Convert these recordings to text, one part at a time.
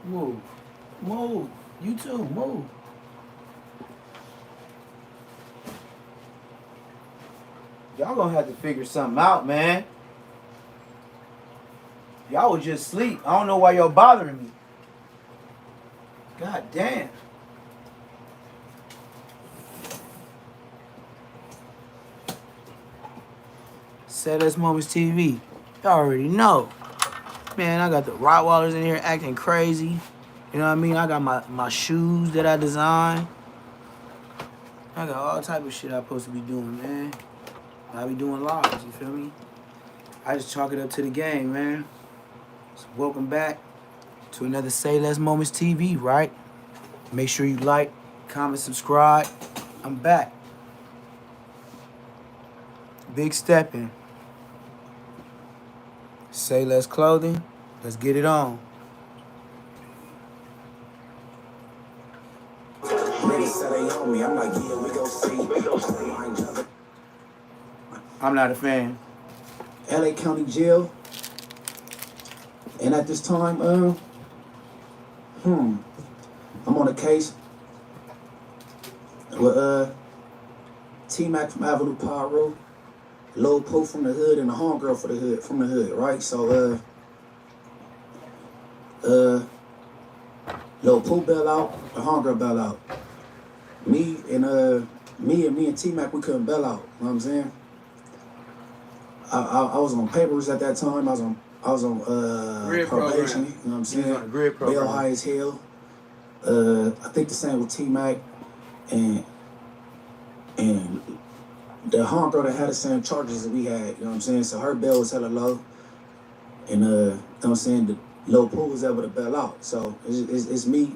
Move. Move. You too. Move. Y'all gonna have to figure something out, man. Y'all was just sleep. I don't know why y'all bothering me. God damn. AYLESS Moments TV. Y'all already know. Man, I got the Rottweilers in here acting crazy. You know what I mean? I got my shoes that I designed. I got all type of shit I'm supposed to be doing, man. I be doing lives, you feel me? I just chalk it up to the game, man. So welcome back to another AYLESS Moments TV, right? Make sure you like, comment, subscribe. I'm back. Big stepping. AYLESS clothing. Let's get it on. I'm not a fan. LA County Jail. And at this time, I'm on a case with T-Mac from Avenue Pyro, Lil Pooh from the hood, and the homegirl from the hood, right? So Lil Pooh bail out, the homegirl bail out. Me and T-Mac, we couldn't bail out, you know what I'm saying? I was on papers at that time. I was on Grid probation, program. you know what I'm saying? On a grid program. Bail high as hell. I think the same with T-Mac and the homegirl that had the same charges that we had, you know what I'm saying? So her bail was hella low. And you know what I'm saying, the Lil Pooh was able to bail out. So it's me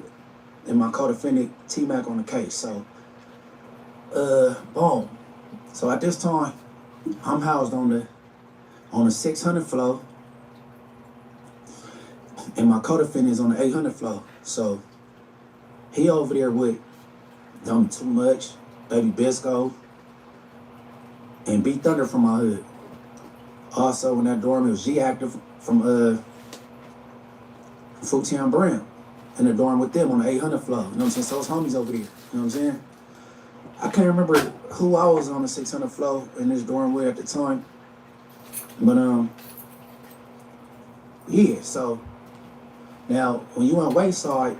and my co-defendant T-Mac on the case. So boom. So at this time, I'm housed on the 600 floor, and my co-defendant is on the 800 floor. So he over there with Dumb Too Much, Baby Bisco, and B Thunder from my hood. Also in that dorm, it was G Active from Futian Brown in the dorm with them on the 800 floor. You know what I'm saying? So it's homies over there. You know what I'm saying? I can't remember who I was on the 600 floor in this dorm with at the time. But, yeah, so now when you on Wayside,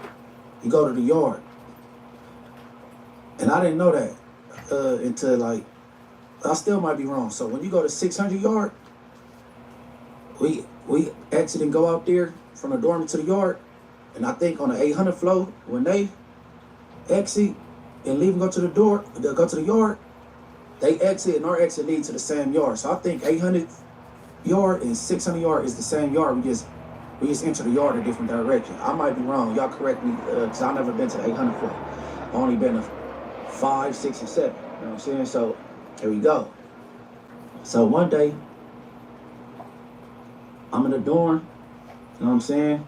you go to the yard. And I didn't know that until, like, I still might be wrong. So when you go to 600 yard, we exit and go out there from the dorm to the yard. And I think on the 800 floor, when they exit and leave and go to the door, go to the yard, they exit and our exit lead to the same yard. So I think 800 yard and 600 yard is the same yard. We just enter the yard in a different direction. I might be wrong. Y'all correct me, because I've never been to the 800 floor. I've only been to 5, 6, and 7. You know what I'm saying? So here we go. So one day, I'm in the dorm. You know what I'm saying?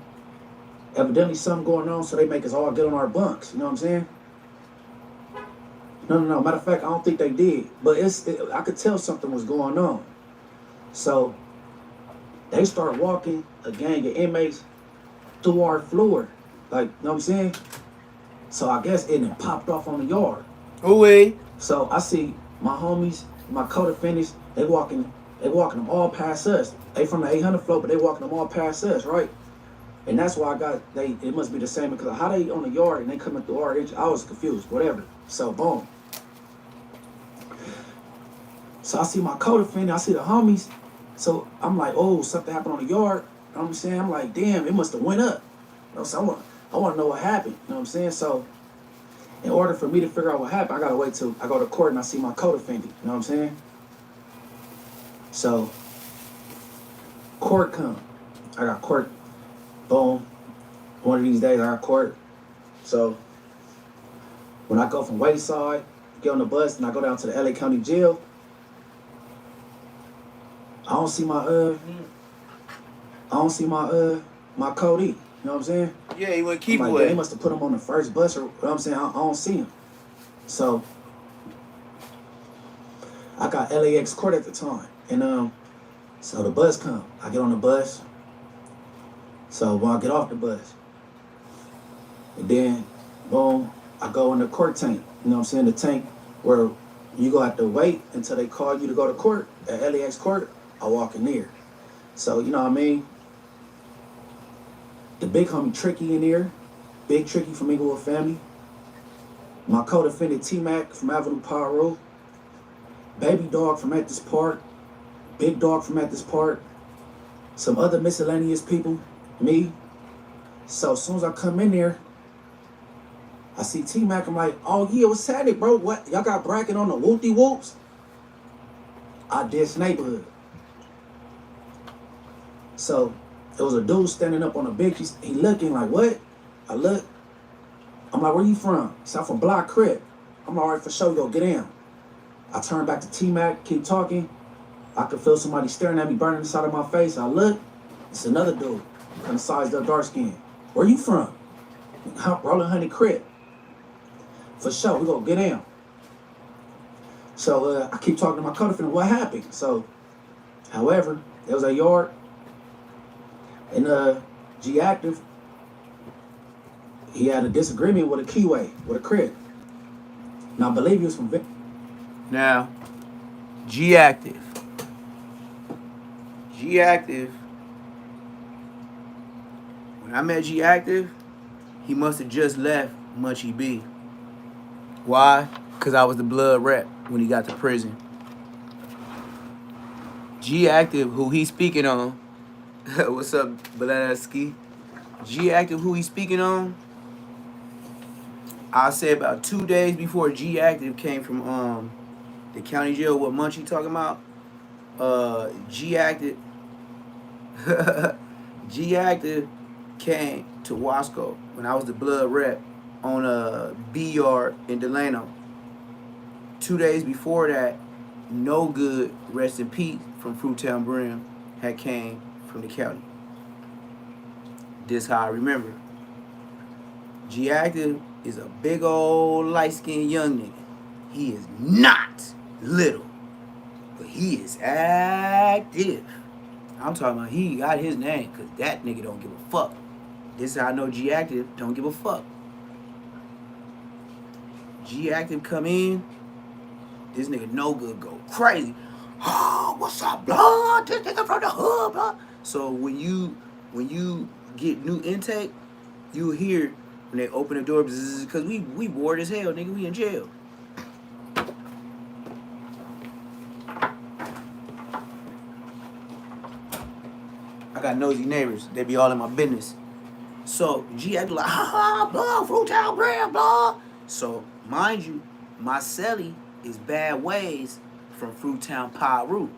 Evidently something going on, so they make us all get on our bunks. You know what I'm saying? No. Matter of fact, I don't think they did. But I could tell something was going on. So they start walking a gang of inmates through our floor. Like, you know what I'm saying? So I guess it done popped off on the yard. Ooh-wee. So I see my homies, my co-defendants, they walking them all past us. They from the 800 floor, but they walking them all past us, right? And that's why it must be the same, because how they on the yard and they coming through our edge, I was confused, whatever. So boom. So I see my co-defendant, I see the homies. So I'm like, oh, something happened on the yard. You know what I'm saying? I'm like, damn, it must have went up. You know, so I want to know what happened. You know what I'm saying? So in order for me to figure out what happened, I got to wait till I go to court and I see my co-defendant. You know what I'm saying? So court come. I got court. Boom. One of these days I got court. So when I go from Wayside, get on the bus, and I go down to the LA County Jail, I don't see my Cody. You know what I'm saying? Yeah, he went keep like, away. They must have put him on the first bus, or you know what I'm saying? I don't see him. So I got LAX court at the time. And so the bus come. I get on the bus. So when I get off the bus, And then, boom, I go in the court tank. You know what I'm saying? The tank where you go have to wait until they call you to go to court at LAX court. I walk in there. So, you know what I mean? The big homie Tricky in there. Big Tricky from Inglewood family. My co-defendant T-Mac from Avenue Pyro. Baby Dog from At This Park. Big Dog from At This Park. Some other miscellaneous people. Me. So as soon as I come in there, I see T-Mac. I'm like, oh yeah, what's happening, bro? What? Y'all got bracket on the whoopty whoops? I did neighborhood. So there was a dude standing up on a bench. He looking like, what? I look. I'm like, where you from? He said, I'm from Block Crip. I'm like, all right, for sure, yo, get in. I turn back to T-Mac, keep talking. I could feel somebody staring at me, burning the side of my face. I look. It's another dude, kind of sized up, dark skin. Where you from? Rolling Honey Crip. For sure, we gonna get in. So I keep talking to my co-defendant, what happened? So, however, there was a yard, and G Active, he had a disagreement with a keyway, with a Crip. Now, I believe he was from Vic. Now, G Active. G Active. When I met G Active, he must have just left Munchy B. Why? Because I was the blood rep when he got to prison. G Active, who he's speaking on. What's up, Belaski? G Active, who he's speaking on. I say about 2 days before G Active came from the county jail. What Munchie talking about? G Active. G Active came to Wasco when I was the blood rep on a B yard in Delano. 2 days before that, No Good, rest in peace, from Fruittown Brim, had came from the county. This how I remember. G Active is a big old light-skinned young nigga. He is not little, but he is active. I'm talking about he got his name, because that nigga don't give a fuck. This is how I know G Active don't give a fuck. G Active come in, this nigga No Good go crazy. Oh, what's up, blood? This nigga from the hood, blood. So when you get new intake, you hear when they open the door, because we bored as hell, nigga. We in jail. I got nosy neighbors. They be all in my business. So G Active like, blah, Fruittown Brim, blah. So mind you, my celly is Bad Ways from Fruittown Pyru.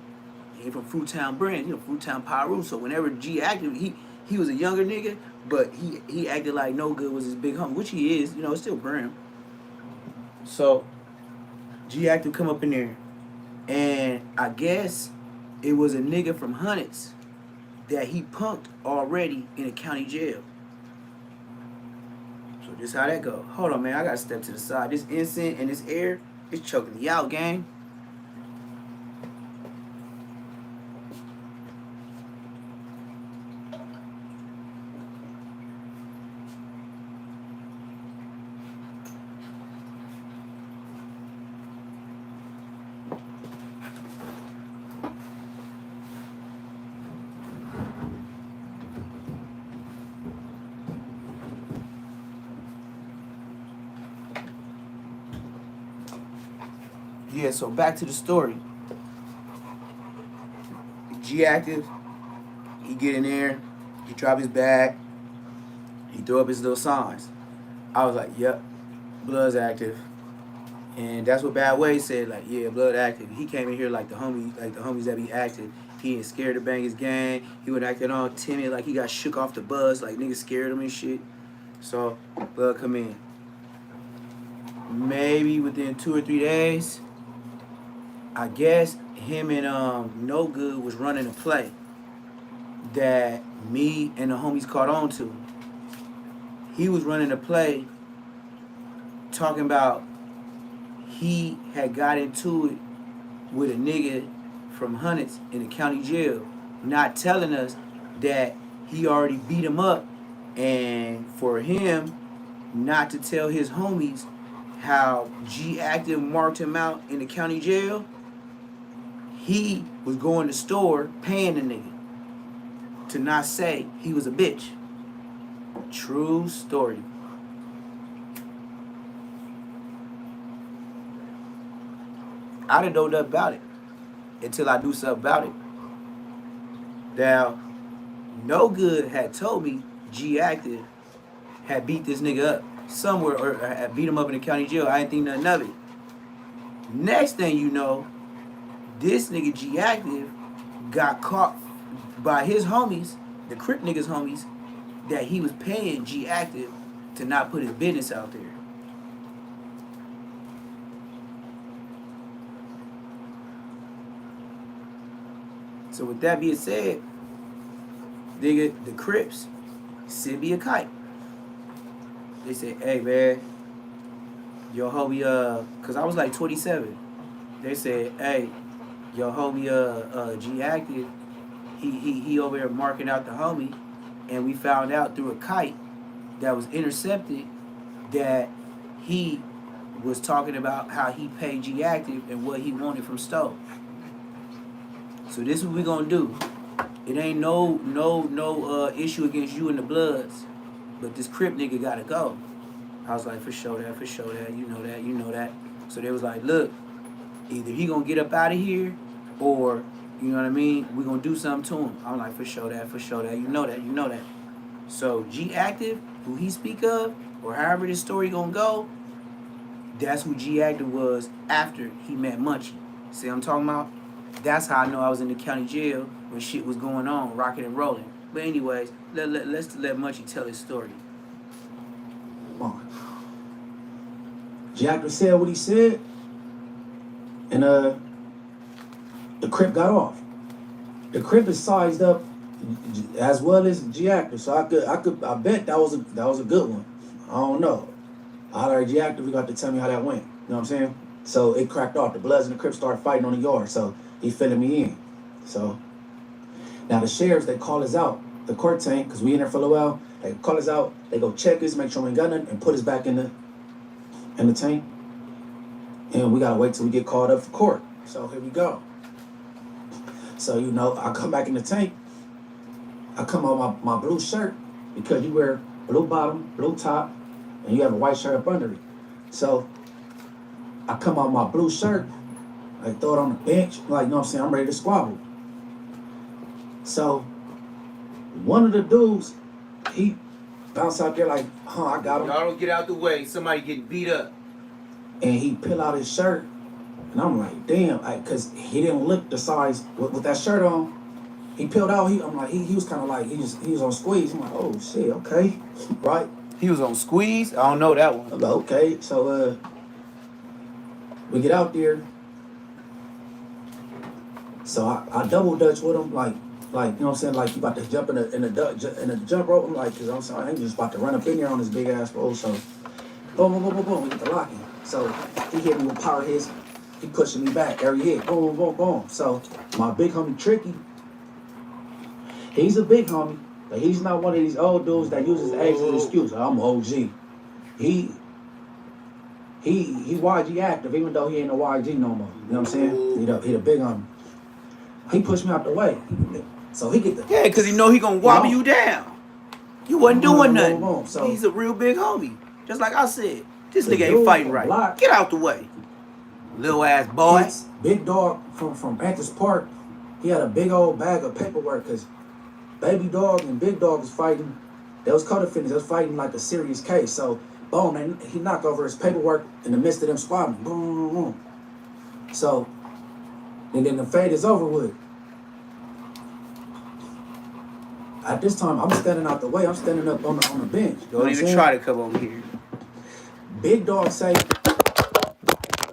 He ain't from Fruittown Brim, Fruittown Pyru. So whenever G Active, he was a younger nigga, but he acted like No Good was his big homie, which he is, it's still Brim. So G Active come up in there, and I guess it was a nigga from Hunnits that he punked already in a county jail. So this how that go. Hold on, man. I gotta step to the side. This incense and this air is choking me out, gang. Yeah, so back to the story. G Active, he get in there, he drop his bag, he throw up his little signs. I was like, yep, Blood's active. And that's what Bad Way said, like, yeah, Blood active. He came in here like the homies that be active. He ain't scared to bang his gang. He was acting all timid, like he got shook off the bus, like niggas scared him and shit. So Blood come in. Maybe within 2 or 3 days, I guess him and No Good was running a play that me and the homies caught on to. He was running a play talking about he had got into it with a nigga from Hunnits in the county jail, not telling us that he already beat him up, and for him, not to tell his homies how G Active marked him out in the county jail, he was going to the store paying the nigga to not say he was a bitch. True story. I didn't know nothing about it until I do something about it. Now, No Good had told me G Active had beat this nigga up somewhere or had beat him up in the county jail. I didn't think nothing of it. Next thing you know, this nigga G Active got caught by his homies, the Crip niggas homies, that he was paying G Active to not put his business out there. So with that being said, nigga, the Crips sent me a kite. They said, hey man, your homie, cause I was like 27. They said, hey, your homie, G Active, he over there marking out the homie, and we found out through a kite that was intercepted that he was talking about how he paid G Active and what he wanted from Stowe. So this is what we gonna do. It ain't no issue against you and the Bloods, but this Crip nigga gotta go. I was like, for sure that, you know that. So they was like, look, either he gonna get up out of here, or, you know what I mean, we gonna do something to him. I'm like, for sure that, you know that. So G Active, who he speak of, or however this story gonna go, that's who G Active was after he met Munchie. See what I'm talking about? That's how I know I was in the county jail when shit was going on, rocking and rolling. But anyways, let's let Munchie tell his story. Come on. G Active said what he said, and the Crip got off. The Crip is sized up as well as G Active, so I bet that was a good one. I don't know. I heard G Active, you got to tell me how that went. You know what I'm saying? So it cracked off. The Bloods and the Crips started fighting on the yard, so he filling me in. So now the sheriffs, they call us out, the court tank, because we in there for a little while. They call us out, they go check us, make sure we ain't got nothing, and put us back in the tank. And we gotta wait till we get called up for court. So here we go. So, you know, I come back in the tank. I come on my blue shirt, because you wear blue bottom, blue top, and you have a white shirt up under it. So I come out my blue shirt, I throw it on the bench, like, you know what I'm saying, I'm ready to squabble. So one of the dudes, he bounced out there like, I got him. Y'all don't get out the way, somebody getting beat up. And he pull out his shirt, and I'm like, damn, because he didn't look the size with that shirt on. He peeled out, he was kind of like, he was on squeeze. I'm like, oh shit, okay, right? He was on squeeze? I don't know that one. I'm like, okay, so we get out there. So I double dutch with him, like, you know what I'm saying, like you about to jump in the jump rope. I'm like, because I'm saying, I ain't just about to run up in there on this big ass pole. So boom, boom, boom, boom, boom, we get the locking. So he hit me with power hits. He pushing me back every hit. Boom, boom, boom. So my big homie Tricky, he's a big homie, but he's not one of these old dudes that uses age as an excuse. I'm OG. He YG active, even though he ain't a YG no more. You know what I'm saying? He the big homie. He pushed me out the way. So he get the... Yeah, because he know he gonna wobble you down. You wasn't doing nothing. Boom. So he's a real big homie. Just like I said, this nigga ain't fighting right. Block, get out the way. Little ass boy. Big dog from Anthony's Park, he had a big old bag of paperwork because Baby Dog and Big Dog was fighting. They was co-defendants. They was fighting like a serious case. So, boom, he knocked over his paperwork in the midst of them squabbling. Boom, boom. So, and then the fade is over with. At this time, I'm standing out the way. I'm standing up on the bench. Don't even try to come over here. Big Dog say,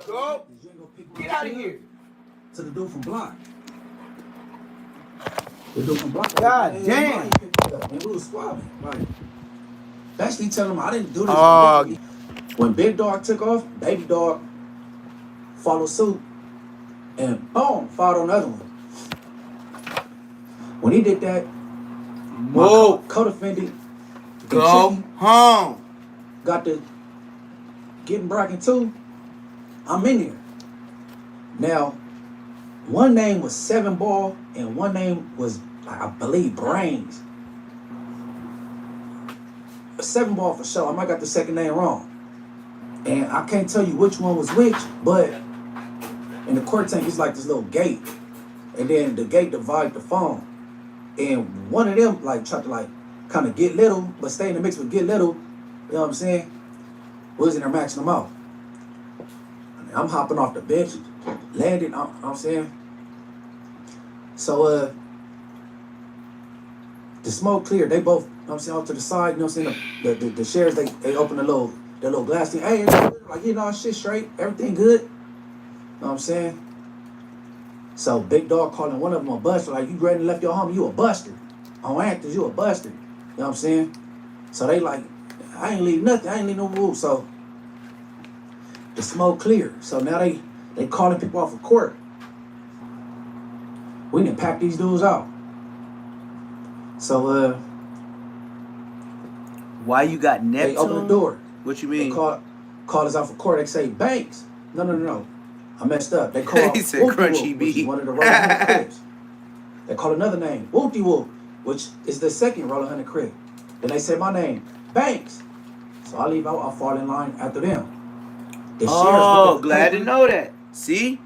go. Get out of here. To the dude from Block. The dude from Block. God damn. And we was squabbling. Like, basically telling him I didn't do this. When Big Dog took off, Baby Dog followed suit. And boom, fought on another one. When he did that, my co-defendant, go home. got the getting bracket 2, I'm in there. Now, one name was 7 Ball and one name was, I believe, Brains. 7 Ball for sure. I might got the second name wrong. And I can't tell you which one was which, but in the court tank, it's like this little gate. And then the gate divided the phone. And one of them, like, tried to, like, kind of get little, but stay in the mix with get little. You know what I'm saying? Was in there maxing them out. I'm hopping off the bench, landing, you know what I'm saying? So, the smoke cleared. They both, you know what I'm saying, off to the side, you know what I'm saying? The sheriffs, they open the little glass thing. Hey, like, you know, shit straight. Everything good. You know what I'm saying? So, Big Dog calling one of them a buster. Like, you ready and left your homie, you a buster. On actors, you a buster. You know what I'm saying? So, they like, I ain't leave nothing. I ain't leave no rules. So, the smoke cleared. So, now they calling people off of court. We didn't pack these dudes out. So, why you got Neptune? They open the door. What you mean? They call us out for court. They say, Banks. No. I messed up. They call He said Crunchy which is B. one of the Roller Hunter Crips. They call another name, Whoopty Whoop, which is the second Roller Hunter Crip. Then they say my name, Banks. So I leave out, I fall in line after them. Oh, glad to know that. See?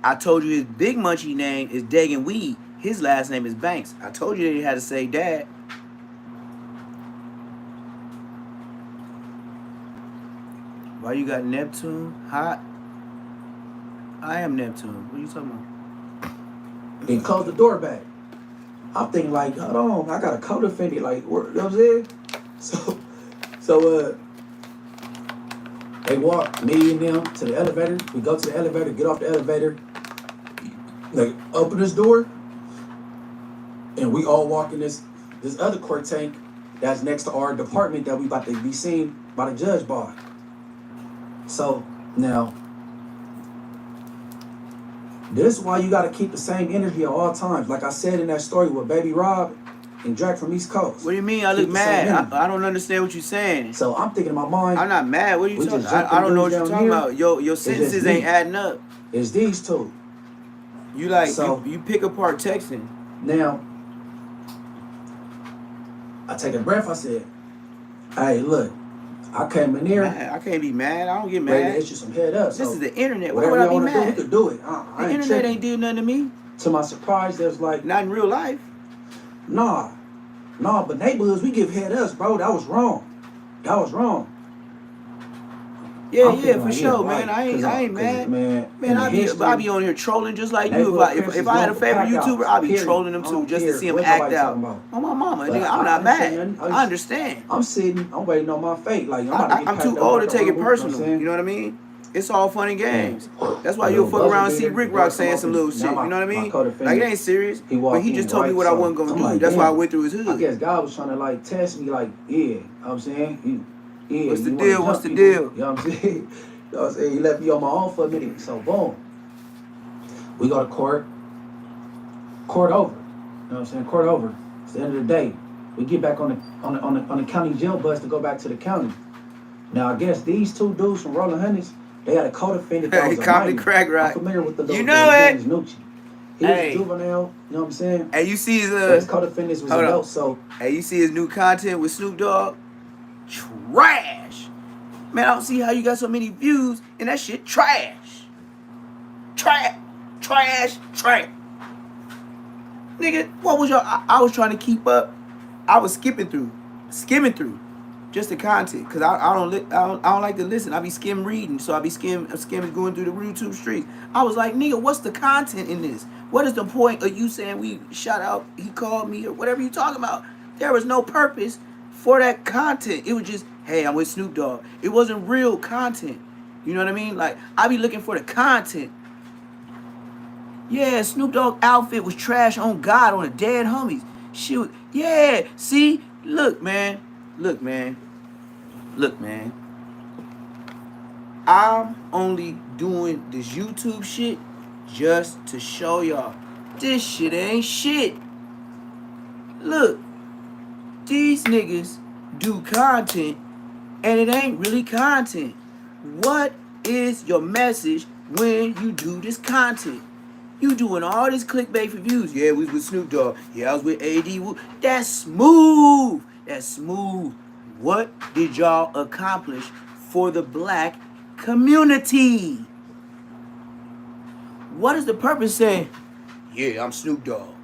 I told you his big munchy name is Dagan Weed. His last name is Banks. I told you they had to say dad. Why you got Neptune? Hot? I am Neptune. What are you talking about? They close the door back. I'm thinking like, hold on, I got a co-defendant, like, you know what I'm saying? So, they walk, me and them, to the elevator. We go to the elevator, get off the elevator. They open this door, and we all walk in this other court tank that's next to our department that we about to be seen by the judge by. So, now, this is why you got to keep the same energy at all times. Like I said in that story with Baby Rob and Drake from East Coast. What do you mean? I look mad. I don't understand what you're saying. So I'm thinking in my mind. I'm not mad. What are you talking about? I don't know what you're talking about. Your sentences ain't adding up. It's these two. You like, so, you pick apart texting. Now, I take a breath. I said, hey, look. I came in here. I can't be mad. I don't get mad. Ready to issue some head up. This is the internet. Why would I be mad? We could do it. The internet ain't did nothing to me. To my surprise, there's like... Not in real life. Nah, but neighborhoods, we give head ups, bro. That was wrong. Yeah, for sure, man. I ain't mad. Man, I be on here trolling just like you. If I had a favorite YouTuber, I'd be trolling them too just to see them act out. On my mama, nigga, I'm not mad. I understand. I'm waiting on my fate. Like I'm too old to take it personal. You know what I mean? It's all fun and games. That's why you'll fuck around and see Rick Rock saying some little shit. You know what I mean? Like, it ain't serious. But he just told me what I wasn't gonna do. That's why I went through his hood. I guess God was trying to like test me. Like, yeah, you know what I'm saying. Yeah, What's the deal? You know what I'm saying? You know what I'm saying? He left me on my own for a minute. So boom. We go to court. Court over. You know what I'm saying? Court over. It's the end of the day. We get back on the county jail bus to go back to the county. Now I guess these two dudes from Rolling Hunnids, they had a co-defendant that was a minor. Crack Rock. I'm familiar with the little you know it. Nucci. He was a juvenile, you know what I'm saying? Hey, you see his co-defendants was adults, so hey, you see his new content with Snoop Dogg? Trash. Man, I don't see how you got so many views and that shit trash. Trash. Nigga, what was your... I was trying to keep up. I was skimming through just the content, cause I don't like to listen. I be skim reading, so I be skimming going through the YouTube streets. I was like, nigga, what's the content in this? What is the point of you saying we shout out, he called me, or whatever you talking about? There was no purpose for that content. It was just, hey, I'm with Snoop Dogg. It wasn't real content. You know what I mean? Like, I be looking for the content. Yeah, Snoop Dogg outfit was trash on God, on the dead homies. Shoot, yeah, see? Look, man. I'm only doing this YouTube shit just to show y'all this shit ain't shit. Look, these niggas do content and it ain't really content. What is your message when you do this content? You doing all this clickbait for views. Yeah, we was with Snoop Dogg. Yeah, I was with AD. That's smooth. That's smooth. What did y'all accomplish for the black community? What is the purpose saying, yeah, I'm Snoop Dogg.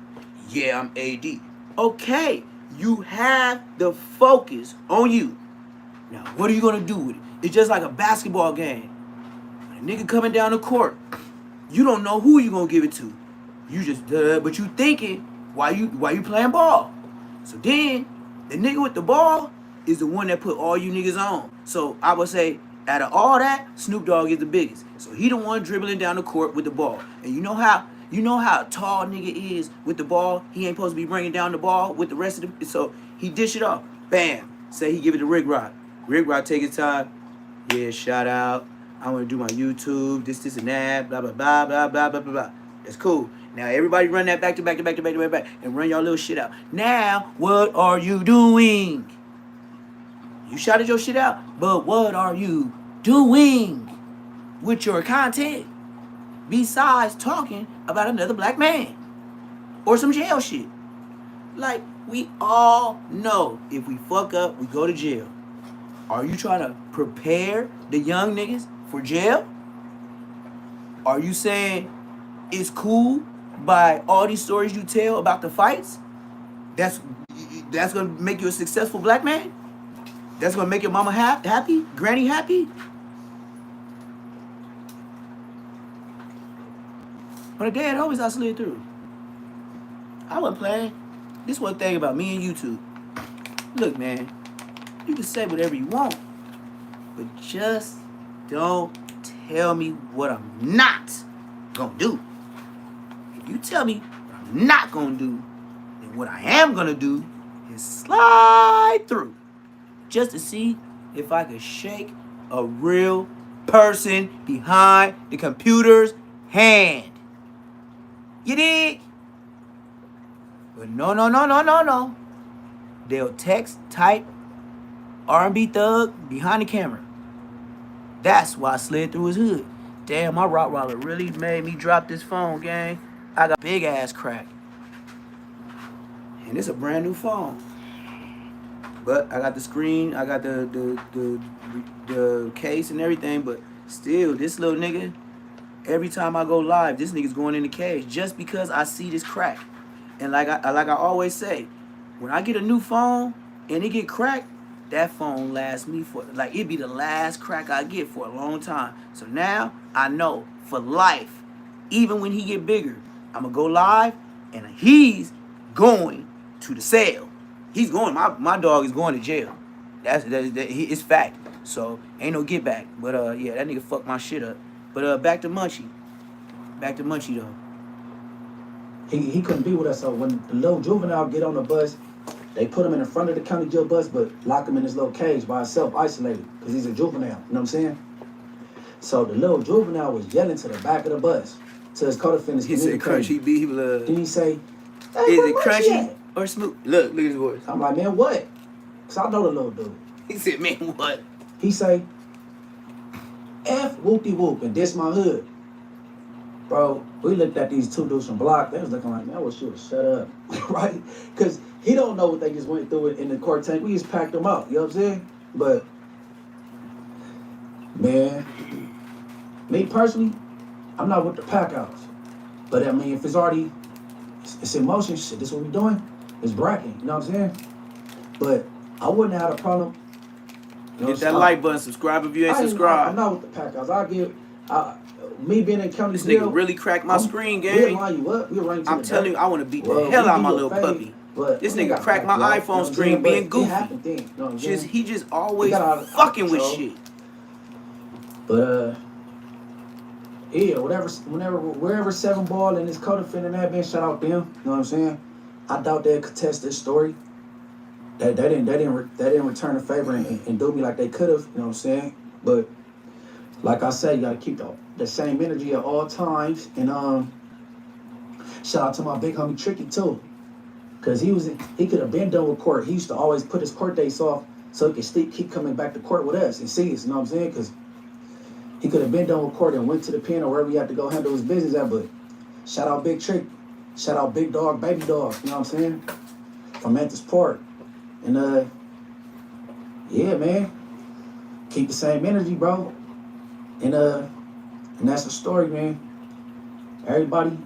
Yeah, I'm AD. Okay, you have the focus on you. Now, what are you going to do with it? It's just like a basketball game. A nigga coming down the court, you don't know who you going to give it to. You just, but you thinking why you playing ball. So then, the nigga with the ball is the one that put all you niggas on. So I would say, out of all that, Snoop Dogg is the biggest. So he the one dribbling down the court with the ball. And you know how a tall nigga is with the ball? He ain't supposed to be bringing down the ball with the rest of the. So he dish it off. Bam. Say he give it to Rick Rock. Rick Rock take his time. Yeah, shout out. I want to do my YouTube. This, and that. Blah blah blah blah blah blah blah. That's cool. Now everybody run that back to back and run y'all little shit out. Now what are you doing? You shouted your shit out, but what are you doing with your content besides talking about another black man or some jail shit? Like, we all know if we fuck up, we go to jail. Are you trying to prepare the young niggas for jail? Are you saying it's cool by all these stories you tell about the fights? That's gonna make you a successful black man? That's gonna make your mama happy? Granny happy? On the day it always I slid through. I wasn't playing. This one thing about me and YouTube. Look, man, you can say whatever you want, but just don't tell me what I'm not gonna do. If you tell me what I'm not gonna do, then what I am gonna do is slide through just to see if I could shake a real person behind the computer's hand. You dig? But no. They'll text, type, R&B thug behind the camera. That's why I slid through his hood. Damn, my Rottweiler really made me drop this phone, gang. I got big ass crack. And it's a brand new phone. But I got the screen, I got the case and everything, but still, this little nigga, every time I go live, this nigga's going in the cage just because I see this crack. And like I always say, when I get a new phone and it get cracked, that phone lasts me for, like, it be the last crack I get for a long time. So now I know for life, even when he get bigger, I'm gonna go live and he's going to the cell. He's going, my dog is going to jail. It's fact. So ain't no get back. But yeah, that nigga fucked my shit up. But back to Munchie. Back to Munchie though. He couldn't be with us, so when the little juvenile get on the bus, they put him in the front of the county jail bus, but lock him in this little cage by himself, isolated, because he's a juvenile. You know what I'm saying? So the little juvenile was yelling to the back of the bus to his co-defendants. He said crunchy. Then he say, hey, is it crunchy or smooth? Look at his voice. I'm like, man, what? Because I know the little dude. He said, man, what? He say, F whoop-de-whoop, and this my hood. Bro, we looked at these two dudes from Block. They was looking like, man, I wish you would shut up, right? Because he don't know what they just went through in the court tank. We just packed them out, you know what I'm saying? But, man, me personally, I'm not with the pack outs. But, I mean, if it's already, it's in motion, shit, this what we doing? It's bracking, you know what I'm saying? But I wouldn't have had a problem. You know, hit that like button, subscribe if you ain't subscribed. I'm not with the pack outs. Me being in county this jail, nigga really cracked my screen, gang. We'll line you up. We'll run you to I'm telling you, I want to beat the hell out of my little puppy. This nigga cracked my iPhone screen being goofy. He just always fucking with shit. But yeah, wherever 7 Ball and his co-defendant had been, shout out them. You know what I'm saying? I doubt they'd contest this story. They didn't return the favor and do me like they could have. You know what I'm saying? But like I said, you gotta keep the same energy at all times. And shout out to my big homie Tricky too, cause he could have been done with court. He used to always put his court dates off so he can keep coming back to court with us and see us, you know what I'm saying? Because he could have been done with court and went to the pen or wherever he had to go handle his business at, but shout out Big Trick, shout out Big Dog, Baby Dog, you know what I'm saying? From Mantis Park. And yeah, man, keep the same energy, bro. And that's the story, man. Everybody,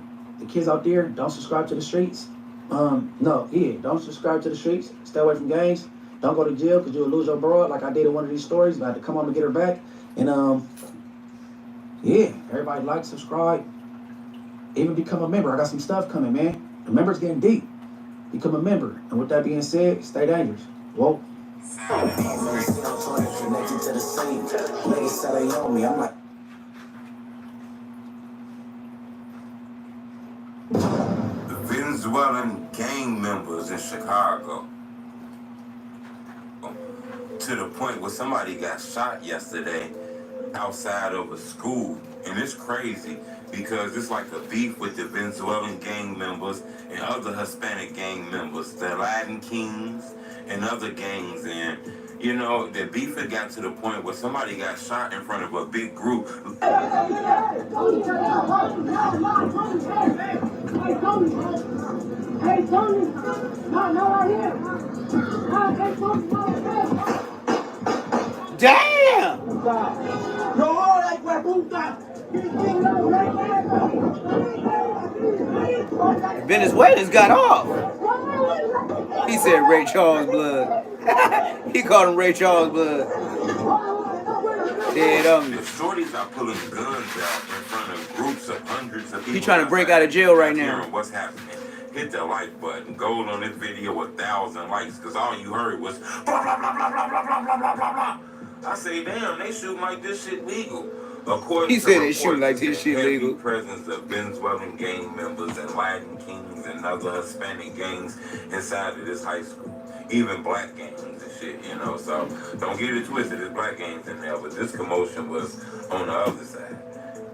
the kids out there, don't subscribe to the streets. Don't subscribe to the streets. Stay away from gangs. Don't go to jail because you'll lose your broad like I did in one of these stories. I had to come home and get her back. And yeah, everybody like, subscribe, even become a member. I got some stuff coming, man. The members getting deep. Become a member. And with that being said, stay dangerous. Whoa. Connected to the same. Niggas said they own me. I'm like. The Venezuelan gang members in Chicago, to the point where somebody got shot yesterday outside of a school. And it's crazy because it's like a beef with the Venezuelan gang members and other Hispanic gang members, the Latin Kings and other gangs. And you know, the beef had got to the point where somebody got shot in front of a big group. Hey, Tony! No, right here! Hey, Tony! Damn! Venezuelans got off. He said Ray Charles blood. He called him Ray Charles blood. Dead on me. The shorties are pulling guns out in front of groups of hundreds of people. He trying to break out of jail right now. What's happening? Hit the like button. Gold on this video 1,000 likes, because all you heard was blah blah blah blah blah blah blah blah blah blah blah. I say, damn, they shooting like this shit legal. He said they shooting like this shit legal. Presence of Venezuelan gang members and Latin Kings and other Hispanic gangs inside of this high school. Even black gangs and shit, you know. So don't get it twisted. There's black gangs in there, but this commotion was on the other side.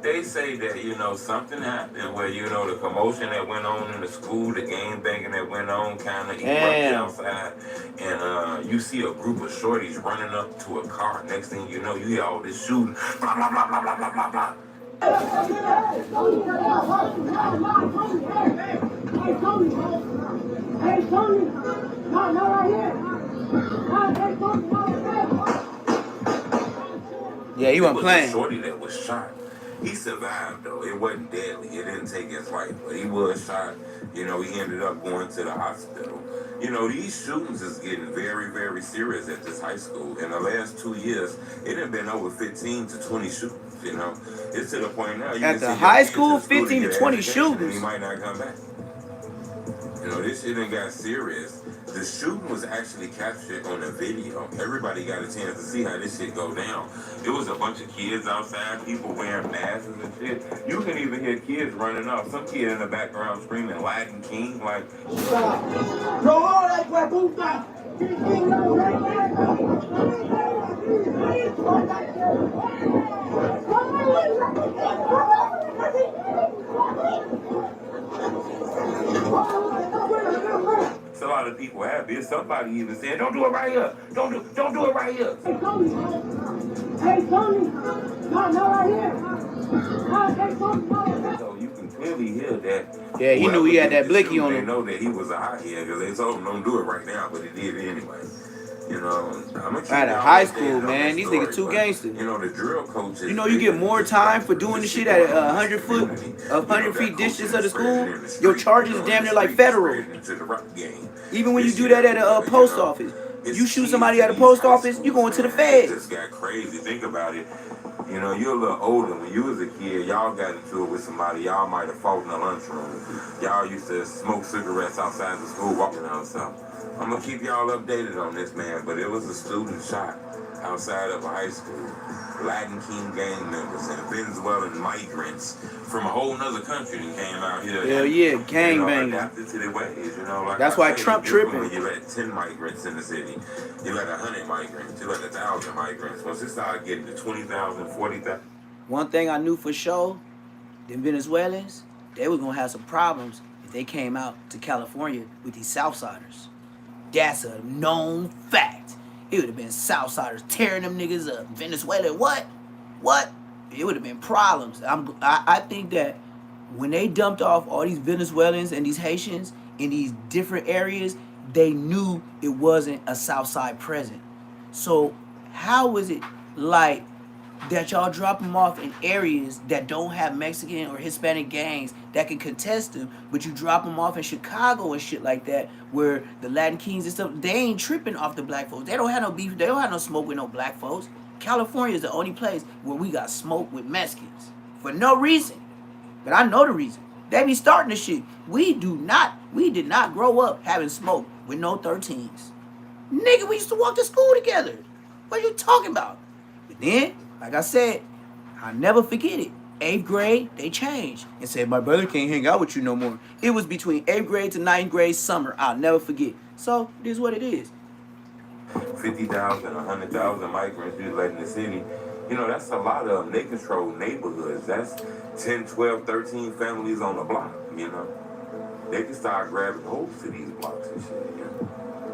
They say that, you know, something happened where, you know, the commotion that went on in the school, the gang banging that went on kind of erupted outside. And you see a group of shorties running up to a car. Next thing you know, you hear all this shooting. Blah, blah, blah, blah, blah, blah, blah, blah. Hey, Tony! No, right here! Yeah, he wasn't playing. The shorty that was shot. He survived though. It wasn't deadly. It didn't take his life, but he was shot. You know, he ended up going to the hospital. You know, these shootings is getting very, very serious at this high school. In the last 2 years, it had been over 15 to 20 shootings. You know, it's to the point now. You at the high school, 15 to 20 shootings. He might not come back. You know, this shit done got serious. The shooting was actually captured on a video. Everybody got a chance to see how this shit go down. It was a bunch of kids outside, people wearing masks and shit. You can even hear kids running off. Some kid in the background screaming Latin King, like... A lot of people happy. Somebody even said, "Don't do it right here. Don't do it right here." Hey, Tony! No, right here! Hey, Tony! So you can clearly hear that. Yeah, he knew he had that blicky on him. They know that he was a hot head because they told him don't do it right now, but he did it anyway. You know, out of high school, man, these niggas too gangster. You know, the drill coaches. You know, you get more time for doing the shit at 100 feet distance of the school. Your charges is damn near like federal. Even when you do that at a post office, you shoot somebody at a post office, you going to the feds. This got crazy. Think about it. You know, you're a little older. When you was a kid, y'all got into it with somebody. Y'all might have fought in the lunchroom. Y'all used to smoke cigarettes outside the school, walking out stuff. I'm going to keep y'all updated on this, man, but it was a student shot outside of a high school. Latin King gang members and Venezuelan migrants from a whole nother country that came out here. Hell yeah, gang banging. Adapted to their ways, you know. Like that's why Trump tripping. When you let 10 migrants in the city, you let 100 migrants, you let 1,000 migrants. Once it started getting to 20,000, 40,000. One thing I knew for sure, them Venezuelans, they was going to have some problems if they came out to California with these Southsiders. That's a known fact. it would have been Southsiders tearing them niggas up. Venezuela, what? What? It would have been problems. I think that when they dumped off all these Venezuelans and these Haitians in these different areas, they knew it wasn't a Southside present. So how is it like that y'all drop them off in areas that don't have Mexican or Hispanic gangs that can contest them, but you drop them off in Chicago and shit like that, where the Latin Kings and stuff, they ain't tripping off the black folks. They don't have no beef. They don't have no smoke with no black folks. California is the only place where we got smoke with Mexicans for no reason. But I know the reason. They be starting the shit. We did not grow up having smoke with no 13s. Nigga, we used to walk to school together. What are you talking about? But then, like I said, I'll never forget it. 8th grade, they changed and said, my brother can't hang out with you no more. It was between 8th grade to 9th grade summer. I'll never forget. So, it is what it is. 50,000, 100,000 migrants just letting the city. You know, that's a lot of them. They control neighborhoods. That's 10, 12, 13 families on the block, you know. They can start grabbing hold to these blocks and shit, you know.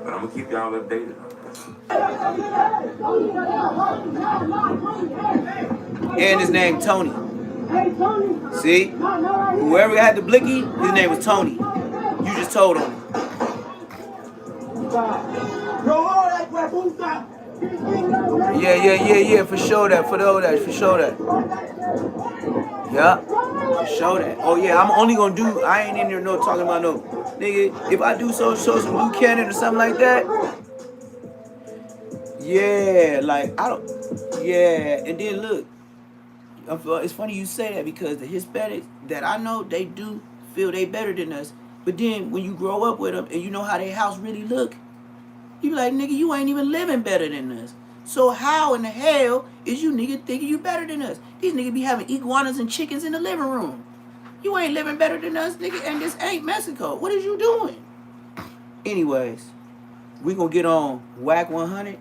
But I'm going to keep y'all updated on this. And his name Tony. See? Whoever had the blicky, his name was Tony. You just told him. Yeah, for sure that. Yeah, for sure that. Oh yeah, I'm only gonna do, I ain't in there no talking about no, nigga, if I do some Buchanan or something like that, yeah, like, yeah, and then look, it's funny you say that because the Hispanics that I know, they do feel they better than us, but then when you grow up with them and you know how their house really look, you be like, nigga, you ain't even living better than us. So how in the hell is you nigga thinking you better than us? These niggas be having iguanas and chickens in the living room. You ain't living better than us, nigga, and this ain't Mexico. What is you doing? Anyways, we gonna get on Whack 100.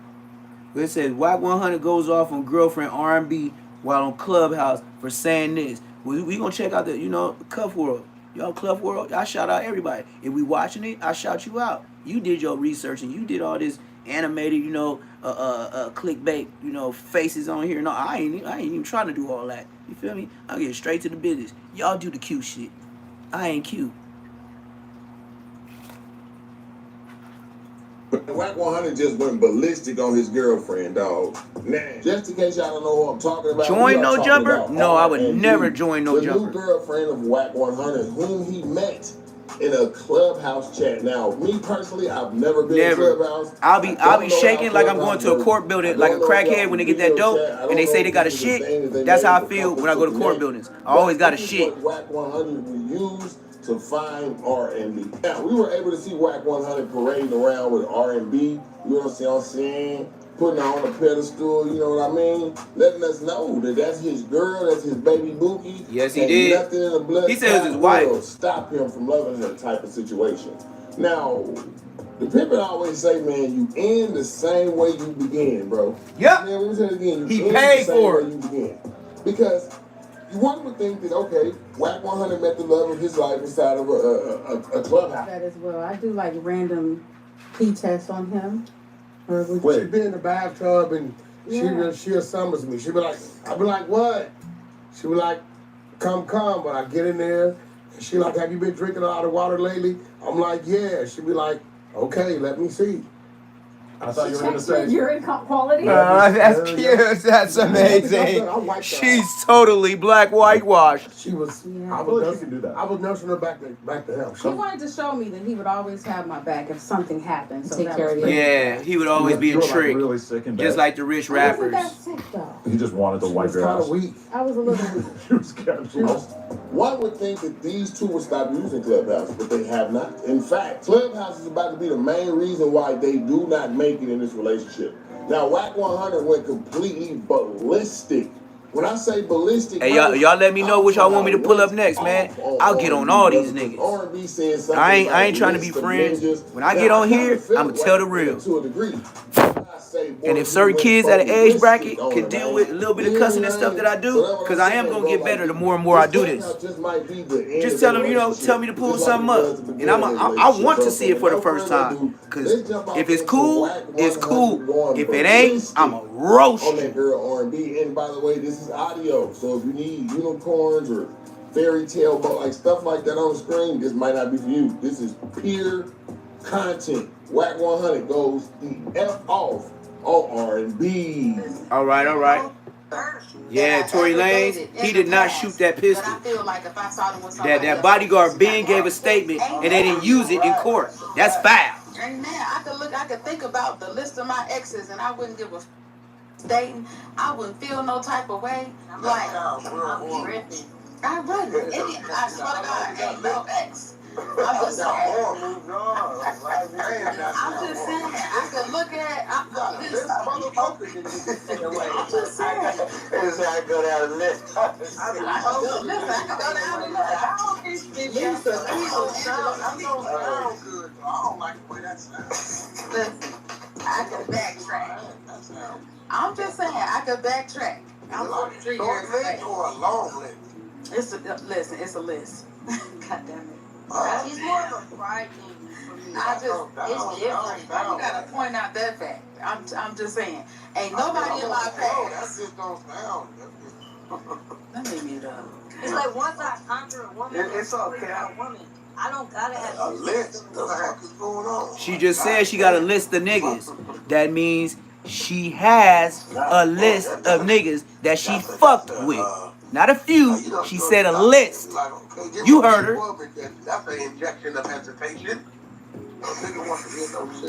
It says Whack 100 goes off on girlfriend R&B while on Clubhouse for saying this. We gonna check out the, Cuff World. Y'all Club World, I shout out everybody. If we watching it, I shout you out. You did your research and you did all this animated, clickbait, faces on here. No, I ain't even trying to do all that. You feel me? I'll get straight to the business. Y'all do the cute shit. I ain't cute. Whack 100 just went ballistic on his girlfriend, dog. Now, just in case y'all don't know who I'm talking about. Join No Jumper? No, I would never join No Jumper. The new girlfriend of Whack 100, whom he met in a Clubhouse chat. Now, me personally, I've never been in Clubhouse. I'll be shaking like I'm going to a court building, like a crackhead when they get that dope and they say they got a shit. That's how I feel when I go to court buildings. I always got a shit. Whack 100 will use to find R&B. Now, we were able to see Whack 100 parading around with R&B, you know what I'm saying? Putting her on a pedestal, you know what I mean? Letting us know that that's his girl, that's his baby Bookie. Yes, he did. Nothing in the blood. He said it was his wife. Will stop him from loving her type of situation. Now, the pimpin' always say, man, you end the same way you began, bro. Yep. Man, let me say it again. He paid for it. You began. Because one would think that, okay, Whack 100 met the love of his life inside of a clubhouse. That as well. I do like random pee tests on him. She be in the bathtub and she'll summons me. She'll be like, I'll be like, what? She'll be like, come. But I get in there and she like, have you been drinking a lot of water lately? I'm like, yeah. She'll be like, okay, let me see. I thought you were going to say urine quality. That's cute. That's amazing. She's totally black whitewashed. She was. Yeah. I was nursing her back to health. She wanted to show me that he would always have my back if something happened. So Take care of you. Yeah, he would always be a trick, really sick and bad. just like the rich rappers. I wasn't that sick though. He just wanted to wipe your ass. Weak. I was a little weak. She was kind of close. One would think that these two would stop using Clubhouse, but they have not. In fact, Clubhouse is about to be the main reason why they do not make it in this relationship. Now, Whack 100 went completely ballistic. When I say ballistic, Hey, y'all let me know what y'all want me to pull up next, man. I'll get on all these niggas. I ain't trying to be friends. When I get on here, I'ma tell the real. To a degree. I say And if certain kids at an age bracket can deal with a little bit of cussing and stuff that I do, because I am going to get better the more and more I do this. Just tell them, you know, tell me to pull something up. And I want to see it for the first time. Because if it's cool, it's cool. If it ain't, I'm a roast you. Girl R&B. And by the way, this is audio. So if you need unicorns or fairy tale, but like stuff like that on the screen, this might not be for you. This is pure content. Whack 100 goes the F off on R&B. All right. Yeah, Tory Lanez, he did not shoot that pistol. That bodyguard Ben gave a statement and they didn't use it in court. That's foul. And man, I could think about the list of my exes and I wouldn't give a stating. I wouldn't feel no type of way. Like I wouldn't. I swear to God, ain't no ex. I'm just saying. I could look at. I'm just saying. It's how I go down the list. Listen, I could go down the list. I don't think Lisa, I'm going sound good. I don't like the way that sounds. Listen, I could backtrack. I'm just saying, I could backtrack. I'm 43 years old. Or a long list. It's a list. God damn it. It's more of a pride thing for me. It's different. You gotta point out that fact. I'm just saying. Ain't nobody in my past. That just don't sound. Let me mute up. It's like once I conquer a woman, It's okay. A woman, I don't gotta have A list. What the heck is going on? She just said she got a list of niggas. That means she has a list of niggas that she fucked with. Not a few. She said a list. You heard her. That's an injection of hesitation.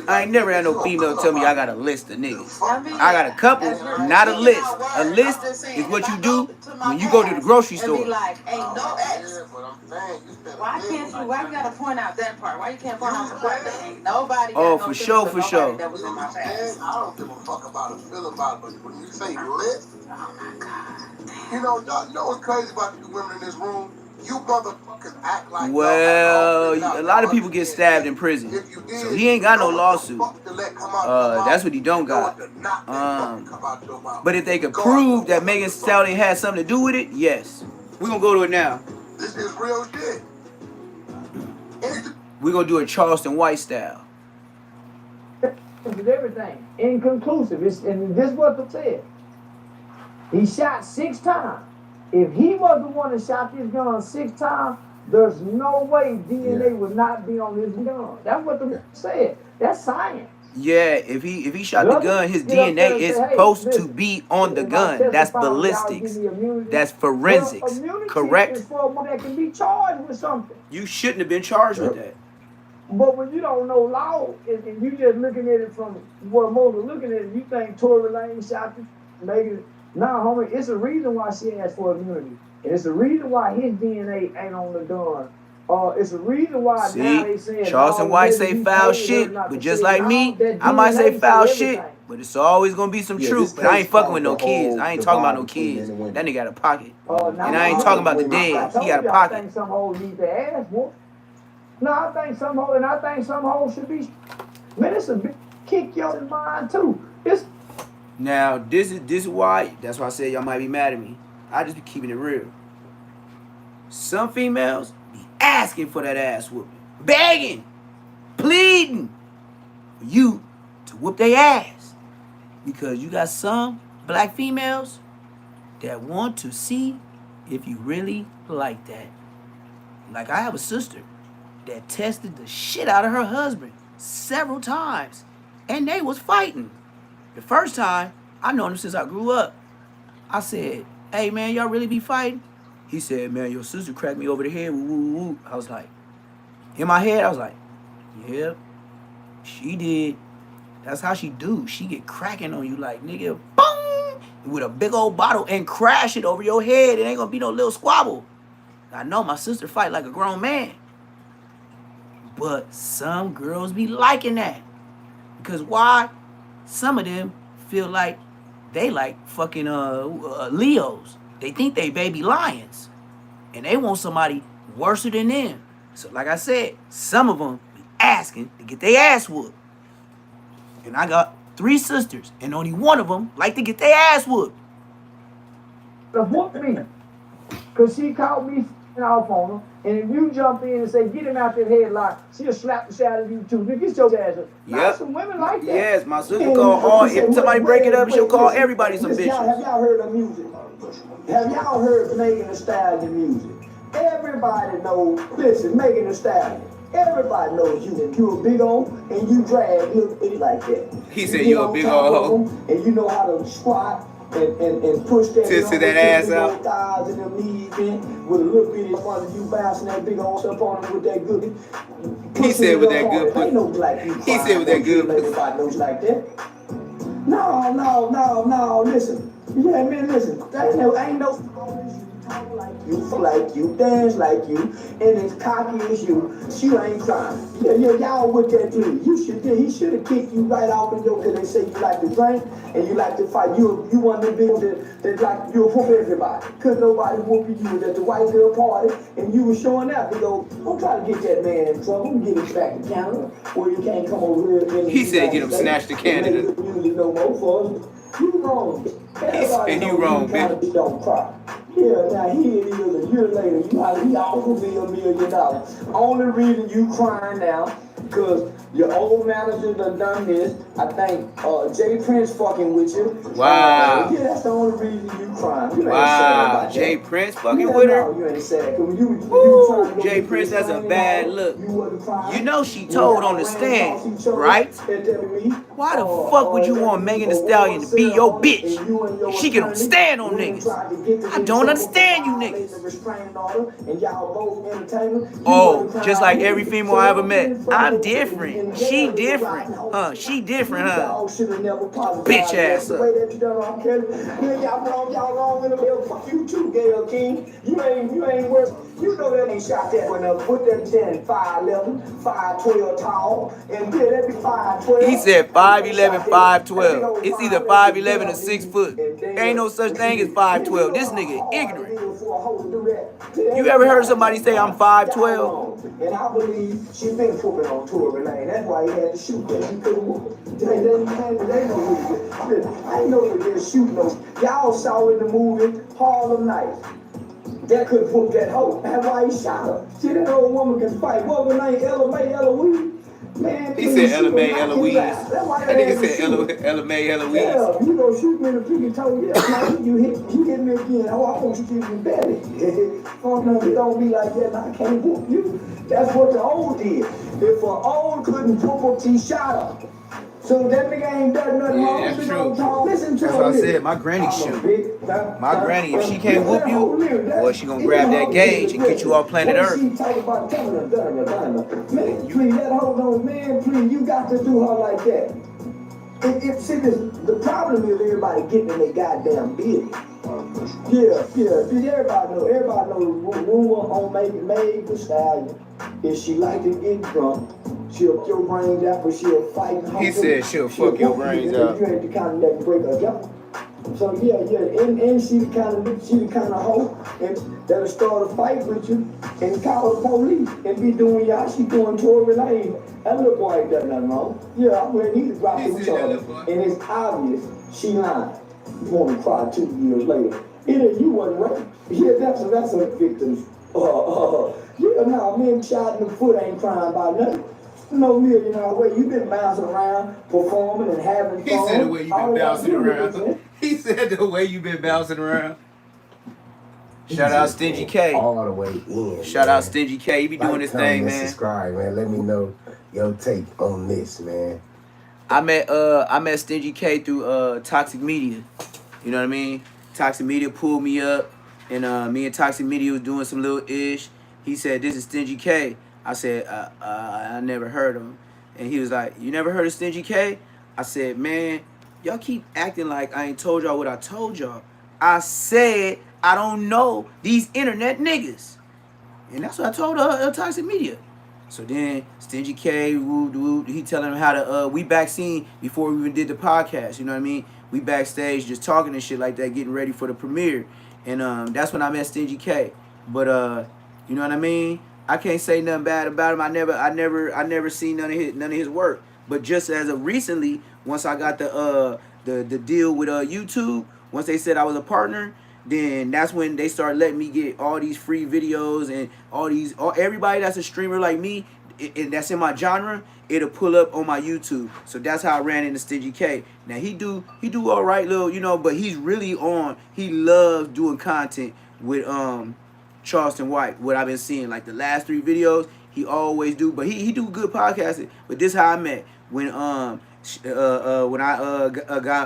I ain't never had no female tell me I got a list of niggas. I got a couple, not a list. A list is what you do when you go to the grocery store. Like, ain't no ex. Why you gotta point out that part? Why you can't point out the part that ain't nobody? Oh, for sure. That was in my past. I don't give a fuck about it, feel about it, but when you say list, Oh my God. you know what's crazy about you women in this room? You motherfuckers act like Well, a lot of people get stabbed in prison, so he ain't got no lawsuit. That's what he don't got. But if they could prove that Megan Thee Stallion had something to do with it, yes. We're gonna go to it now. This is real shit. We're gonna do it Charleston White style. With everything inconclusive. And this is what it said. He shot 6 times. If he was the one that shot this gun 6 times, there's no way DNA would not be on his gun. That's what the said. That's science. Yeah, if he shot the gun, his DNA is supposed to be on the gun. That's ballistics. That's forensics. Correct? Is for a woman that can be charged with something. You shouldn't have been charged with that. But when you don't know law, and you just looking at it from what most are looking at it, you think Tory Lanez shot this, Megan. Nah, homie, it's a reason why she asked for immunity. And it's a reason why his DNA ain't on the gun. It's a reason why now they saying Charleston White say foul shit, but just like me, I might say foul shit, but it's always gonna be some truth. But I ain't fucking with no kids. I ain't talking about no kids. That nigga got a pocket. And I ain't talking about the dead. He got a pocket. I think some hoes need to ask, boy. No, I think some hoes should be. Man, it's a big kick your mind too. Now, this is why, that's why I said y'all might be mad at me. I just be keeping it real. Some females be asking for that ass whooping. Begging. Pleading. For you to whoop their ass. Because you got some black females that want to see if you really like that. Like I have a sister that tested the shit out of her husband several times. And they was fighting. The first time, I known him since I grew up. I said, hey, man, y'all really be fighting? He said, man, your sister cracked me over the head. Woo, woo, woo. I was like, in my head, I was like, yeah, she did. That's how she do. She get cracking on you like, nigga, boom, with a big old bottle and crash it over your head. It ain't gonna be no little squabble. I know my sister fight like a grown man. But some girls be liking that. Because why? Some of them feel like they like fucking Leos. They think they baby lions. And they want somebody worse than them. So like I said, some of them be asking to get their ass whooped. And I got 3 sisters, and only one of them like to get their ass whooped. Whoop me. Because she caught me off on her. And if you jump in and say, get him out that headlock, she'll slap the shit out of you too. Nigga, get your ass up. Yep. Some women like that. Yes, my sister call all. If somebody break it up, she'll call everybody some bitches. Have y'all heard of music? Have y'all heard Megan Thee Stallion music? Everybody knows. Listen, Megan Thee Stallion. Everybody knows you. You a big old and you drag little bitty like that. He said you a big old hoe. And you know how to squat. And push that to that ass out. Thighs and them knees in with a little bit of under you bouncing that big old stuff on him with that good. He said with that good. Ain't no black you. He said with that good. Everybody knows like that. No. Listen. You hear me? Listen. Ain't no. You like you, dance like you, and as cocky as you, she ain't trying. Yeah, y'all with that dude. He should have kicked you right off the door because they say you like to drink and you like to fight. You one of the people that like you'll whoop everybody. Cause nobody whooping you at the white girl party and you was showing out. They go, don't try to get that man in trouble. Get him back to Canada where you can't come over here. He said get him snatched to Canada. No more for us. You wrong. He said you wrong, bitch. Don't cry. Yeah, now here it is a year later. He also be $1 million. Only reason you crying now, because your old manager done this. I think Jay Prince fucking with you. Wow. Yeah, that's the only reason you crying. You ain't sad Wow. about Jay that. Prince fucking with her? No, you ain't sad. When you Woo, Jay Prince, that's a bad look. You know she told on the stand, right? Why the fuck would you want Megan Thee Stallion to be your bitch? She can stand on niggas. I don't understand you niggas. Oh, just like every female I ever met. I'm different. She different. She different, huh? Bitch ass up. You too, Gayle King. You ain't worth. You know that ain't shot that one up. Put that 10, 5'11", 5'12" tall, and yeah, that be 5'12". He said 5'11", 5'12". It's either 5'11" or 6 foot. Ain't no such thing as 5'12". This nigga ignorant. You ever heard somebody say I'm 5'12"? And I believe she been whooping on Tory Lane. That's why he had to shoot that. He couldn't whoop. They know who he is. I know he didn't shoot no. Y'all saw in the movie Harlem Nights. That could whoop that hoe. That's why he shot her. See, that old woman can fight. What was her name? Ella Mae Eloise? Man, he said Ella Mae Eloise. That nigga said Ella Mae Eloise. Yeah, you gonna shoot me in the pinky toe. Yeah, man, you hit me again. Oh, I want you to give me belly. Oh, no, it don't be like that. I can't whoop you. That's what the old did. If an old couldn't whoop her, he shot her. So that nigga ain't done nothing wrong. That's true. Listen to that's what I said. My granny shoot. My granny, if she can't whoop you, boy, she gonna grab that gauge and get you off planet Earth. Man, please, that hoe don't, man, please, you got to do her like that. See, the problem is everybody getting in their goddamn business. Yeah. See, everybody know the rumor on Megan Thee Stallion. If she like to get drunk, she'll fuck your brains out, but she'll fight. He said she'll fuck your brains out. You ain't the kind of that can break her down. So yeah, and she the kind of hoe and that'll start a fight with you and call the police and be doing y'all. She doing Tory Lane. That little boy ain't done nothing wrong. Yeah, I'm ready to drop him charge. And it's obvious she lying. You want to cry 2 years later. You wasn't right. Yeah, that's a victim. Yeah, no, men shot in the foot ain't crying about nothing. No $1 million way. You been bouncing around, performing and having fun. He said the way you been bouncing around. He said the way you been bouncing around. Shout out Stingy K. All the way in. Shout out Stingy K. He be doing his thing, man. Subscribe, man. Let me know your take on this, man. I met Stingy K through Toxic Media. You know what I mean? Toxic Media pulled me up, and me and Toxic Media was doing some little ish. He said, "This is Stingy K." I said, I never heard of him. And he was like, "You never heard of Stingy K?" I said, "Man, y'all keep acting like I ain't told y'all what I told y'all. I said I don't know these internet niggas." And that's what I told Toxic Media. So then Stingy K, he telling him how to, we backscene before we even did the podcast, you know what I mean? We backstage just talking and shit like that, getting ready for the premiere. And that's when I met Stingy K. But you know what I mean? I can't say nothing bad about him. I never seen none of his work. But just as of recently, once I got the deal with YouTube, once they said I was a partner, then that's when they started letting me get all these free videos and everybody that's a streamer like me and that's in my genre, it'll pull up on my YouTube. So that's how I ran into Stingy K. Now he do all right, little, but he's really on. He loves doing content with Charleston White. What I've been seeing, like the last 3 videos, he always do. But he do good podcasting. But this how I met when I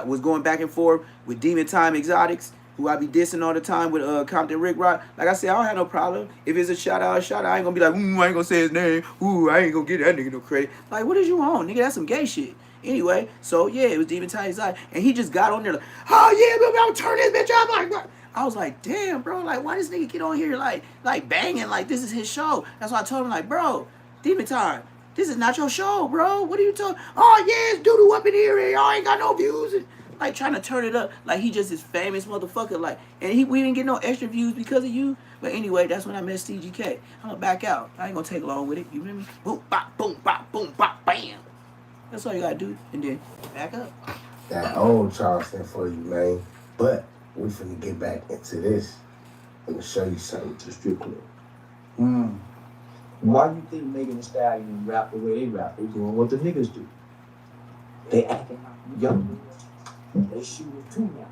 was going back and forth with Demon Time Exotics, who I be dissing all the time with Compton Rick Rock. Like I said, I don't have no problem. If it's a shout out, I ain't gonna be like, I ain't gonna say his name. I ain't gonna get that nigga no credit. Like, what is you on, nigga? That's some gay shit. Anyway, so yeah, it was Demon Time Exotics. And he just got on there like, oh yeah, baby, I'm gonna turn this bitch up. Like, what? I was like, damn, bro, like, why this nigga get on here like banging like this is his show? That's why I told him, like, bro, Demon Time, this is not your show, bro. What are you talking? Oh yeah, it's doo-doo up in here and y'all ain't got no views. And, like, trying to turn it up like he just this famous motherfucker. Like, and we didn't get no extra views because of you. But anyway, that's when I met CGK. I'm gonna back out. I ain't gonna take long with it. You feel me? Boom, bop, boom, bop, boom, bop, bam. That's all you gotta do. And then back up. That old Charleston for you, man. But we finna get back into this. I'm gonna show you something to strip club. Why you think Megan Thee Stallion rap the way they rap? They doing what the niggas do. They acting like young. They shooting too now.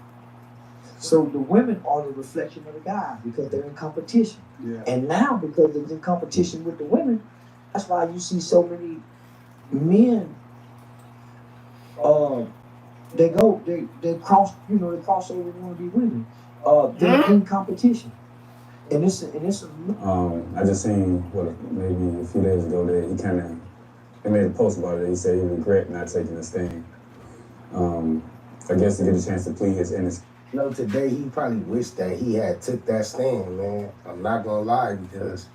So the women are the reflection of the guys because they're in competition. Yeah. And now because they're in competition with the women, that's why you see so many men. They cross over and want to be women. They're in competition. And it's I just seen maybe a few days ago that he made a post about it. He said he regret not taking a stand. I guess to get a chance to plead his innocence. Today he probably wished that he had took that stand, man. I'm not gonna lie, because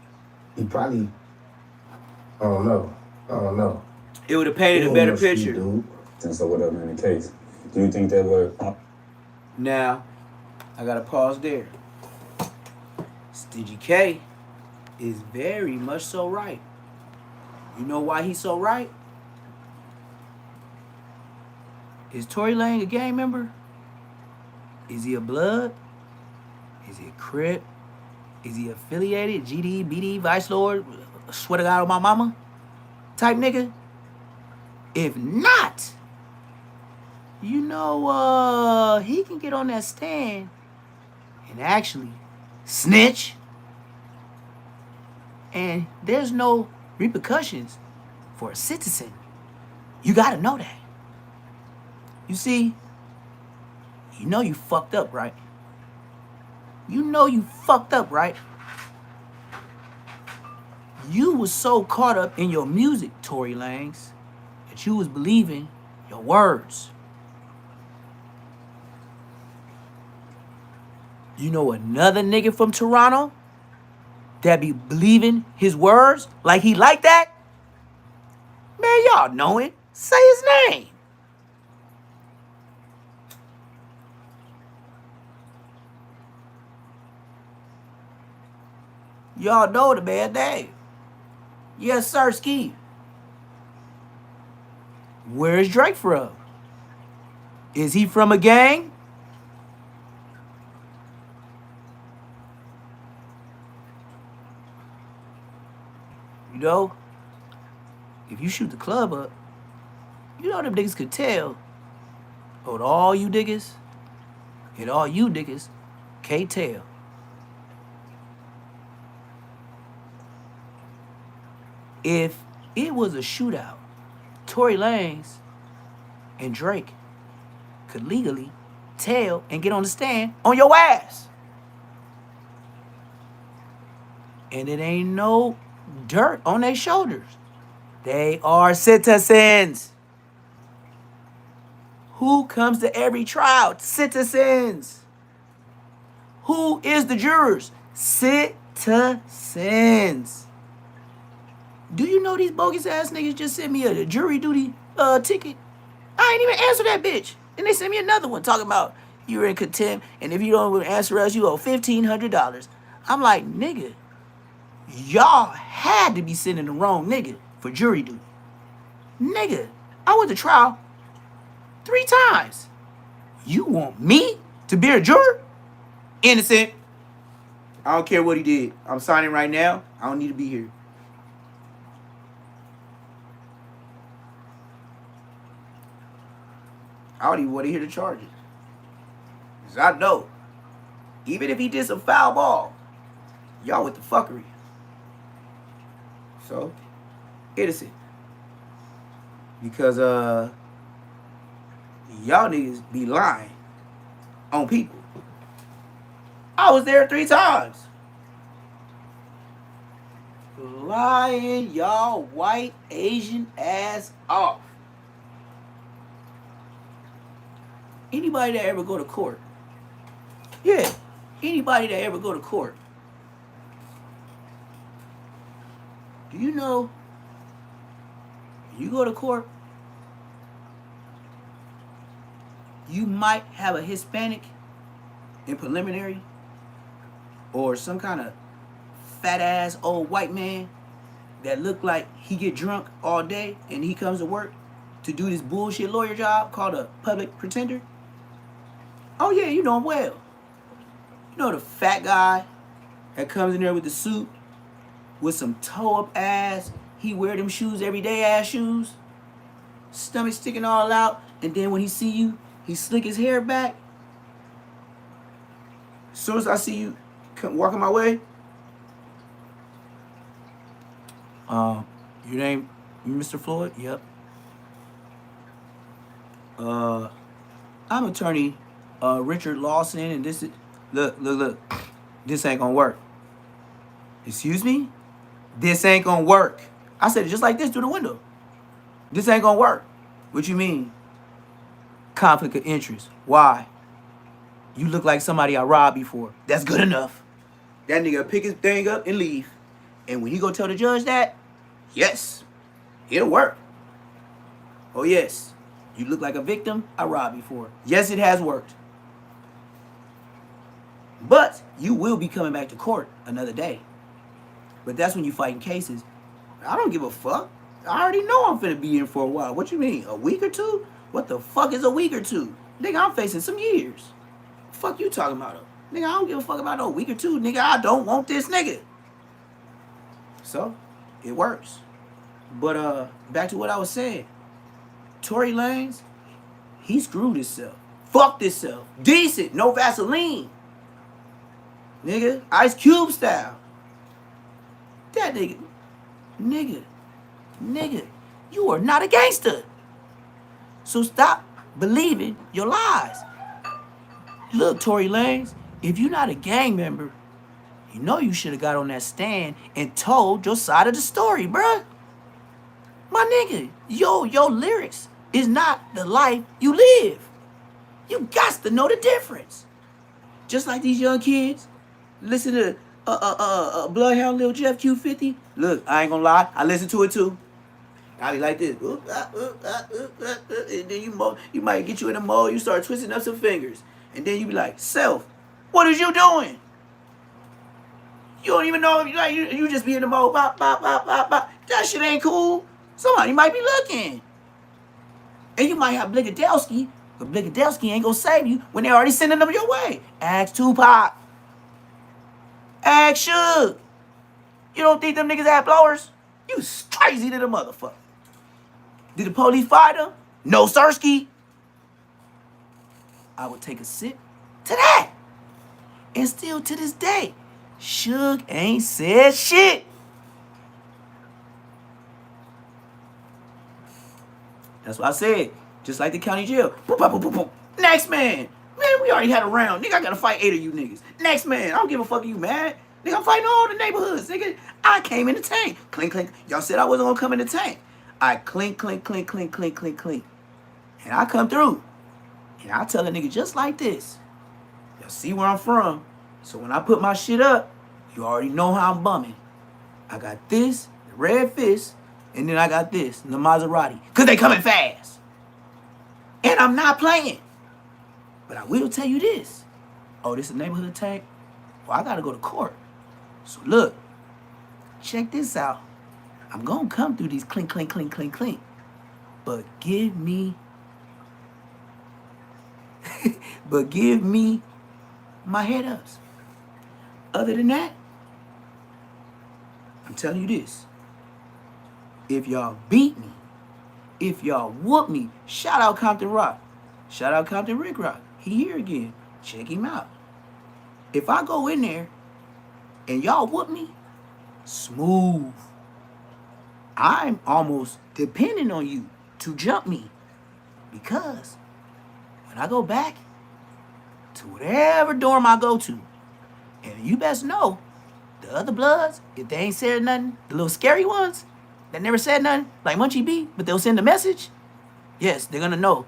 he probably, I don't know. It would have painted a better picture. And so whatever in the case, do you think that would? Now, I gotta pause there. Stingy K is very much so right. You know why he's so right? Is Tory Lanez a gang member? Is he a Blood? Is he a Crip? Is he affiliated? GD, BD, Vice Lord, swear to God on my mama type nigga? If not, he can get on that stand and actually snitch. And there's no repercussions for a citizen. You gotta know that. You see, you fucked up, right? You fucked up, right? You was so caught up in your music, Tory Lanez, that you was believing your words. You know another nigga from Toronto that be believing his words like he like that? Man, y'all know it. Say his name. Y'all know the man name. Yes, sir, Ski. Where is Drake from? Is he from a gang? If you shoot the club up, them niggas could tell. But all you niggas and all you niggas can't tell. If it was a shootout, Tory Lanez and Drake could legally tell and get on the stand on your ass. And it ain't no dirt on their shoulders. They are citizens. Who comes to every trial? Citizens. Who is the jurors? Citizens. Do you know these bogus ass niggas just sent me a jury duty ticket? I ain't even answer that bitch. And they sent me another one talking about you're in contempt, and if you don't answer us, you owe $1,500. I'm like, nigga, y'all had to be sending the wrong nigga for jury duty. Nigga, I went to trial 3 times. You want me to be a juror? Innocent. I don't care what he did. I'm signing right now. I don't need to be here. I don't even want to hear the charges. Because I know, even if he did some foul ball, y'all with the fuckery. So, innocent. Because, y'all niggas be lying on people. I was there 3 times. Lying y'all white Asian ass off. Anybody that ever go to court. Yeah. Anybody that ever go to court. Do you know you go to court, you might have a Hispanic in preliminary or some kind of fat ass old white man that look like he get drunk all day and he comes to work to do this bullshit lawyer job called a public pretender. Oh yeah, you know him well. You know the fat guy that comes in there with the suit with some toe up ass. He wear them shoes every day, ass shoes. Stomach sticking all out. And then when he see you, he slick his hair back. As soon as I see you walking my way, your name, Mr. Floyd? Yep. I'm attorney Richard Lawson, and this is look. This ain't gonna work. Excuse me? This ain't gonna work. I said it just like this through the window. This ain't gonna work. What you mean? Conflict of interest. Why? You look like somebody I robbed before. That's good enough. That nigga pick his thing up and leave. And when you go tell the judge that, yes, it'll work. Oh yes, you look like a victim I robbed before. Yes, it has worked. But you will be coming back to court another day. But that's when you fighting cases. I don't give a fuck. I already know I'm finna be in for a while. What you mean? A week or 2? What the fuck is a week or 2? Nigga, I'm facing some years. Fuck you talking about? Nigga, I don't give a fuck about no week or 2. Nigga, I don't want this nigga. So, it works. But back to what I was saying. Tory Lanez, he screwed himself. Fucked himself. Decent. No Vaseline. Nigga, Ice Cube style. That nigga, you are not a gangster. So stop believing your lies. Look, Tory Lanez, if you're not a gang member, you know you should have got on that stand and told your side of the story, bruh. My nigga, your lyrics is not the life you live. You got to know the difference. Just like these young kids, listen to Bloodhound Lil Jeff Q50. Look, I ain't gonna lie, I listen to it too. I be like this. And then you might get you in a mode, you start twisting up some fingers. And then you be like, self, what is you doing? You don't even know, like you just be in the mode, bop, bop, bop, bop, bop. That shit ain't cool. Somebody might be looking. And you might have Bligadelsky, but Bligadelsky ain't gonna save you when they already sending them your way. Ask Tupac. Ask Suge. You don't think them niggas had blowers? You crazy to the motherfucker. Did the police fire them? No, sirski. I would take a sip to that. And still to this day, Suge ain't said shit. That's what I said. Just like the county jail. Boop, boop, boop, boop, boop. Next man. Man, we already had a round. Nigga, I gotta fight 8 of you niggas. Next man. I don't give a fuck if you mad. Nigga, I'm fighting all the neighborhoods. Nigga, I came in the tank. Clink, clink. Y'all said I wasn't gonna come in the tank. I clink, clink, clink, clink, clink, clink, clink. And I come through. And I tell a nigga just like this. Y'all see where I'm from. So when I put my shit up, you already know how I'm bumming. I got this, the red fist, and then I got this, the Maserati. Because they coming fast. And I'm not playing. But I will tell you this. Oh, this is a neighborhood tank? Well, I got to go to court. So look, check this out. I'm going to come through these clink, clink, clink, clink, clink. But give me my head ups. Other than that, I'm telling you this. If y'all beat me, if y'all whoop me, shout out Compton Rock. Shout out Compton Rick Rock. He here again. Check him out. If I go in there and y'all whoop me, smooth. I'm almost depending on you to jump me. Because when I go back to whatever dorm I go to, and you best know, the other Bloods, if they ain't said nothing, the little scary ones that never said nothing, like Munchie B, but they'll send a message, yes, they're gonna know.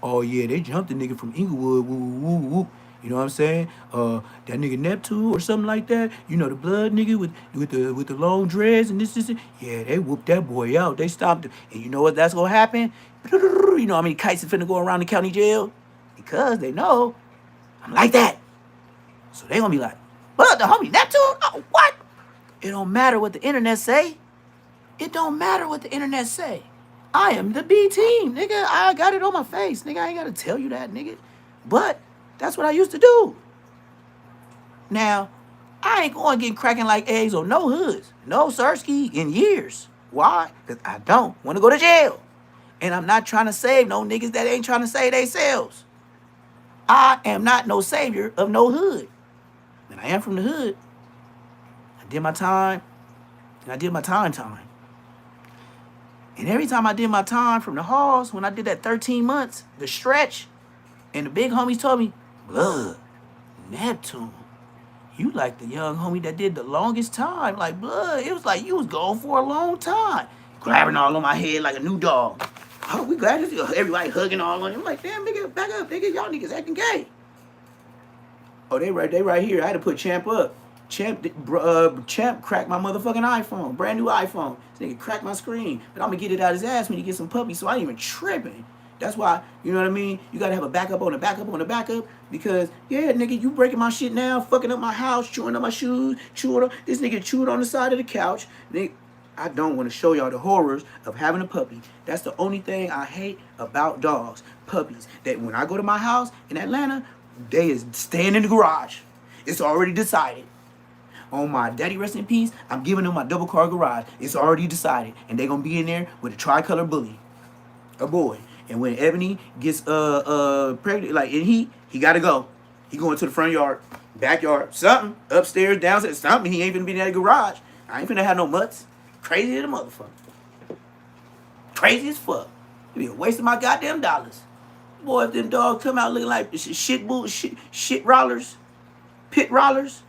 Oh yeah, they jumped the nigga from Inglewood, woo, woo, woo, woo. You know what I'm saying? That nigga Neptune or something like that. You know, the blood nigga with the long dreads and this. Yeah, they whooped that boy out. They stopped him. And you know what that's gonna happen? You know how many kites are finna go around the county jail? Because they know I'm like that. So they gonna be like, what, the homie Neptune? Oh, what? It don't matter what the internet say. It don't matter what the internet say. I am the B team, nigga. I got it on my face, nigga. I ain't gotta tell you that, nigga. But that's what I used to do. Now, I ain't going getting cracking like eggs or no hoods, no Sirski in years. Why? Because I don't want to go to jail. And I'm not trying to save no niggas that ain't trying to save themselves. I am not no savior of no hood. And I am from the hood. I did my time, and I did my time. And every time I did my time from the halls, when I did that 13 months, the stretch, and the big homies told me, Blood, Neptune, you like the young homie that did the longest time. Like, Blood, it was like you was gone for a long time. Grabbing all on my head like a new dog. Oh, we glad to see everybody hugging all on him. I'm like, damn, nigga, back up, nigga. Y'all niggas acting gay. Oh, they right here. I had to put Champ up. Champ cracked my motherfucking iPhone. Brand new iPhone. This nigga cracked my screen. But I'm gonna get it out his ass when he gets some puppies, so I ain't even tripping. That's why, you know what I mean? You gotta have a backup on a backup on a backup. Because, yeah, nigga, you breaking my shit now, fucking up my house, chewing up my shoes, this nigga chewed on the side of the couch. Nigga, I don't want to show y'all the horrors of having a puppy. That's the only thing I hate about dogs. Puppies. That when I go to my house in Atlanta, they is staying in the garage. It's already decided. On my daddy rest in peace, I'm giving them my double car garage. It's already decided. And they gonna be in there with a tricolor bully. A boy. And when Ebony gets pregnant, like, and he gotta go. He going to the front yard, backyard, something, upstairs, downstairs, something. He ain't finna be in that garage. I ain't finna have no mutts. Crazy as a motherfucker. Crazy as fuck. It be a waste of my goddamn dollars. Boy, if them dogs come out looking like shit rollers, pit rollers,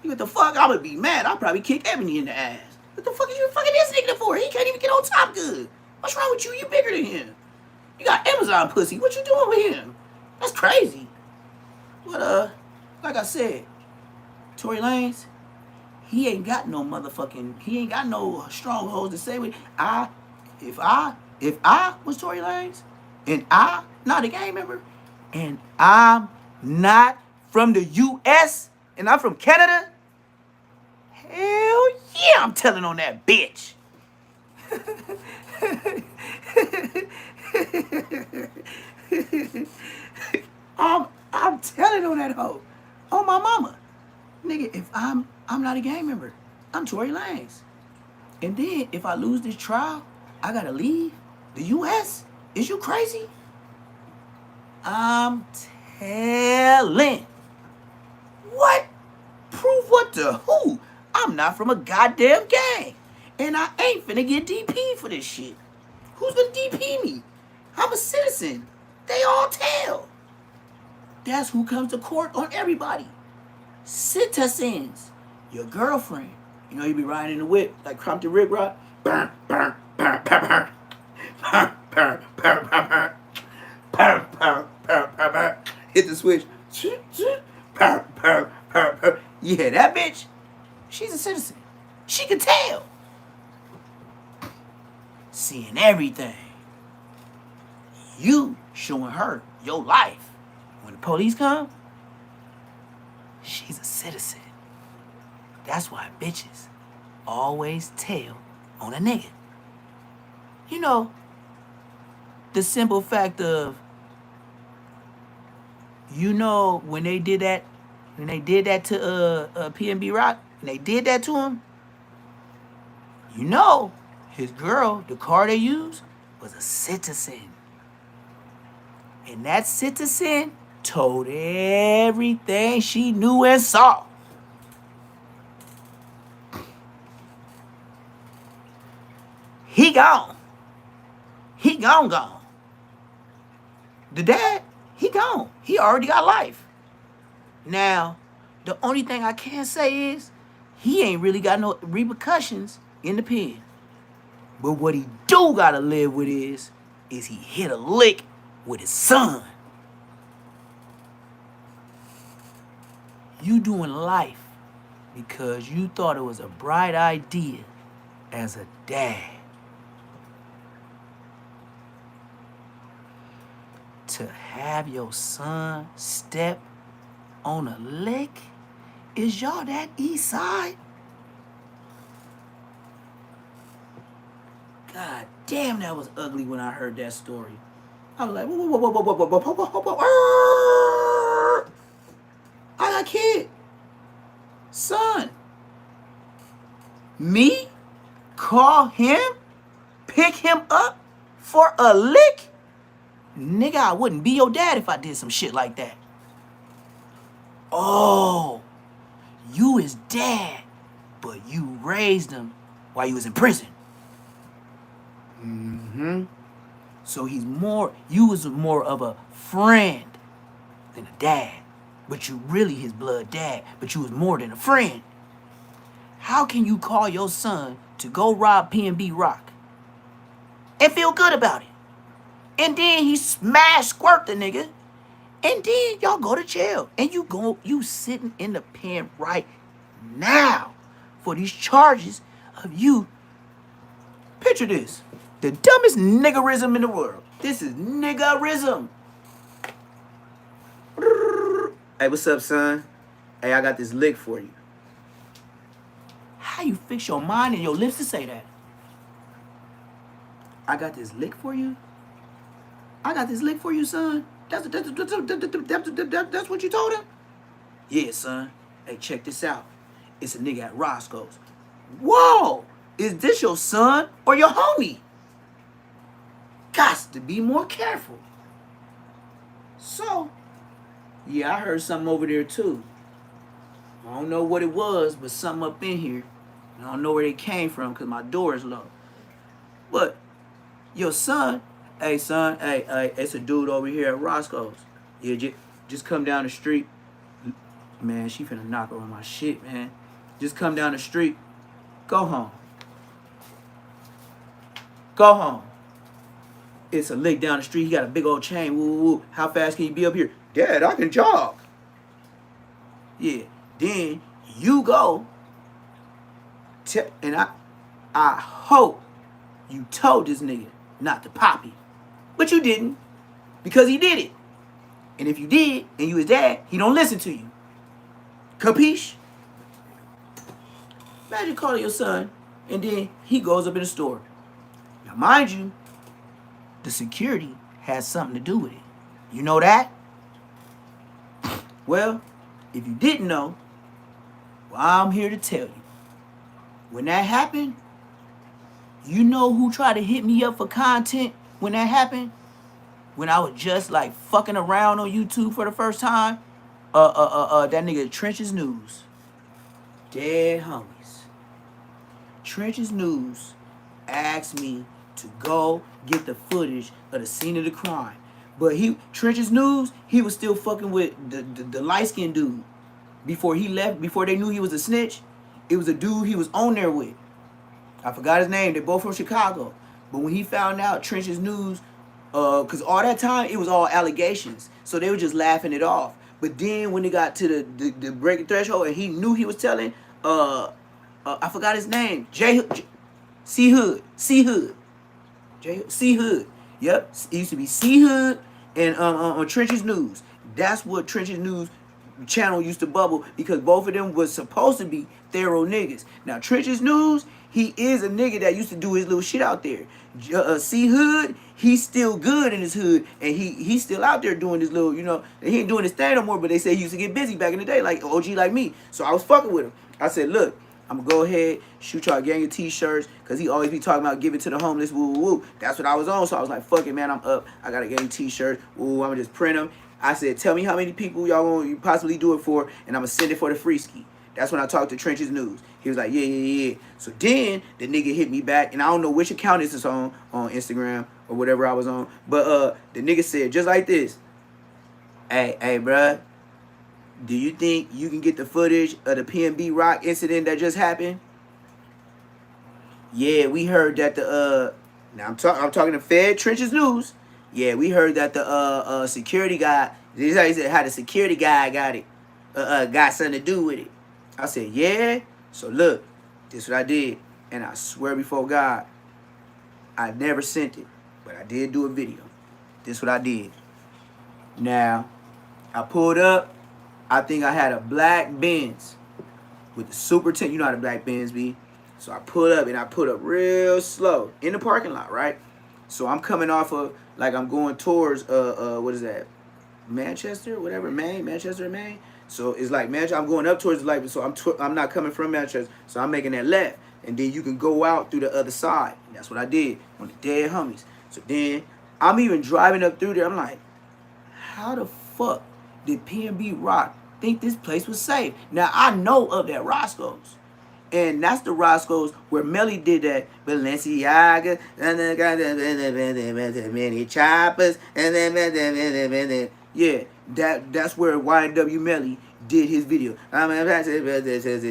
what the fuck? I'm gonna be mad. I'll probably kick Ebony in the ass. What the fuck are you fucking this nigga for? He can't even get on top good. What's wrong with you? You bigger than him. You got Amazon pussy. What you doing with him? That's crazy. But like I said, Tory Lanez, he ain't got no strongholds to say with. If I was Tory Lanez, and I'm not a gang member, and I'm not from the U.S., and I'm from Canada, hell yeah, I'm telling on that bitch. I'm telling on that hoe. On my mama. Nigga, if I'm not a gang member, I'm Tory Lanez. And then if I lose this trial, I gotta leave the U.S.? Is you crazy? I'm telling. What? Prove what to who? I'm not from a goddamn gang. And I ain't finna get DP for this shit. Who's gonna DP me? I'm a citizen. They all tell. That's who comes to court on everybody. Citizens. Your girlfriend. You know, you be riding in the whip like Compton Rick Rock. Burn, burn, burn, burn, burn. Burn, burn, burn, burn, burn. Burn, burn, burn, burn, burn. Hit the switch. Burn, burn, burn, burn. Yeah, that bitch, she's a citizen. She can tell. Seeing everything. You showing her your life. When the police come, she's a citizen. That's why bitches always tell on a nigga. You know, the simple fact of, you know, when they did that to PNB Rock, when they did that to him, you know, his girl, the car they used, was a Citizen. And that Citizen told everything she knew and saw. He gone. He gone. The dad, he gone. He already got life. Now, the only thing I can say is, he ain't really got no repercussions in the pen. But what he do gotta live with is he hit a lick with his son. You doing life because you thought it was a bright idea as a dad to have your son step on a lick? Is y'all that east side? God damn, that was ugly when I heard that story. I was like, whoa. I got a kid. Son. Me? Call him? Pick him up for a lick? Nigga, I wouldn't be your dad if I did some shit like that. Oh, you his dad, but you raised him while you was in prison. So you was more of a friend than a dad. But you really his blood dad, but you was more than a friend. How can you call your son to go rob PNB Rock and feel good about it? And then he squirt the nigga, and then y'all go to jail. And you sitting in the pen right now for these charges of you. Picture this. The dumbest niggerism in the world. This is niggerism. Hey, what's up, son? Hey, I got this lick for you. How you fix your mind and your lips to say that? I got this lick for you? I got this lick for you, son? That's what you told him? Yeah, son. Hey, check this out. It's a nigga at Roscoe's. Whoa! Is this your son or your homie? Gots to be more careful. So, yeah, I heard something over there too. I don't know what it was, but something up in here. I don't know where they came from because my door is low. But your son, hey son, hey, it's a dude over here at Roscoe's. Yeah, just come down the street. Man, she finna knock over my shit, man. Just come down the street. Go home. Go home. It's a lick down the street. He got a big old chain. Woo, woo, woo. How fast can you be up here? Dad, I can jog. Yeah. Then you go. And I hope you told this nigga not to pop you. But you didn't. Because he did it. And if you did, and you his dad, he don't listen to you. Capiche? Imagine calling your son, and then he goes up in the store. Now, mind you, the security has something to do with it. You know that? Well, if you didn't know, well, I'm here to tell you. When that happened, you know who tried to hit me up for content when that happened? When I was just like fucking around on YouTube for the first time? That nigga Trenches News. Dead homies. Trenches News asked me to go get the footage of the scene of the crime. But Trenches News, he was still fucking with the light-skinned dude. Before he left, before they knew he was a snitch, it was a dude he was on there with. I forgot his name. They're both from Chicago. But when he found out Trenches News, because all that time, it was all allegations. So they were just laughing it off. But then when they got to the breaking threshold and he knew he was telling, I forgot his name. C Hood. Yep. It used to be C Hood and on Trenches News. That's what Trenches News channel used to bubble because both of them was supposed to be thorough niggas. Now Trenches News, he is a nigga that used to do his little shit out there. C Hood, he's still good in his hood, and he's still out there doing his little, you know, he ain't doing his thing no more, but they say he used to get busy back in the day, like OG like me. So I was fucking with him. I said, look, I'm gonna go ahead, shoot y'all a gang of t-shirts, cause he always be talking about giving to the homeless, woo, woo, woo. That's what I was on, so I was like, fuck it, man, I'm up. I got a gang of t-shirts, woo, I'm gonna just print them. I said, tell me how many people y'all want possibly do it for, and I'm gonna send it for the free ski. That's when I talked to Trenches News. He was like, yeah. So then the nigga hit me back, and I don't know which account this is on Instagram or whatever I was on, but the nigga said just like this, hey, bruh, do you think you can get the footage of the PNB Rock incident that just happened? Yeah, we heard that now I'm talking to Fed Trenches News. Yeah, we heard that the security guy, this is how he said how the security guy got it, got something to do with it. I said, yeah. So look, this is what I did, and I swear before God, I never sent it, but I did do a video. This is what I did. Now, I pulled up. I think I had a black Benz with the Super 10. You know how the black Benz be. So I pulled up, and I put up real slow in the parking lot, right? So I'm coming off of, like I'm going towards, what is that? Manchester, whatever, Manchester, Maine. So it's like Manchester. I'm going up towards the light, so I'm not coming from Manchester. So I'm making that left, and then you can go out through the other side. And that's what I did on the dead homies. So then I'm even driving up through there. I'm like, how the fuck did PNB Rock think this place was safe? Now I know of that Roscoe's. And that's the Roscoe's where Melly did that Balenciaga and then many choppers and then yeah, that's where YNW Melly did his video. I mean,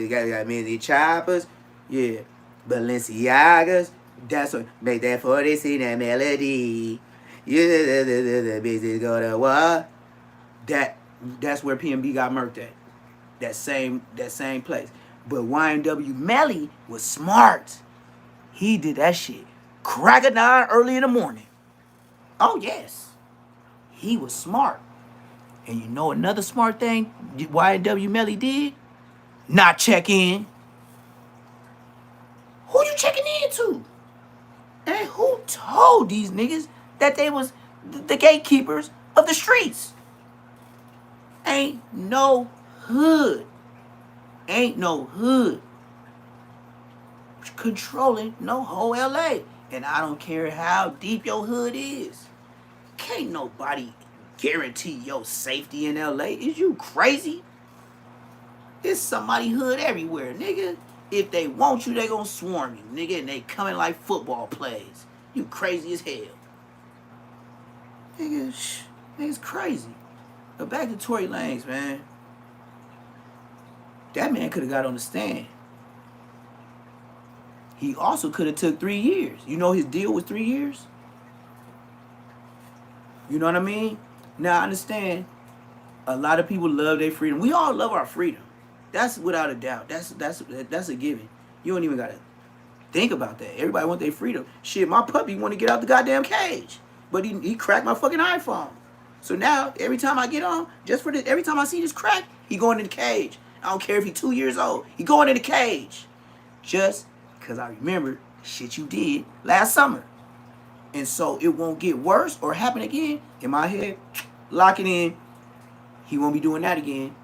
got many choppers, yeah, Balenciagas. That's what make that 40 see that melody. Yeah, the business go to what? That's where PNB got murked at. That same place. But YNW Melly was smart. He did that shit crack of 9 early in the morning. Oh, yes. He was smart. And you know another smart thing YNW Melly did? Not check in. Who you checking in to? And who told these niggas that they was the gatekeepers of the streets? Ain't no hood. Ain't no hood controlling no whole LA. And I don't care how deep your hood is. Can't nobody guarantee your safety in LA. Is you crazy? It's somebody hood everywhere, nigga. If they want you, they gonna swarm you, nigga. And they coming like football plays. You crazy as hell. Nigga, nigga's crazy. But back to Tory Lanez, man. That man could have got on the stand. He also could have took 3 years. You know his deal was 3 years? You know what I mean? Now I understand a lot of people love their freedom. We all love our freedom. That's without a doubt. That's a given. You don't even gotta think about that. Everybody want their freedom. Shit, my puppy want to get out the goddamn cage. But he cracked my fucking iPhone. So now every time I get on, every time I see this crack, he going in the cage. I don't care if he's 2 years old. He going in the cage. Just because I remember shit you did last summer. And so it won't get worse or happen again. In my head, lock it in. He won't be doing that again.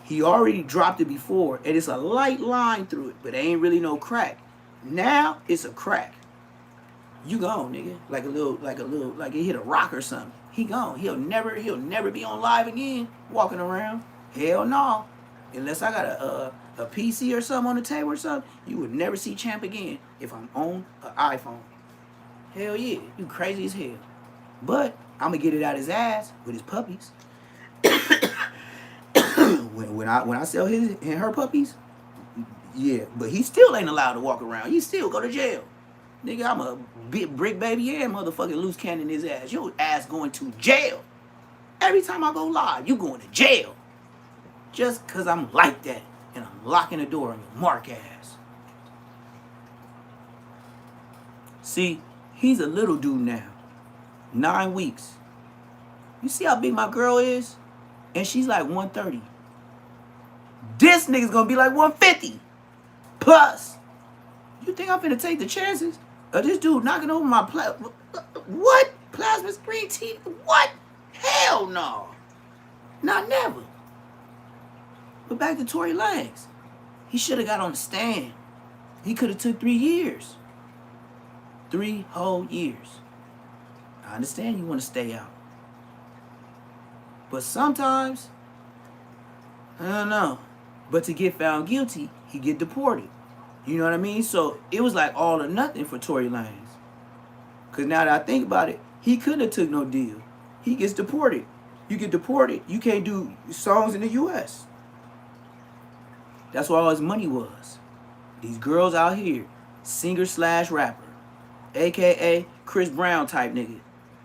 He already dropped it before. And it's a light line through it. But it ain't really no crack. Now it's a crack. You gone, nigga. Like it hit a rock or something. He gone. He'll never be on live again walking around. Hell no. Unless I got a PC or something on the table or something, you would never see Champ again if I'm on an iPhone. Hell yeah. You crazy as hell. But I'm going to get it out his ass with his puppies. when I sell his and her puppies, yeah. But he still ain't allowed to walk around. He still go to jail. Nigga, I'm a big brick baby and motherfucking loose cannon his ass. Your ass going to jail. Every time I go live, you going to jail. Just because I'm like that. And I'm locking the door on your mark ass. See, he's a little dude now. 9 weeks. You see how big my girl is? And she's like 130. This nigga's gonna be like 150. Plus. You think I'm finna take the chances of this dude knocking over my what? Plasma screen TV? What? Hell no. Not never. But back to Tory Lanez. He should have got on the stand. He could have took 3 years. 3 whole years. I understand you want to stay out. But sometimes, I don't know. But to get found guilty, he get deported. You know what I mean? So it was like all or nothing for Tory Lanez. Because now that I think about it, he couldn't have took no deal. He gets deported. You get deported, you can't do songs in the U.S. That's where all his money was. These girls out here, singer/rapper, a.k.a. Chris Brown type nigga,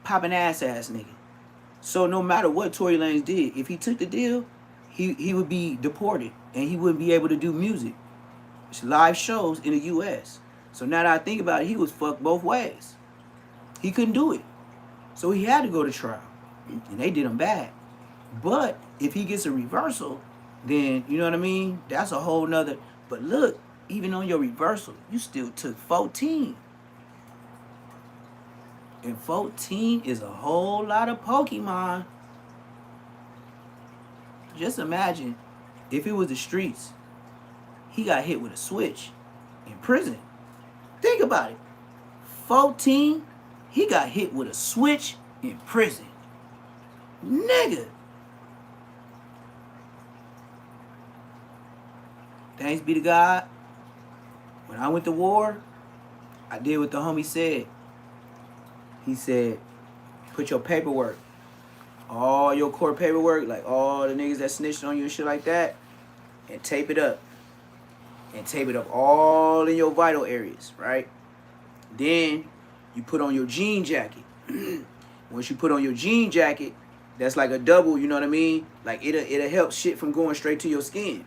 popping ass nigga. So no matter what Tory Lanez did, if he took the deal, he would be deported and he wouldn't be able to do music, live shows in the U.S. So now that I think about it, he was fucked both ways. He couldn't do it. So he had to go to trial. And they did him bad. But if he gets a reversal, then, you know what I mean? That's a whole nother. But look, even on your reversal, you still took 14. And 14 is a whole lot of Pokemon. Just imagine if it was the streets, he got hit with a switch in prison. Think about it. 14, he got hit with a switch in prison. Nigga. Thanks be to God. When I went to war, I did what the homie said. He said, put your paperwork, all your court paperwork, like all the niggas that snitched on you and shit like that, and tape it up. And tape it up all in your vital areas, right? Then you put on your jean jacket. Once you put on your jean jacket, that's like a double, you know what I mean? Like it'll help shit from going straight to your skin.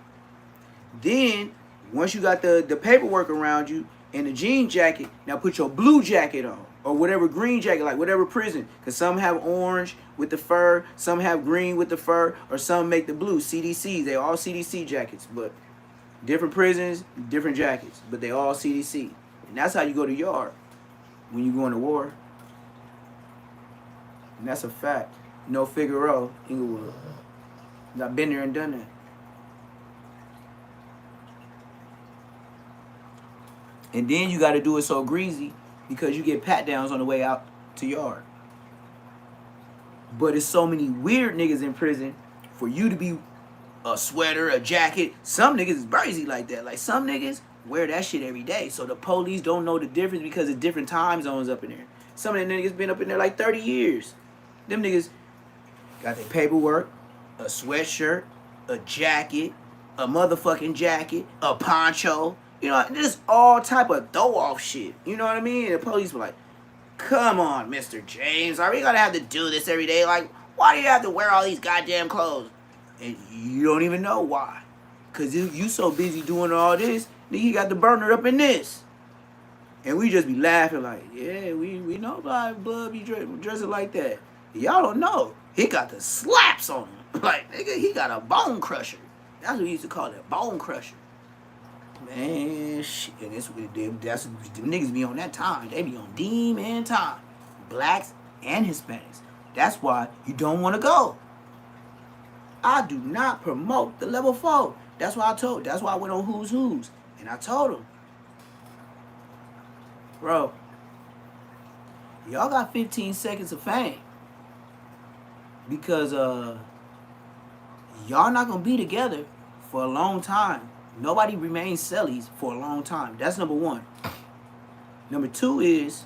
Then, once you got the paperwork around you and the jean jacket, now put your blue jacket on. Or whatever green jacket, like whatever prison. Because some have orange with the fur, some have green with the fur, or some make the blue. CDCs, they all CDC jackets. But different prisons, different jackets. But they all CDC. And that's how you go to yard when you go into war. And that's a fact. No Figaro, Inglewood. I've been there and done that. And then you got to do it so greasy because you get pat downs on the way out to yard. But it's so many weird niggas in prison for you to be a sweater, a jacket. Some niggas is crazy like that. Like some niggas wear that shit every day. So the police don't know the difference because of different time zones up in there. Some of the niggas been up in there like 30 years. Them niggas got their paperwork, a sweatshirt, a jacket, a motherfucking jacket, a poncho. You know, just all type of throw-off shit. You know what I mean? And the police were like, come on, Mr. James. Are we going to have to do this every day? Like, why do you have to wear all these goddamn clothes? And you don't even know why. Because you so busy doing all this, then you got the burner up in this. And we just be laughing like, yeah, we know Blood be dressing like that. Y'all don't know. He got the slaps on him. Like, nigga, he got a bone crusher. That's what we used to call it, bone crusher. Man, shit, that's them niggas be on that time. They be on demon time. Blacks and Hispanics. That's why you don't want to go. I do not promote the level 4. That's why I went on Who's Who's. And I told them, bro, y'all got 15 seconds of fame. Because y'all not going to be together for a long time. Nobody remains cellies for a long time. That's number 1. Number 2 is,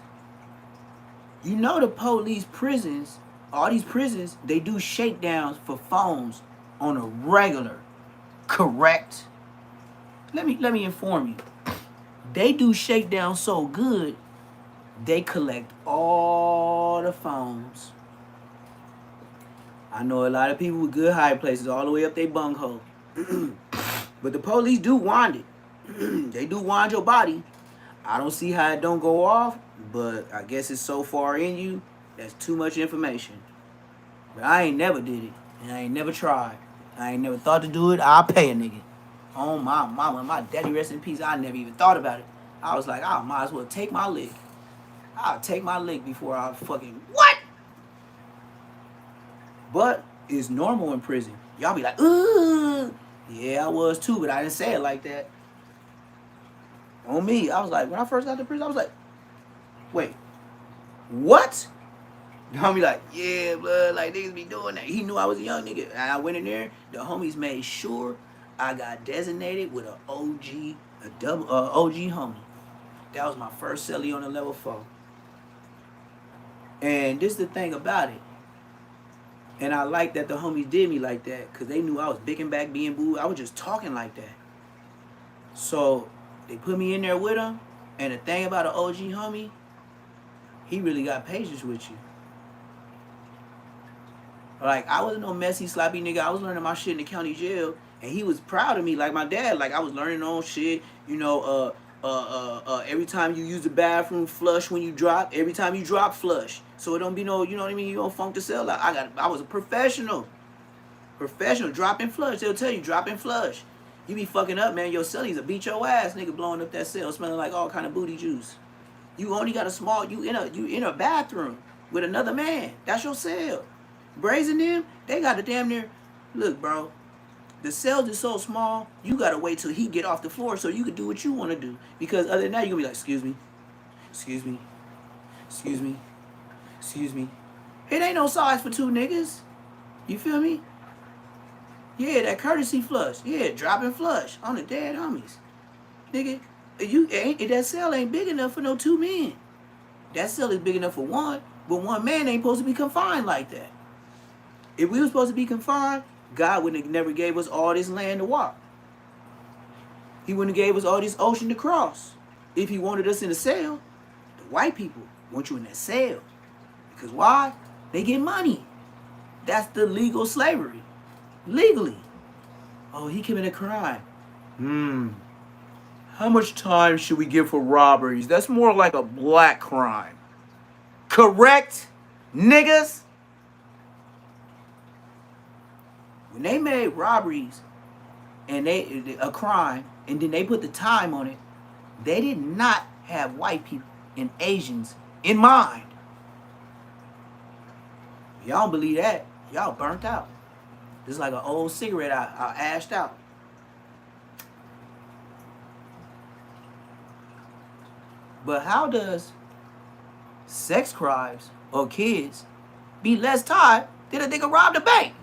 you know the police prisons, all these prisons, they do shakedowns for phones on a regular. Correct? Let me inform you. They do shakedowns so good, they collect all the phones. I know a lot of people with good high places all the way up their bunghole. But the police do wind it. They do wind your body. I don't see how it don't go off, but I guess it's so far in you, that's too much information. But I ain't never did it, and I ain't never tried. I ain't never thought to do it. I'll pay a nigga. Oh, my mama, my daddy, rest in peace, I never even thought about it. I was like, I might as well take my lick. I'll take my lick before I fucking what? But it's normal in prison. Y'all be like, ooh. Yeah, I was too, but I didn't say it like that. On me, I was like, when I first got to prison, I was like, wait, what? The homie like, yeah, blood, like niggas be doing that. He knew I was a young nigga. And I went in there, the homies made sure I got designated with an OG, a double OG homie. That was my first cellie on the level 4. And this is the thing about it. And I like that the homies did me like that because they knew I was bicking back, being boo. I was just talking like that. So they put me in there with them. And the thing about an OG homie, he really got patience with you. Like, I wasn't no messy, sloppy nigga. I was learning my shit in the county jail. And he was proud of me, like my dad. Like, I was learning on shit. You know, every time you use the bathroom, flush when you drop. Every time you drop, flush. So it don't be no, you know what I mean? You don't funk the cell out. I was a professional. Professional. Drop and flush. They'll tell you, drop and flush. You be fucking up, man. Your cellies will beat your ass, nigga, blowing up that cell, smelling like all kind of booty juice. You only got a small, you in a bathroom with another man. That's your cell. Brazen them, they got a damn near, look, bro, the cells is so small, you gotta wait till he get off the floor so you can do what you want to do. Because other than that, you're gonna be like, excuse me, excuse me, excuse me, excuse me. It ain't no size for 2 niggas. You feel me? Yeah, that courtesy flush. Yeah, drop and flush on the dead homies. Nigga, that cell ain't big enough for no 2 men. That cell is big enough for 1, but 1 man ain't supposed to be confined like that. If we were supposed to be confined, God wouldn't have never gave us all this land to walk. He wouldn't have gave us all this ocean to cross. If he wanted us in a cell, the white people want you in that cell. Because why? They get money. That's the legal slavery. Legally. Oh, he committed a crime. How much time should we give for robberies? That's more like a black crime. Correct, niggas? When they made robberies and a crime, and then they put the time on it, they did not have white people and Asians in mind. Y'all don't believe that. Y'all burnt out. Just like an old cigarette I ashed out. But how does sex crimes or kids be less tied than a nigga robbed a bank?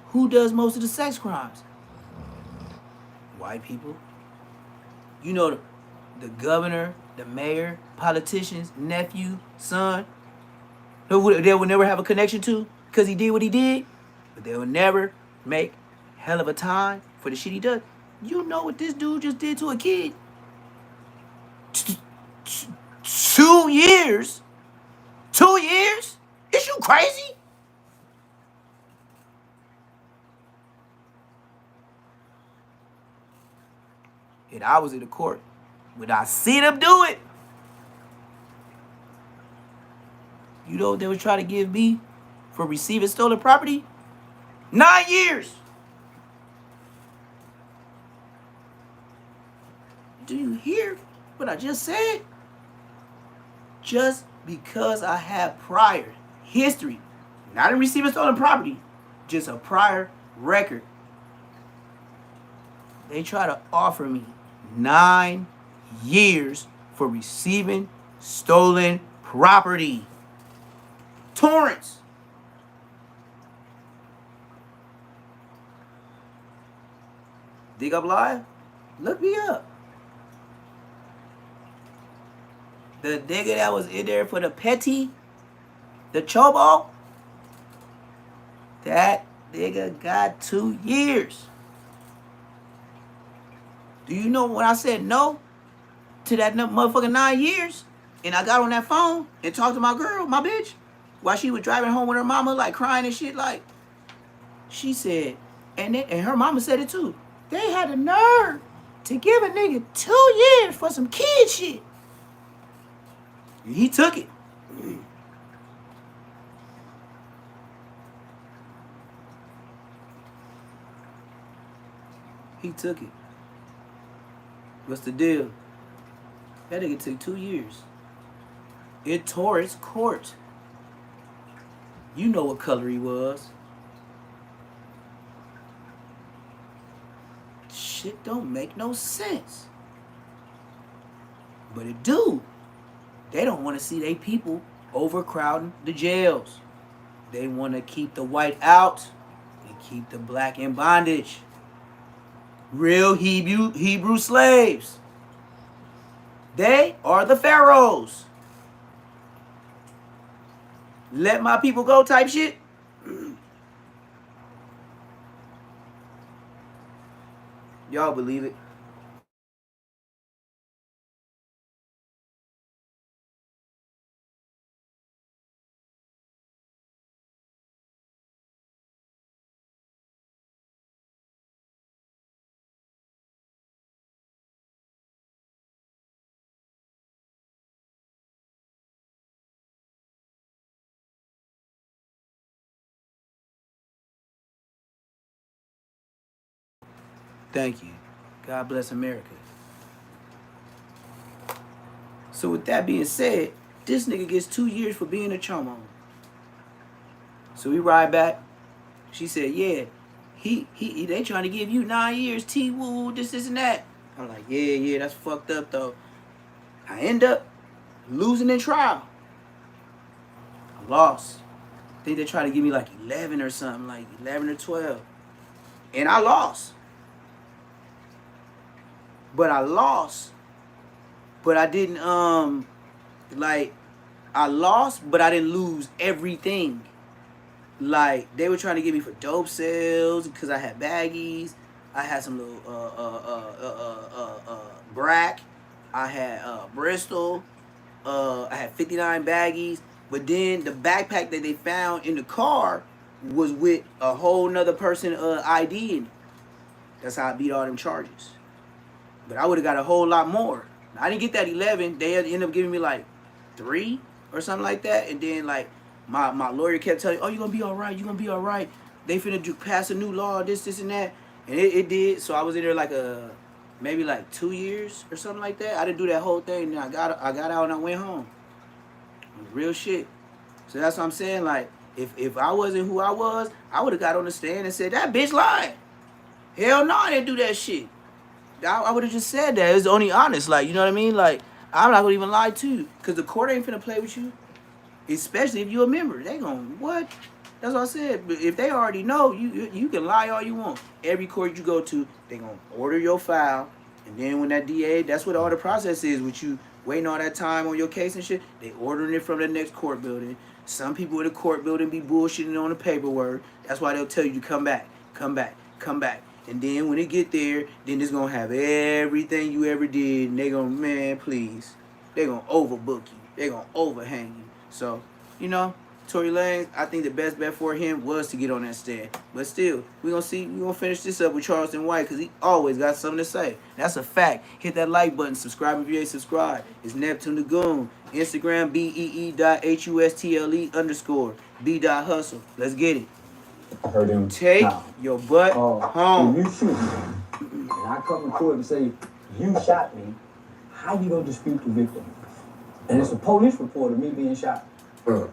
Who does most of the sex crimes? White people. You know, the governor, the mayor, politicians, nephew, son, who they will never have a connection to because he did what he did, but they will never make hell of a time for the shit he does. You know what this dude just did to a kid? 2 years? 2 years? Is you crazy? And I was in the court when I seen him do it. You know what they were trying to give me for receiving stolen property? 9 years. Do you hear what I just said? Just because I have prior history, not in receiving stolen property, just a prior record, they try to offer me 9 years for receiving stolen property. Torrance. Dig up live? Look me up. The nigga that was in there for the petty, the chobo, that nigga got 2 years. Do you know when I said no to that motherfucking 9 years, and I got on that phone and talked to my girl, my bitch, while she was driving home with her mama, like crying and shit, like, she said, and her mama said it too, they had the nerve to give a nigga 2 years for some kid shit. He took it. He took it. What's the deal? That nigga took 2 years. It tore its court. You know what color he was. Shit don't make no sense. But it do. They don't want to see they people overcrowding the jails. They want to keep the white out and keep the black in bondage. Real Hebrew slaves. They are the pharaohs. Let my people go type shit. Y'all believe it? Thank you. God bless America. So with that being said, this nigga gets 2 years for being a chomo. So we ride back. She said, yeah, they trying to give you 9 years, T-Woo, this, and that. I'm like, yeah, that's fucked up though. I end up losing in trial. I lost. I think they tried to give me like 11 or something, like 11 or 12. And I lost. But I lost. But I didn't, I lost, but I didn't lose everything. Like, they were trying to get me for dope sales because I had baggies. I had some little, Brack. I had, Bristol. I had 59 baggies. But then the backpack that they found in the car was with a whole nother person ID in it. That's how I beat all them charges. But I would have got a whole lot more. I didn't get that 11. They ended up giving me like 3 or something like that. And then like my lawyer kept telling me, oh, you're going to be all right. You're going to be all right. They finna pass a new law, this, and that. And it did. So I was in there like maybe like 2 years or something like that. I didn't do that whole thing. And I got out and I went home. Real shit. So that's what I'm saying. Like, if I wasn't who I was, I would have got on the stand and said, that bitch lying. Hell no, I didn't do that shit. I would have just said that. It's only honest. Like, you know what I mean? Like, I'm not going to even lie to you. Because the court ain't finna play with you. Especially if you're a member. They gon' what? That's what I said. But if they already know, you can lie all you want. Every court you go to, they going to order your file. And then when that DA, that's what all the process is with you waiting all that time on your case and shit. They ordering it from the next court building. Some people in the court building be bullshitting on the paperwork. That's why they'll tell you to come back, come back, come back. And then when it get there, then it's going to have everything you ever did. And they going to, man, please. They going to overbook you. They going to overhang you. So, you know, Tory Lanez, I think the best bet for him was to get on that stand. But still, we're going to see. We're going to finish this up with Charleston White because he always got something to say. That's a fact. Hit that like button. Subscribe if you ain't subscribed. It's Neptune the Goon. Instagram, BEE.HUSTLE_ B.Hustle. Let's get it. I heard him. Take your butt home. If you shoot me, and I come to court and say, you shot me, how you gonna dispute the victim? And it's a police report of me being shot. You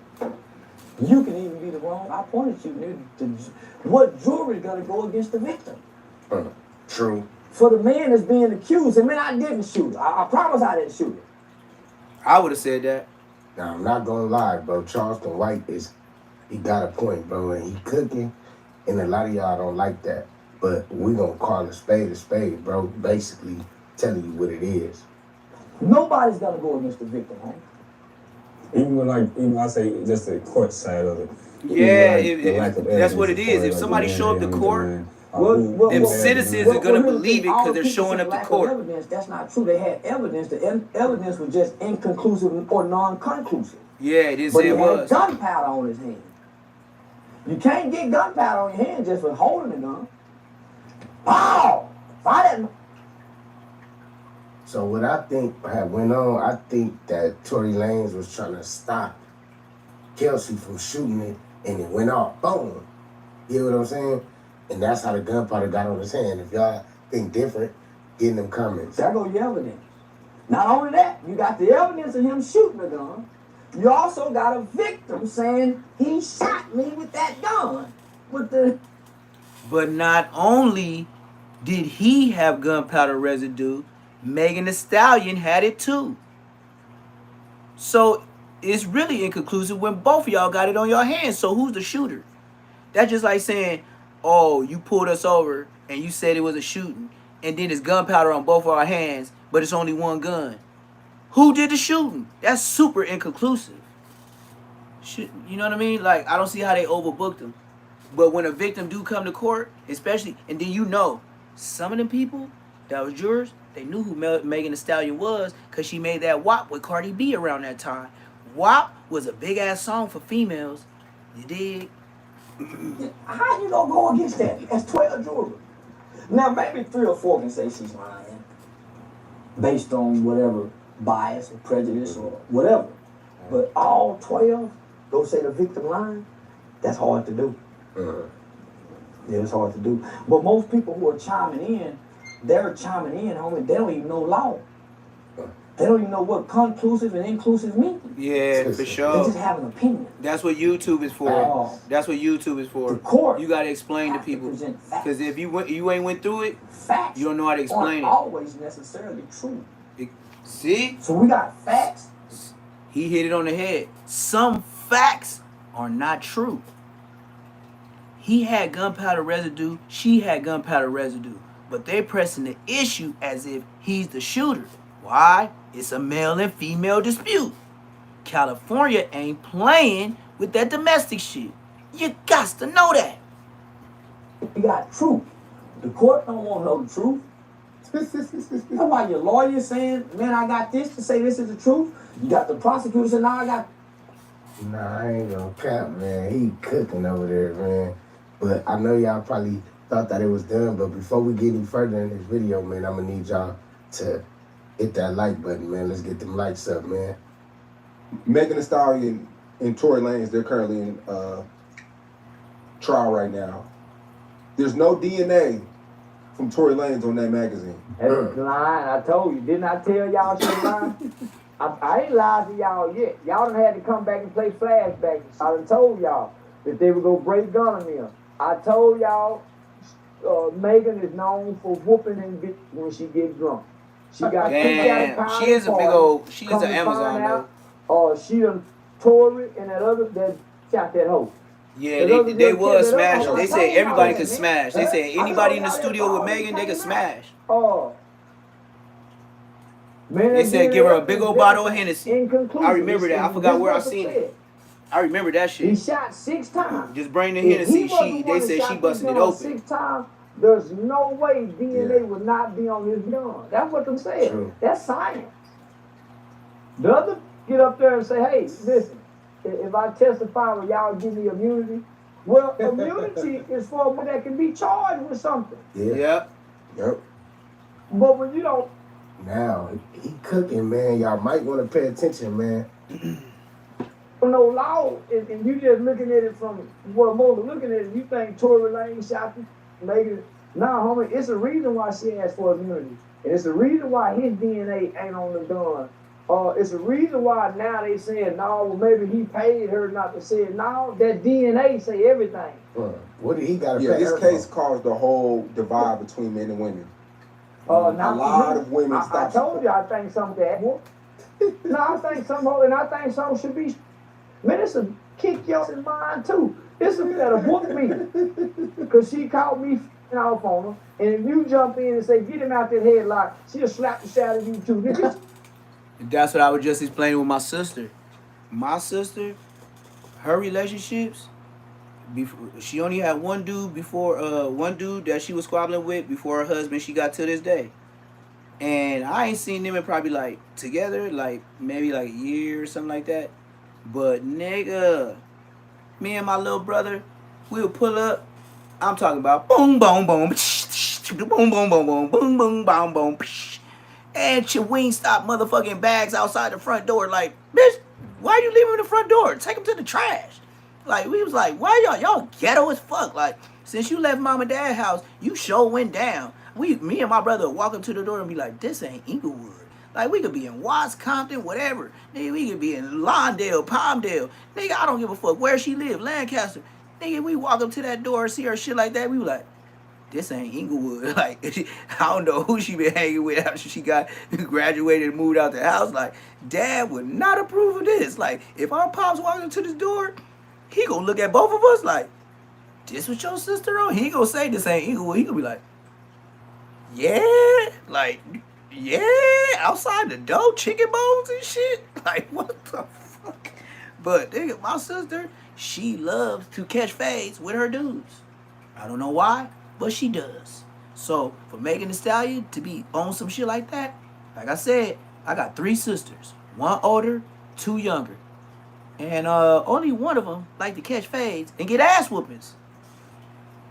can even be the wrong. I pointed you, nigga. What jury gonna go against the victim? True. For the man that's being accused, and man, I didn't shoot it. I promise I didn't shoot it. I would have said that. Now, I'm not gonna lie, bro. Charleston White he got a point, bro, and he cooking, and a lot of y'all don't like that. But we gonna call a spade, bro. Basically telling you what it is. Nobody's gonna go against the victim, huh? Even I say just the court side of it. Yeah, that's what it is. If somebody show up to court, them citizens are gonna believe it because they're showing up to court. Evidence, that's not true. They had evidence. The evidence was just inconclusive or non-conclusive. Yeah, it is. But he had gunpowder on his hand. You can't get gunpowder on your hand just for holding the gun. Oh, fire! So what I think had went on, I think that Tory Lanez was trying to stop Kelsey from shooting it, and it went off. Boom. You know what I'm saying? And that's how the gunpowder got on his hand. If y'all think different, getting them comments. There go your evidence. Not only that, you got the evidence of him shooting the gun. You also got a victim saying he shot me with that gun. But not only did he have gunpowder residue, Megan Thee Stallion had it too. So it's really inconclusive when both of y'all got it on your hands. So who's the shooter? That's just like saying, oh, you pulled us over and you said it was a shooting, and then it's gunpowder on both of our hands, but it's only one gun. Who did the shooting? That's super inconclusive. You know what I mean? Like, I don't see how they overbooked them. But when a victim do come to court, especially, and then you know, some of them people that was jurors, they knew who Megan Thee Stallion was because she made that WAP with Cardi B around that time. WAP was a big-ass song for females. You dig? How you gonna go against that? That's 12 jurors. Now, maybe 3 or 4 can say she's lying based on whatever bias or prejudice or whatever. But all 12 go say the victim lying? That's hard to do. Yeah, it's hard to do. But most people who are chiming in, they're chiming in, homie, they don't even know law. They don't even know what conclusive and inclusive mean. Yeah, for sure. They just have an opinion. That's what YouTube is for. That's what YouTube is for. The court, you gotta explain to people. Because if you ain't went through it, facts you don't know how to explain it. Always necessarily true. See? So we got facts. He hit it on the head. Some facts are not true. He had gunpowder residue. She had gunpowder residue. But they're pressing the issue as if he's the shooter. Why? It's a male and female dispute. California ain't playing with that domestic shit. You got to know that. You got truth. The court don't want to know the truth. That's why your lawyer saying, man, I got this to say this is the truth. You got the prosecutor saying, now I got... Nah, I ain't gonna cap, man. He cooking over there, man. But I know y'all probably thought that it was done, but before we get any further in this video, man, I'm gonna need y'all to hit that like button, man. Let's get them likes up, man. Megan Thee Stallion and Tory Lanez, they're currently in trial right now. There's no DNA from Tory Lanez on that magazine. That's lying. I told you. Didn't I tell y'all she lying? I ain't lied to y'all yet. Y'all done had to come back and play flashbacks. I done told y'all that they were gonna break gun on them. I told y'all Megan is known for whooping and bitch when she gets drunk. She got kicked out of power. She is a big old. She is an Amazon though. She done Tory and that other that shot that hoe. Yeah, they was smashing. They said everybody could smash. They said anybody in the studio with Megan, they could smash. They said give her a big old bottle of Hennessy. I remember that. I forgot where I seen it. I remember that shit. He shot 6 times. Just bring the Hennessy. They said she busted it open. 6 times. There's no way DNA would not be on his gun. That's what them said. True. That's science. The other get up there and say, hey, listen, if I testify, will y'all give me immunity? Well, immunity is for one that can be charged with something. Yeah. Yep. But when you don't... Now, he cooking, man. Y'all might want to pay attention, man. No law, and you just looking at it from what most are looking at it, you think Tory Lanez shot you? Megan, nah, homie, it's a reason why she asked for immunity. And it's the reason why his DNA ain't on the gun. It's a reason why now they saying, no, well, maybe he paid her not to say it. No, that DNA say everything. What did he got to pay this her case for? caused the whole divide between men and women. A Now, lot of women I told you I think something that no, I think some and I think some should be. Man, it's a kick your in mine too. It's a that'll book me because she called me off on her, and if you jump in and say get him out that headlock, she'll slap the shit out of you too, nigga. That's what I was just explaining with my sister. My sister, her relationships, she only had one dude that she was squabbling with before her husband she got to this day. And I ain't seen them in probably like together, like maybe like a year or something like that. But nigga, me and my little brother, we'll pull up. I'm talking about boom, boom, boom, boom, boom, boom, boom, boom, boom, boom, boom, and your Wingstop motherfucking bags outside the front door. Like, bitch, why you leaving the front door? Take them to the trash. Like, we was like, why y'all ghetto as fuck? Like, since you left mom and dad's house, you sure went down. me and my brother would walk up to the door and be like, this ain't Inglewood. Like, we could be in Watts, Compton, whatever. Nigga, we could be in Lawndale, Palmdale. Nigga, I don't give a fuck where she live, Lancaster. Nigga, we walk up to that door, see her shit like that, we be like, this ain't Inglewood. Like, I don't know who she been hanging with after she got graduated and moved out the house. Like, Dad would not approve of this. Like, if our pops walk into this door, he gonna look at both of us like, this what your sister on? He ain't gonna say this ain't Inglewood. He gonna be like, yeah, like, yeah, outside the door, chicken bones and shit. Like, what the fuck? But nigga, my sister, she loves to catch fades with her dudes. I don't know why, but she does. So for Megan Thee Stallion to be on some shit like that, like I said, I got 3 sisters, 1 older, 2 younger, and only one of them like to catch fades and get ass whoopings.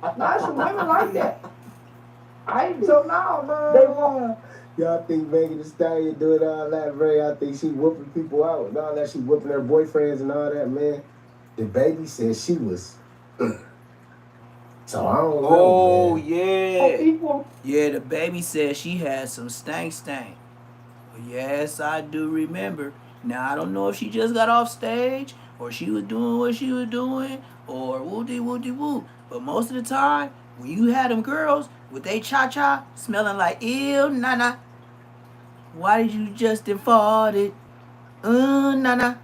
Now some women like that. I ain't so now, they want. Y'all think Megan Thee Stallion doing all that, bro? I think she whooping people out and all that. She whooping her boyfriends and all that, man. The baby said she was. So I don't know. Oh, man. yeah. Yeah, the baby said she had some stank. Yes, I do remember. Now, I don't know if she just got off stage or she was doing what she was doing or woo-de-woo-de-woo. But most of the time, when you had them girls with they cha-cha smelling like ew, nana, why did you just fart it? Nana.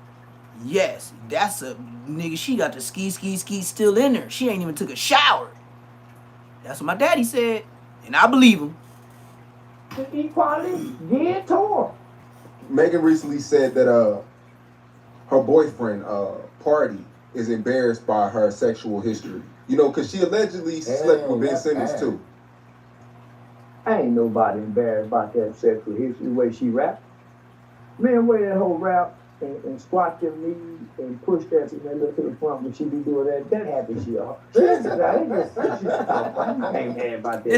Yes, that's a nigga. She got the ski still in her. She ain't even took a shower. That's what my daddy said, and I believe him. The equality, get to her. Megan recently said that her boyfriend Party is embarrassed by her sexual history. You know, because she allegedly slept with Ben Simmons too. Ain't nobody embarrassed about that sexual history, the way she rap. Man, way that whole rap and squat them knees and push that look to the front when she be doing that happy shit. This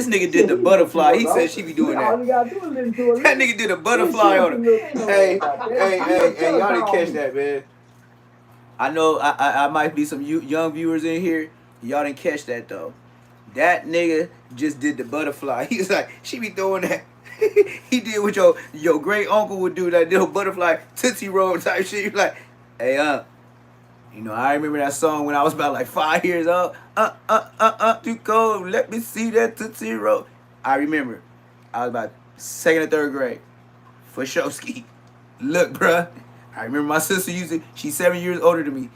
nigga did the butterfly. He said she be doing that. All you gotta do is listen to her. That nigga did a butterfly on her. Hey, y'all didn't catch that, man. I know I might be some young viewers in here. Y'all didn't catch that, though. That nigga just did the butterfly. He was like, she be throwing that. He did what your great uncle would do, that little butterfly Tootsie Roll type shit. You're like, hey, you know, I remember that song when I was about like 5 years old. Too cold, let me see that Tootsie Roll. I remember. I was about 2nd or 3rd grade. For sure, ski. Look, bruh. I remember my sister used to, she's 7 years older than me.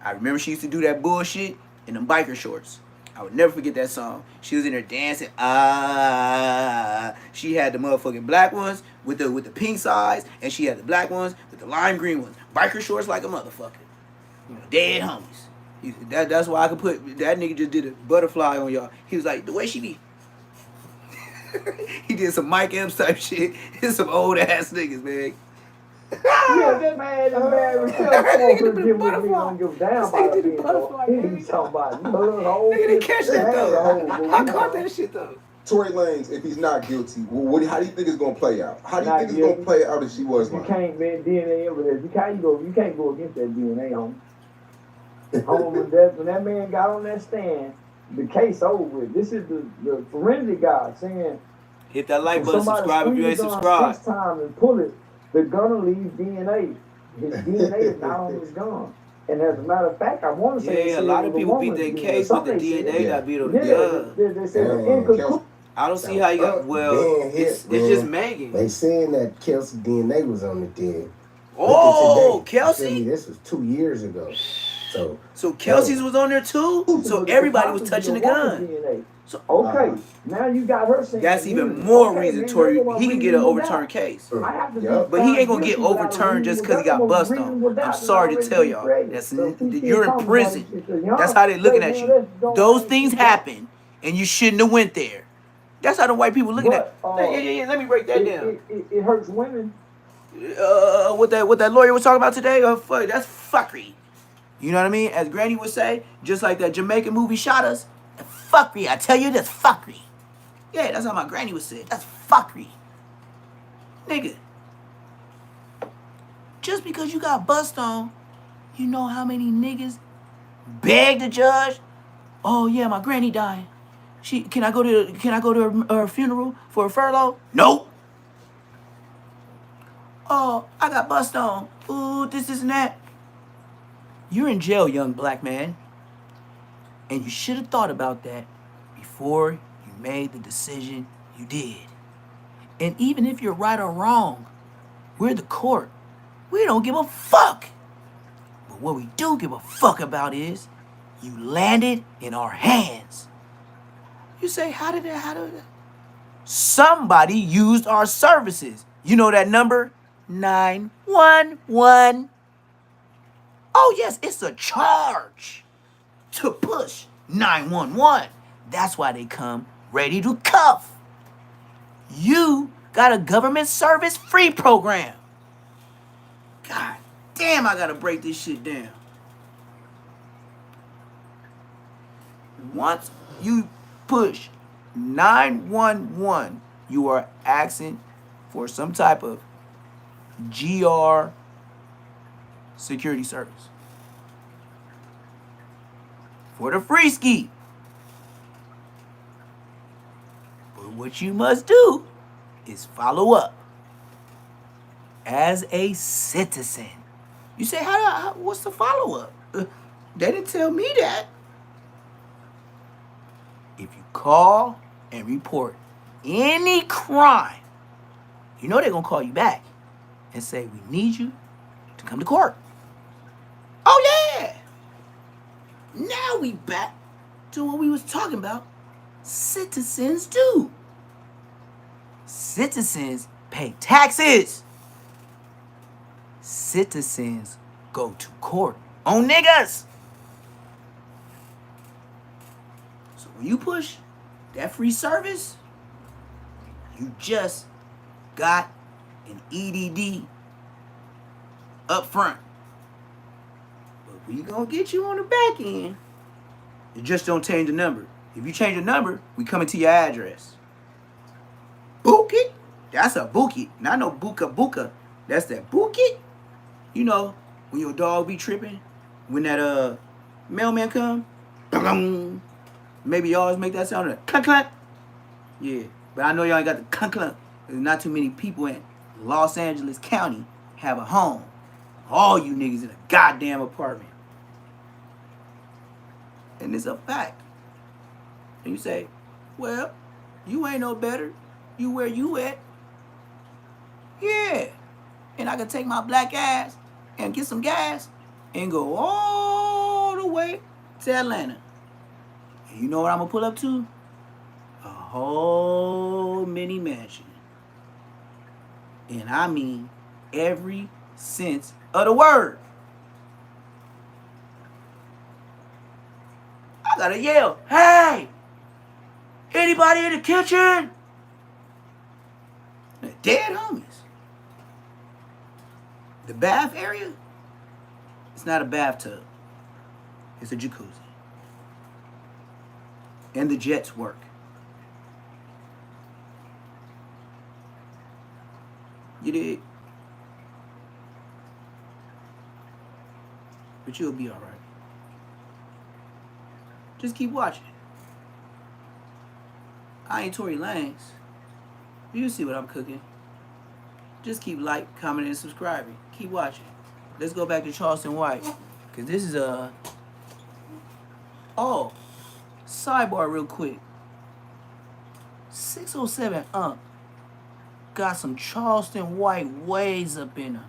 I remember she used to do that bullshit in them biker shorts. I would never forget that song. She was in there dancing. She had the motherfucking black ones with the pink sides, and she had the black ones with the lime green ones. Biker shorts like a motherfucker. You know, dead homies. That's why I could put, that nigga just did a butterfly on y'all. He was like, the way she be. He did some Mike M type shit. It's some old ass niggas, man. Yeah, that man is mad himself. Don't give a damn about it. He's talking about Nigga didn't catch that though. I caught that shit though. Tory Lanez, if he's not guilty, how do you think it's gonna play out? How do you think it's gonna play out if she was lying? You can't, man, DNA evidence. You can't go against that DNA, homie. When that man got on that stand, the case over with. This is the forensic guy saying, hit that like button, subscribe if you ain't subscribed. 6 times and pull it. The gunner leaves DNA. His DNA is not on his gun. And as a matter of fact, I want to say... Yeah, a lot of people beat their case with the DNA got beat on the gun. They said I don't see how you got... Well, it's just Megan. They saying that Kelsey DNA was on the dead. Oh, Kelsey? This was 2 years ago. So Kelsey's was on there too? So everybody was touching the gun. So okay, now you got her saying that's even more reason Tory he can get an overturned case. But he ain't gonna get overturned just because he got bust on. I'm sorry to tell y'all. You're in prison. That's how they looking at you. Those things happen and you shouldn't have went there. That's how the white people looking at. Yeah. Let me break that down. It hurts women. What that lawyer was talking about today? That's fuckery. You know what I mean? As Granny would say, just like that Jamaican movie shot us. Fuckery, I tell you, that's fuckery. Yeah, that's how my granny would say it. That's fuckery. Nigga. Just because you got bust on, you know how many niggas beg the judge? Oh, yeah, my granny dying. Can I go to her funeral for a furlough? Nope. Oh, I got bust on. Ooh, this and that. You're in jail, young black man. And you should have thought about that before you made the decision you did. And even if you're right or wrong, we're the court. We don't give a fuck. But what we do give a fuck about is you landed in our hands. You say, how did that? Somebody used our services. You know that number? 911. Oh, yes, it's a charge to push 911. That's why they come ready to cuff. You got a government service free program. God damn, I gotta break this shit down. Once you push 911, you are asking for some type of GR security service. For the free ski. But what you must do is follow up as a citizen. You say, what's the follow-up? They didn't tell me that. If you call and report any crime, you know they're going to call you back and say, we need you to come to court. Oh, yeah. Now we back to what we was talking about. Citizens do. Citizens pay taxes. Citizens go to court on niggas. So when you push that free service, you just got an EDD up front. But we gonna get you on the back end. You just don't change the number. If you change the number, we coming to your address. Bookie? That's a bookie. Not no buka. That's that bookie. You know, when your dog be tripping, when that mailman come, maybe y'all always make that sound like clunk clunk. Yeah, but I know y'all ain't got the clunk clunk. There's not too many people in Los Angeles County have a home. All you niggas in a goddamn apartment. And it's a fact. And you say, well, you ain't no better. You where you at? Yeah. And I can take my black ass and get some gas and go all the way to Atlanta. And you know what I'm going to pull up to? A whole mini mansion. And I mean every sense of the word. I got to yell, hey, anybody in the kitchen? They're dead homies. The bath area, it's not a bathtub. It's a jacuzzi. And the jets work. You dig? But you'll be all right. Just keep watching. I ain't Tory Lanez. You see what I'm cooking. Just keep commenting, and subscribing. Keep watching. Let's go back to Charleston White. Because this is oh, sidebar real quick. 607 got some Charleston White ways up in her.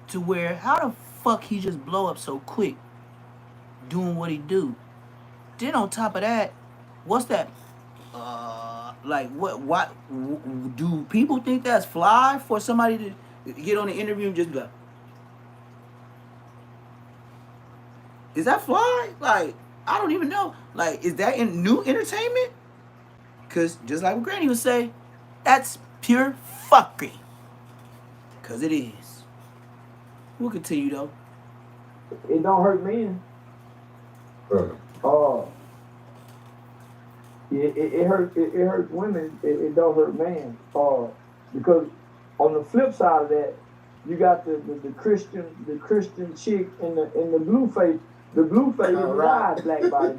To where, how the fuck he just blow up so quick doing what he do? Then on top of that, what's that? Like, what do people think that's fly for somebody to get on the interview and just be like, is that fly? Like, I don't even know. Like, is that in new entertainment? Because just like what Granny would say, that's pure fuckery. Because it is. We'll continue, though. It don't hurt men. It hurts women. It don't hurt men. Because on the flip side of that, you got the Christian chick in the blue face, the blue face in the ride black body.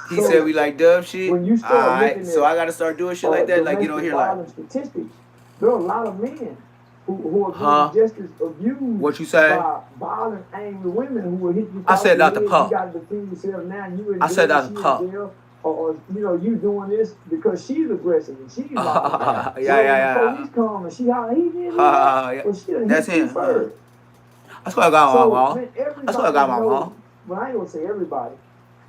He So, said we like dub shit. when you start Alright, looking so at I gotta start doing shit like that, like get on domestic here like, violence statistics, there are a lot of men who are huh? being just as abused What you say? by violent, angry women who will hit you I across said the not head. the You pup. got to defend yourself now. You in I said jail, not she the in pup. jail, or you know you doing this because she's aggressive and she's violent. Yeah, Well, yeah, when the yeah. police come and she holler, he did that. Yeah. Well, she done That's hit you him. first. I swear I got my So mom. man, I swear I got everybody my knows. mom. Well, I ain't gonna say everybody,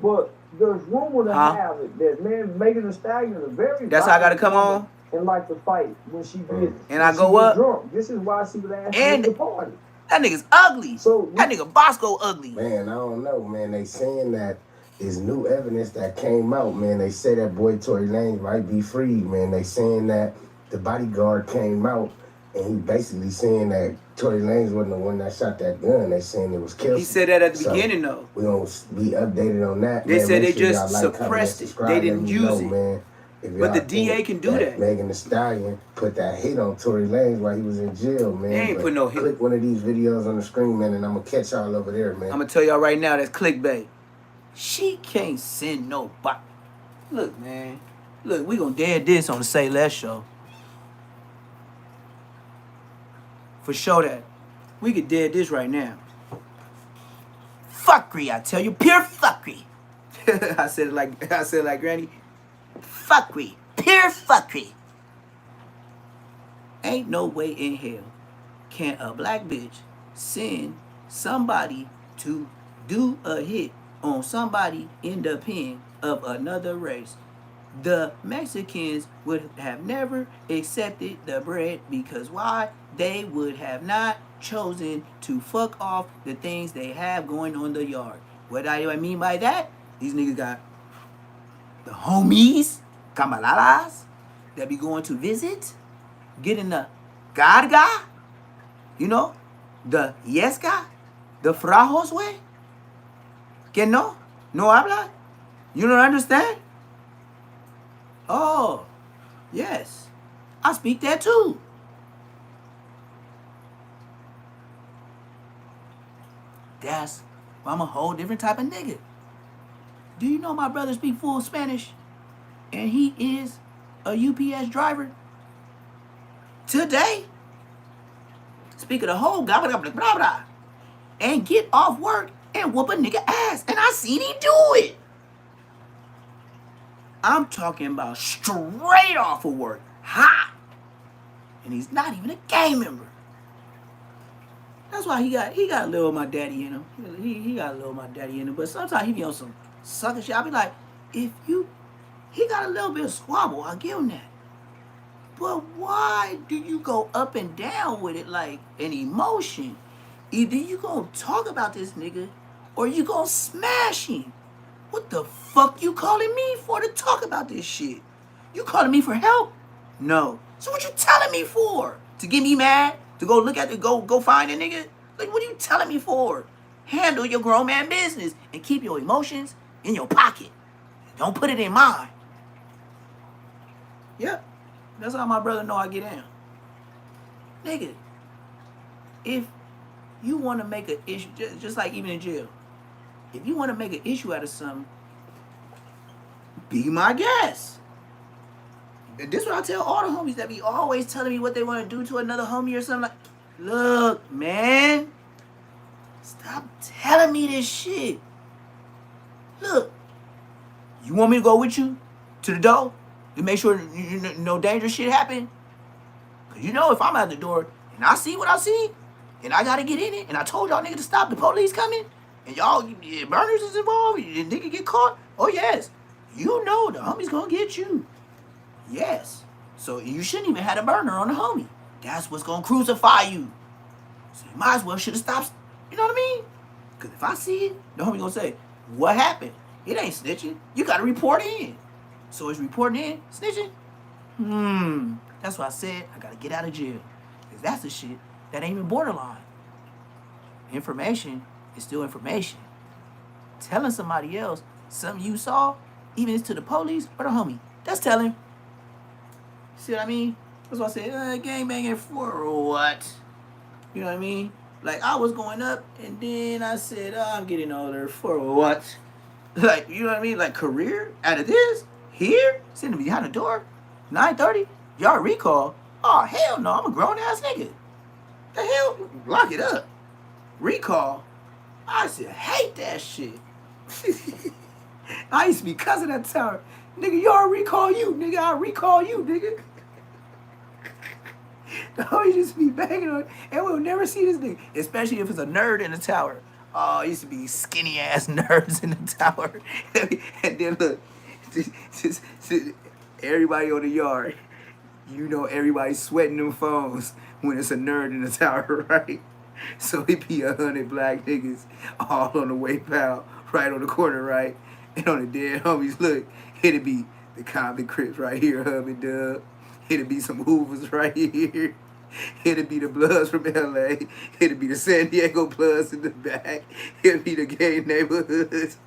but there's rumor to Huh? have it that man Megan Thee Stallion is a very That's how I gotta violent come woman on. and like to fight when she gets And I when go she get up. drunk. This is why she was asked to And leave the party. that nigga's ugly. So That nigga Bosco ugly. Man, I don't know, man. They saying that is new evidence that came out, man. They say that boy Tory Lanez might be freed, man. They saying that the bodyguard came out and he basically saying that Tory Lanez wasn't the one that shot that gun. They saying it was Kelsey. He said that at the So, beginning though. we gonna be updated on that. They man. said Make they sure just y'all like, comment, and suppressed it. subscribe. They Let didn't me use know, it. man. If But the y'all DA think can do that. Megan Thee Stallion put that hit on Tory Lanez while he was in jail, man. They ain't But put no hit. click one of these videos on the screen, man, and I'm gonna catch y'all over there, man. I'm gonna tell y'all right now that's clickbait. She can't send nobody. Look, man. Look, we gonna dead this on the Say Less show. For sure that. We could dead this right now. Fuckery, I tell you, pure fuckery. I said it like Granny. Fuckery, pure fuckery. Ain't no way in hell can a black bitch send somebody to do a hit on somebody in the pen of another race. The Mexicans would have never accepted the bread because why? They would have not chosen to fuck off the things they have going on the yard. What do I mean by that? These niggas got the homies, camaradas, that be going to visit, getting the carga, you know, the yesca, the frajos way. Que no? No habla? You don't understand? Oh, yes. I speak that too. That's why I'm a whole different type of nigga. Do you know my brother speak full Spanish? And he is a UPS driver? Today? Speak of the whole blah, blah, blah, blah, blah. And get off work and whoop a nigga ass. And I seen him do it. I'm talking about straight off of work. Hot. And he's not even a gang member. That's why he got a little of my daddy in him. He got a little of my daddy in him. But sometimes he be on some sucker shit. I be like, he got a little bit of squabble. I'll give him that. But why do you go up and down with it like an emotion? Either you gonna talk about this nigga or you gonna smash him. What the fuck you calling me for to talk about this shit? You calling me for help? No. So what you telling me for? To get me mad? To go look at it, go find a nigga? Like, what are you telling me for? Handle your grown man business and keep your emotions in your pocket. Don't put it in mine. Yep. That's how my brother know I get down. Nigga, if you want to make an issue, just like even in jail, if you want to make an issue out of something, be my guest. And this is what I tell all the homies that be always telling me what they want to do to another homie or something. Like, look, man, stop telling me this shit. Look, you want me to go with you to the door to make sure no dangerous shit happen? Because you know if I'm at the door and I see what I see and I got to get in it and I told y'all nigga to stop, the police coming, and y'all, burners is involved, and nigga get caught, oh yes, you know the homie's gonna get you. Yes. So you shouldn't even have a burner on the homie. That's what's gonna crucify you. So you might as well should have stopped, you know what I mean? Because if I see it, the homie gonna say, what happened? It ain't snitching. You gotta report in. So it's reporting in, snitching? That's why I said I gotta get out of jail. Because that's the shit that ain't even borderline. Information is still information. Telling somebody else something you saw, even if it's to the police or the homie, that's telling. See what I mean? That's why I said, gangbanging for what? You know what I mean? Like, I was going up, and then I said, I'm getting older, for what? Like, you know what I mean? Like, career out of this, here, sitting behind the door, 9:30, y'all recall. Oh, hell no, I'm a grown ass nigga. The hell? Lock it up. Recall. I used to hate that shit. I used to be cussing that tower. Nigga, y'all recall you. Nigga, I recall you, nigga. The homie just be banging on, and we'll never see this nigga, especially if it's a nerd in the tower. Oh, it used to be skinny ass nerds in the tower. And then look, just everybody on the yard, you know, everybody sweating them phones when it's a nerd in the tower, right? So it be 100 black niggas all on the way pal, right on the corner, right? And on the dead homies, look, it'd be the Compton Crips right here, Hub and Dub. It'd be some Hoovers right here. It'd be the Bloods from LA. It'd be the San Diego Bloods in the back. It'd be the gay neighborhoods.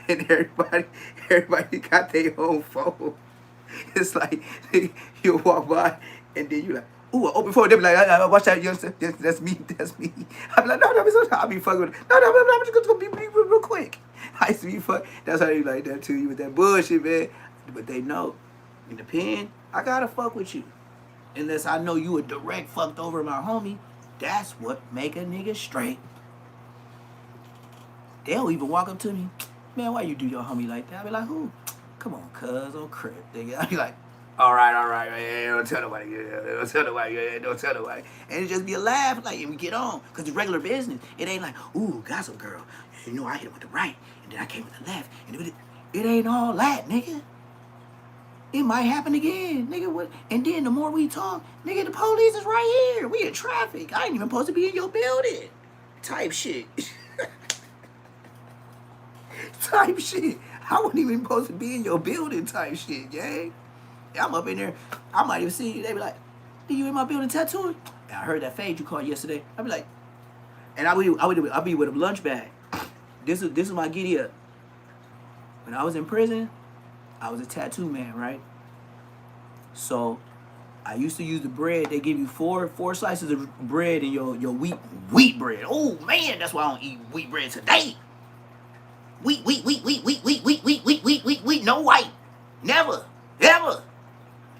And everybody got their own phone. It's like, you'll walk by and then you like, ooh, open phone. They'll be like, watch that, you understand? That's me. I'll be like, no, I'll be fucking with it. No, I'm just gonna be real quick. I used to be fuck. That's how they like that to you with that bullshit, man. But they know, in the pen, I gotta fuck with you. Unless I know you a direct fucked over my homie, that's what make a nigga straight. They'll even walk up to me, man, why you do your homie like that? I be like, who? Come on, cuz, on crib, nigga. I be like, all right, man, don't tell nobody, don't tell nobody. And it just be a laugh, like, and we get on, because it's regular business. It ain't like, ooh, gossip girl. You know, I hit him with the right, and then I came with the left. And it ain't all that, nigga. It might happen again, nigga. What? And then the more we talk, nigga, the police is right here. We in traffic. I ain't even supposed to be in your building. Type shit. Type shit. I wasn't even supposed to be in your building type shit, gang. I'm up in there. I might even see you. They be like, you in my building tattooing? And I heard that fade you called yesterday. I be like, and I'll be with a lunch bag. This is my giddy up. When I was in prison, I was a tattoo man, right? So I used to use the bread. They give you four slices of bread in your wheat bread. Oh man, that's why I don't eat wheat bread today. Wheat, no white. Never, ever.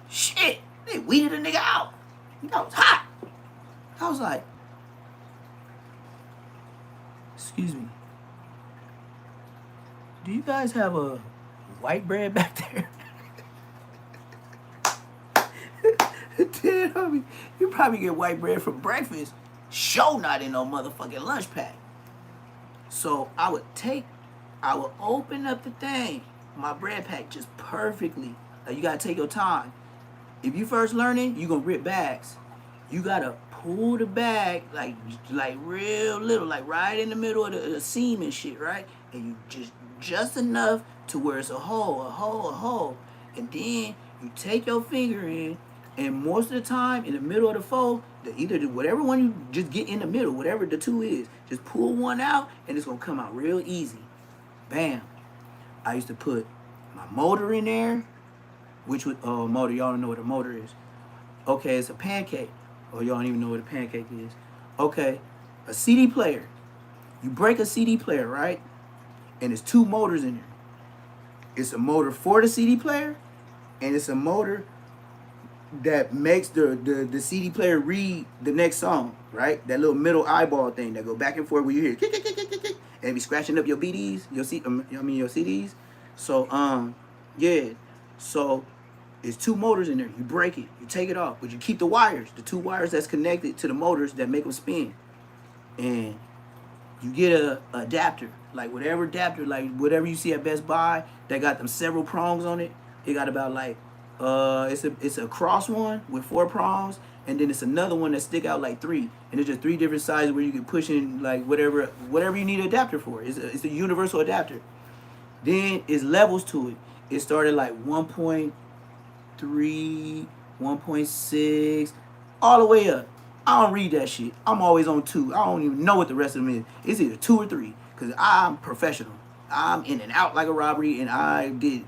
Shit, they weeded a nigga out. That was hot. I was like, excuse me, do you guys have a white bread back there? Damn, homie, you probably get white bread for breakfast. Sure not in no motherfucking lunch pack. So I would open up the thing, my bread pack just perfectly. Like, you gotta take your time. If you first learning, you gonna rip bags. You gotta pull the bag like real little, like right in the middle of the seam and shit, right? And you just enough to where it's a hole. And then you take your finger in, and most of the time in the middle of the fold, whatever one you just get in the middle, whatever the two is, just pull one out and it's gonna come out real easy. Bam. I used to put my motor in there, which would, motor, y'all don't know what a motor is. Okay, it's a pancake. Or y'all don't even know what a pancake is. Okay, a CD player. You break a CD player, right? And there's two motors in there. It's a motor for the CD player, and it's a motor that makes the CD player read the next song, right? That little middle eyeball thing that go back and forth where you hear kick, and be scratching up your BDs, your CDs. So yeah. So it's two motors in there. You break it, you take it off, but you keep the wires, the two wires that's connected to the motors that make them spin, and you get a adapter, like whatever you see at Best Buy that got them several prongs on it. It got about like it's a cross one with 4 prongs, and then it's another one that stick out like 3, and it's just 3 different sizes where you can push in like whatever you need an adapter for. It's a universal adapter. Then it's levels to it. It started like 1.3, 1.6, all the way up. I don't read that shit. I'm always on 2. I don't even know what the rest of them is. It's either 2 or 3, because I'm professional. I'm in and out like a robbery, and I did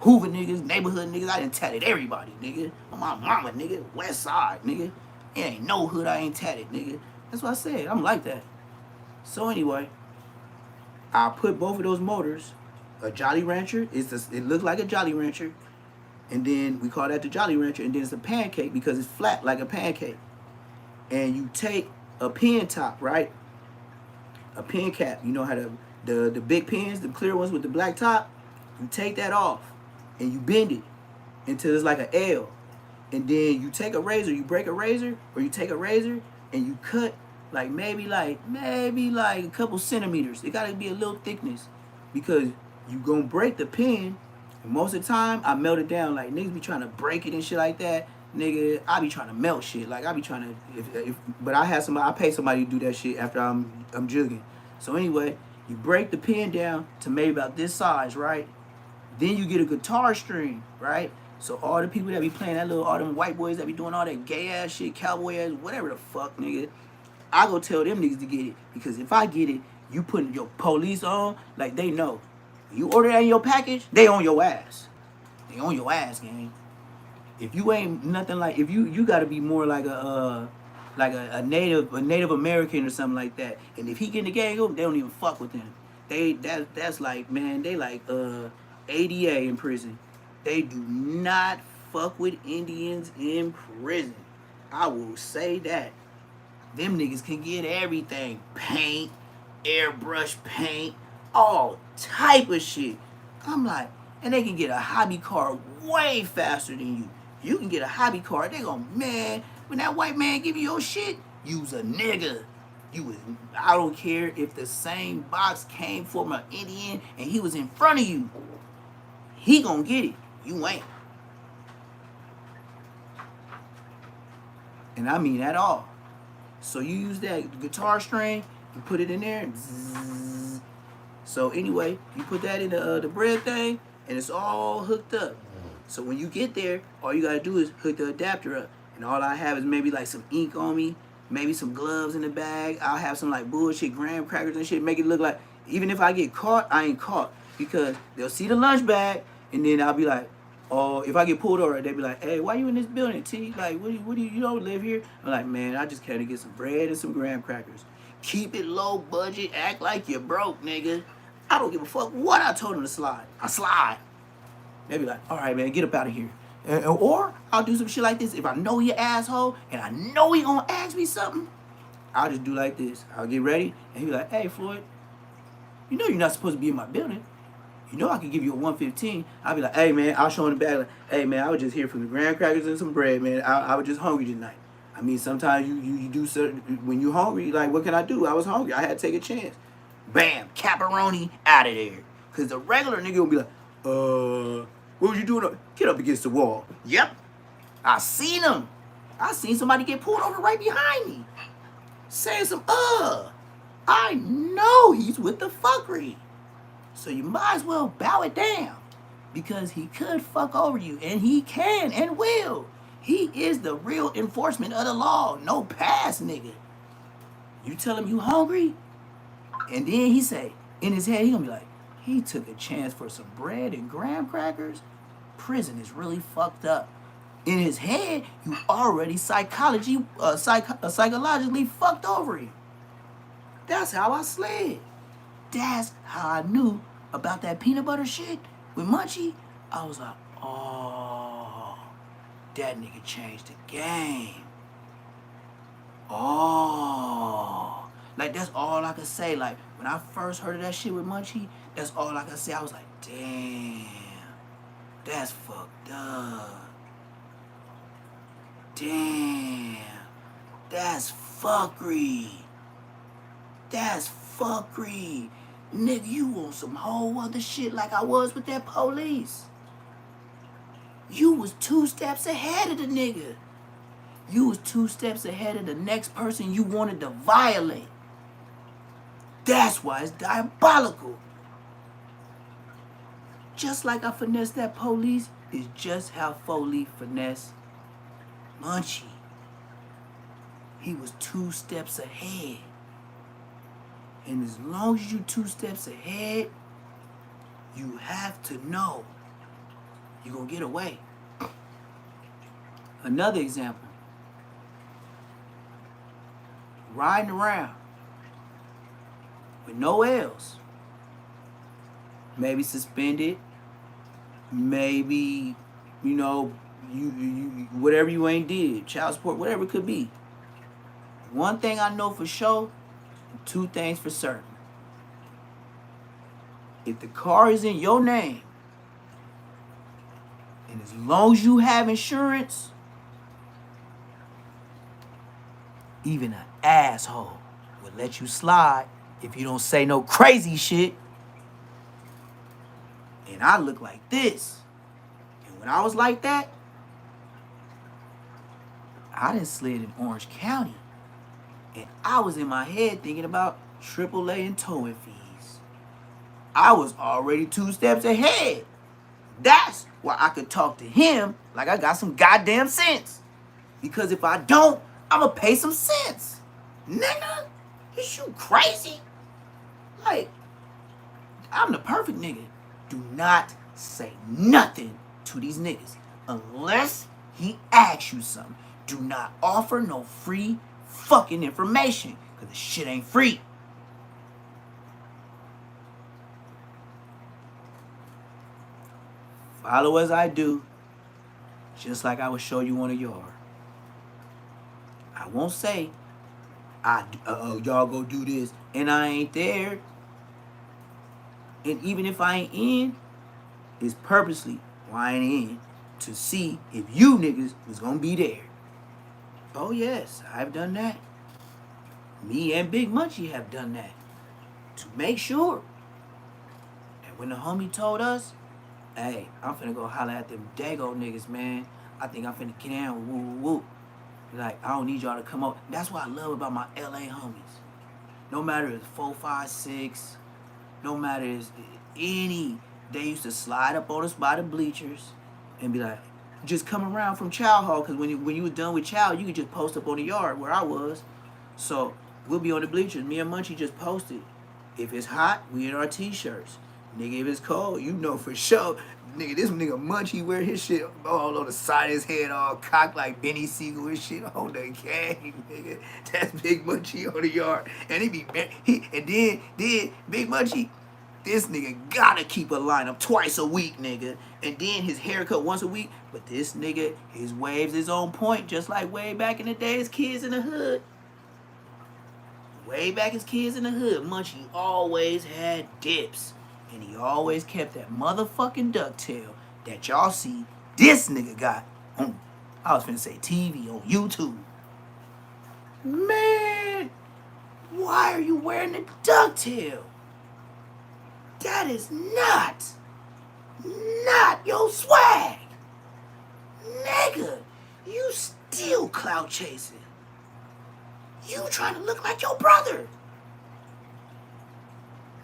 Hoover niggas, neighborhood niggas. I done tatted everybody, nigga. On my mama, nigga. West side, nigga. It ain't no hood I ain't tatted, nigga. That's what I said. I'm like that. So anyway, I put both of those motors a Jolly Rancher. It looks like a Jolly Rancher, and then we call that the Jolly Rancher, and then it's a pancake because it's flat like a pancake. And you take a pen top, right? A pen cap. You know how the big pens, the clear ones with the black top. You take that off, and you bend it until it's like an L. And then you take a razor, you break a razor, or you take a razor and you cut like maybe like a couple centimeters. It gotta be a little thickness because you gonna break the pen. And most of the time, I melt it down. Like niggas be trying to break it and shit like that. Nigga, I be trying to melt shit. Like I be trying to, but I pay somebody to do that shit after I'm jugging. So anyway, you break the pen down to maybe about this size, right? Then you get a guitar string, right? So all the people that be playing that all them white boys that be doing all that gay ass shit, cowboy ass, whatever the fuck, nigga, I go tell them niggas to get it. Because if I get it, you putting your police on, like they know. You order that in your package, they on your ass. They on your ass, gang. If you ain't nothing like, if you gotta be more like a Native American or something like that. And if he get in the gang, they don't even fuck with him. That's like, man, they like ADA in prison. They do not fuck with Indians in prison. I will say that. Them niggas can get everything. Paint, airbrush paint, all type of shit. I'm like, and they can get a hobby car way faster than you. You can get a hobby car. They go, man, when that white man give you your shit, you's a nigga. I don't care if the same box came from an Indian and he was in front of you. He gonna get it. You ain't. And I mean at all. So you use that guitar string, you put it in there, and zzz. So anyway, you put that in the bread thing, and it's all hooked up. So when you get there, all you gotta do is hook the adapter up. And all I have is maybe like some ink on me, maybe some gloves in the bag. I'll have some like bullshit graham crackers and shit, make it look like, even if I get caught, I ain't caught. Because they'll see the lunch bag, and then I'll be like, oh, if I get pulled over, they'll be like, hey, why you in this building, T? Like, what do you don't live here? I'm like, man, I just came to get some bread and some graham crackers. Keep it low budget, act like you're broke, nigga. I don't give a fuck what I told him to slide. I slide. They be like, all right, man, get up out of here. Or I'll do some shit like this. If I know he an asshole and I know he gonna ask me something, I'll just do like this. I'll get ready, and he be like, hey, Floyd, you know you're not supposed to be in my building. You know I could give you a 115. I'll be like, hey, man, I'll show him the bag. Like, hey, man, I was just here for the graham crackers and some bread, man. I was just hungry tonight. I mean, sometimes you do certain, when you hungry, like, what can I do? I was hungry. I had to take a chance. Bam, caparoni out of there. Because the regular nigga will be like, what was you doing? Get up against the wall. Yep. I seen him. I seen somebody get pulled over right behind me. Saying some, I know he's with the fuckery. So you might as well bow it down. Because he could fuck over you. And he can and will. He is the real enforcement of the law. No pass, nigga. You tell him you hungry, and then he say, in his head, he gonna be like, he took a chance for some bread and graham crackers? Prison is really fucked up. In his head, you already psychologically fucked over him. That's how I slid. That's how I knew about that peanut butter shit with Munchie. I was like, oh, that nigga changed the game. Oh, like that's all I could say. Like when I first heard of that shit with Munchie, that's all I could say. I was like, damn, that's fucked up. Damn, that's fuckery. That's fuckery. Nigga, you on some whole other shit like I was with that police. You was 2 steps ahead of the nigga. You was 2 steps ahead of the next person you wanted to violate. That's why it's diabolical. Just like I finessed that police is just how Foley finessed Munchie. He was 2 steps ahead. And as long as you 2 steps ahead, you have to know you're gonna get away. Another example. Riding around with no L's. maybe suspended, maybe, you know, you whatever you ain't did, child support, whatever it could be. One thing I know for sure, two things for certain. If the car is in your name, and as long as you have insurance, even an asshole will let you slide if you don't say no crazy shit. And I look like this. And when I was like that, I done slid in Orange County. And I was in my head thinking about AAA and towing fees. I was already 2 steps ahead. That's why I could talk to him like I got some goddamn sense. Because if I don't, I'ma pay some sense. Nigga, is you crazy? Like, I'm the perfect nigga. Do not say nothing to these niggas unless he asks you something. Do not offer no free fucking information, because the shit ain't free. Follow as I do, just like I would show you on a yard. I won't say, y'all go do this, and I ain't there. And even if I ain't in, it's purposely why I ain't in, to see if you niggas was gonna be there. Oh yes, I've done that. Me and Big Munchie have done that. To make sure. And when the homie told us, hey, I'm finna go holler at them Dago niggas, man. I think I'm finna get down with woo woo woo. Like, I don't need y'all to come up. That's what I love about my LA homies. No matter if it's 4, 5, 6, no matter if it's any, they used to slide up on us by the bleachers and be like, just come around from Chow Hall, because when you was done with Chow, you could just post up on the yard where I was. So we'll be on the bleachers. Me and Munchie just posted. If it's hot, we in our t-shirts. Nigga, if it's cold, you know for sure. Nigga, this nigga Munchie wear his shit all on the side of his head, all cocked like Benny Siegel and shit on the game, nigga. That's Big Munchie on the yard. And then Big Munchie, this nigga gotta keep a lineup twice a week, nigga. And then his haircut once a week. But this nigga, his waves is on point, just like way back in the day, as kids in the hood. Way back as kids in the hood, Munchie always had dips. And he always kept that motherfucking ducktail that y'all see this nigga got on, I was finna say TV, on YouTube. Man, why are you wearing the ducktail? That is not your swag. Nigga, you still clout chasing. You trying to look like your brother.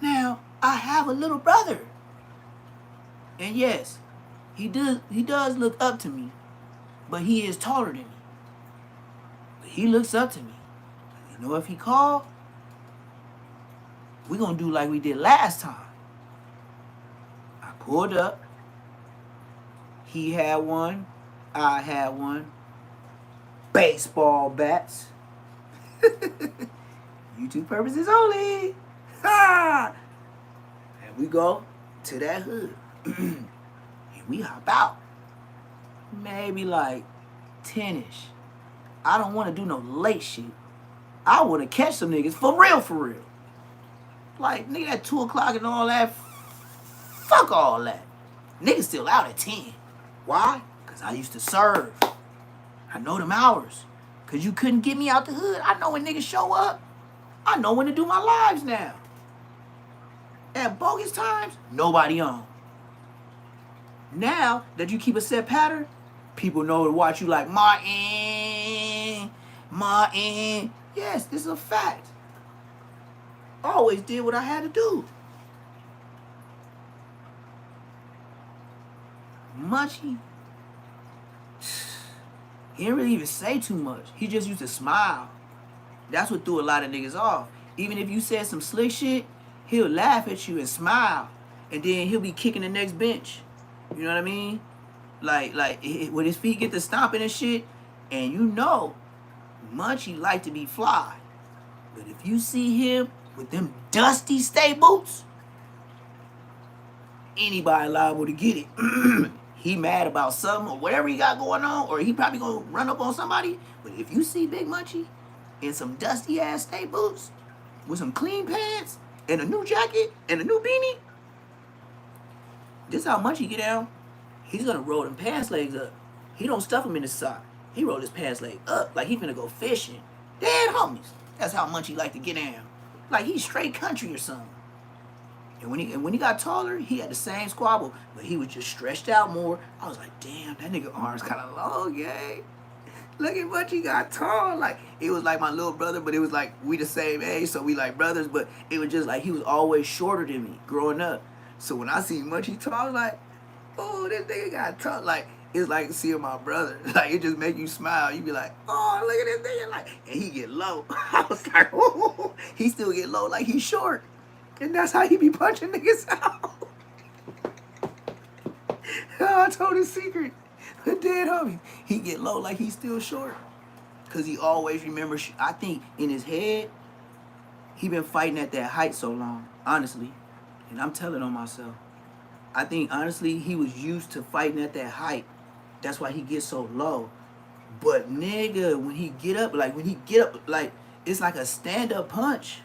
Now, I have a little brother. And yes, he does look up to me, but he is taller than me. But he looks up to me. You know, if he called, we're going to do like we did last time. I pulled up. He had one. I had one. Baseball bats. YouTube purposes only. Ha! And we go to that hood. And we hop out. Maybe like 10-ish. I don't want to do no late shit. I want to catch some niggas for real. Like, nigga, at 2 o'clock and all that. Fuck all that. Niggas still out at 10. Why? Because I used to serve. I know them hours. Because you couldn't get me out the hood. I know when niggas show up. I know when to do my lives now. At bogus times, nobody on. Now that you keep a set pattern, people know to watch you like Martin. Yes, this is a fact. Always did what I had to do. Munchie, he didn't really even say too much. He just used to smile. That's what threw a lot of niggas off. Even if you said some slick shit, he'll laugh at you and smile. And then he'll be kicking the next bench. You know what I mean? Like when his feet get to stomping and shit, and you know, Munchie like to be fly. But if you see him with them dusty stay boots, anybody liable to get it. He mad about something or whatever he got going on, or he probably gonna run up on somebody. But if you see Big Munchie in some dusty ass state boots with some clean pants and a new jacket and a new beanie, this is how Munchie get down. He's gonna roll them pants legs up. He don't stuff them in his sock. He roll his pants leg up like he finna go fishing. Dead homies. That's how Munchie like to get down. Like he's straight country or something. And when he got taller, he had the same squabble, but he was just stretched out more. I was like, damn, that nigga arms kind of long, yeah. Look at Munchie got tall. Like, it was like my little brother, but it was like we the same age, so we like brothers, but it was just like he was always shorter than me growing up. So when I see Munchie tall, I was like, oh, this nigga got tall. Like, it's like seeing my brother. Like, it just make you smile. You be like, oh, look at this nigga. Like, and he get low. I was like, oh, he still get low like he's short. And that's how he be punching niggas out. I told his secret. The dead homie. He get low like he's still short. Because he always remembers. I think in his head, he been fighting at that height so long. Honestly. And I'm telling on myself. I think, honestly, he was used to fighting at that height. That's why he gets so low. But, nigga, when he get up, like, it's like a stand-up punch.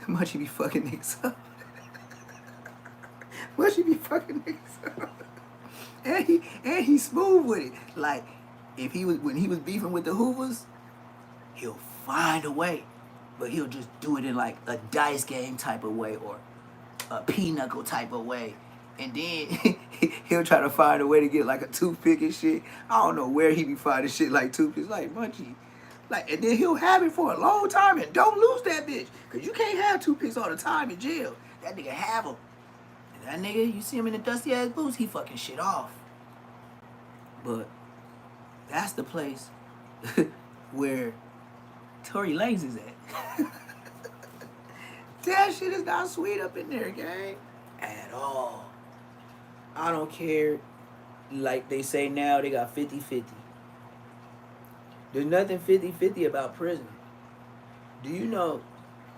Munchie be fucking niggas up. Munchie be fucking niggas up. And he smooth with it. Like, when he was beefing with the Hoovers, he'll find a way. But he'll just do it in like a dice game type of way or a pinochle type of way. And then he'll try to find a way to get like a toothpick and shit. I don't know where he be finding shit like toothpicks. Like, Munchie. Like, and then he'll have it for a long time and don't lose that bitch. Because you can't have toothpicks all the time in jail. That nigga have them. And that nigga, you see him in the dusty ass boots, he fucking shit off. But that's the place where Tory Lanez is at. That shit is not sweet up in there, gang. At all. I don't care. Like they say now, they got 50-50. There's nothing 50-50 about prison. Do you know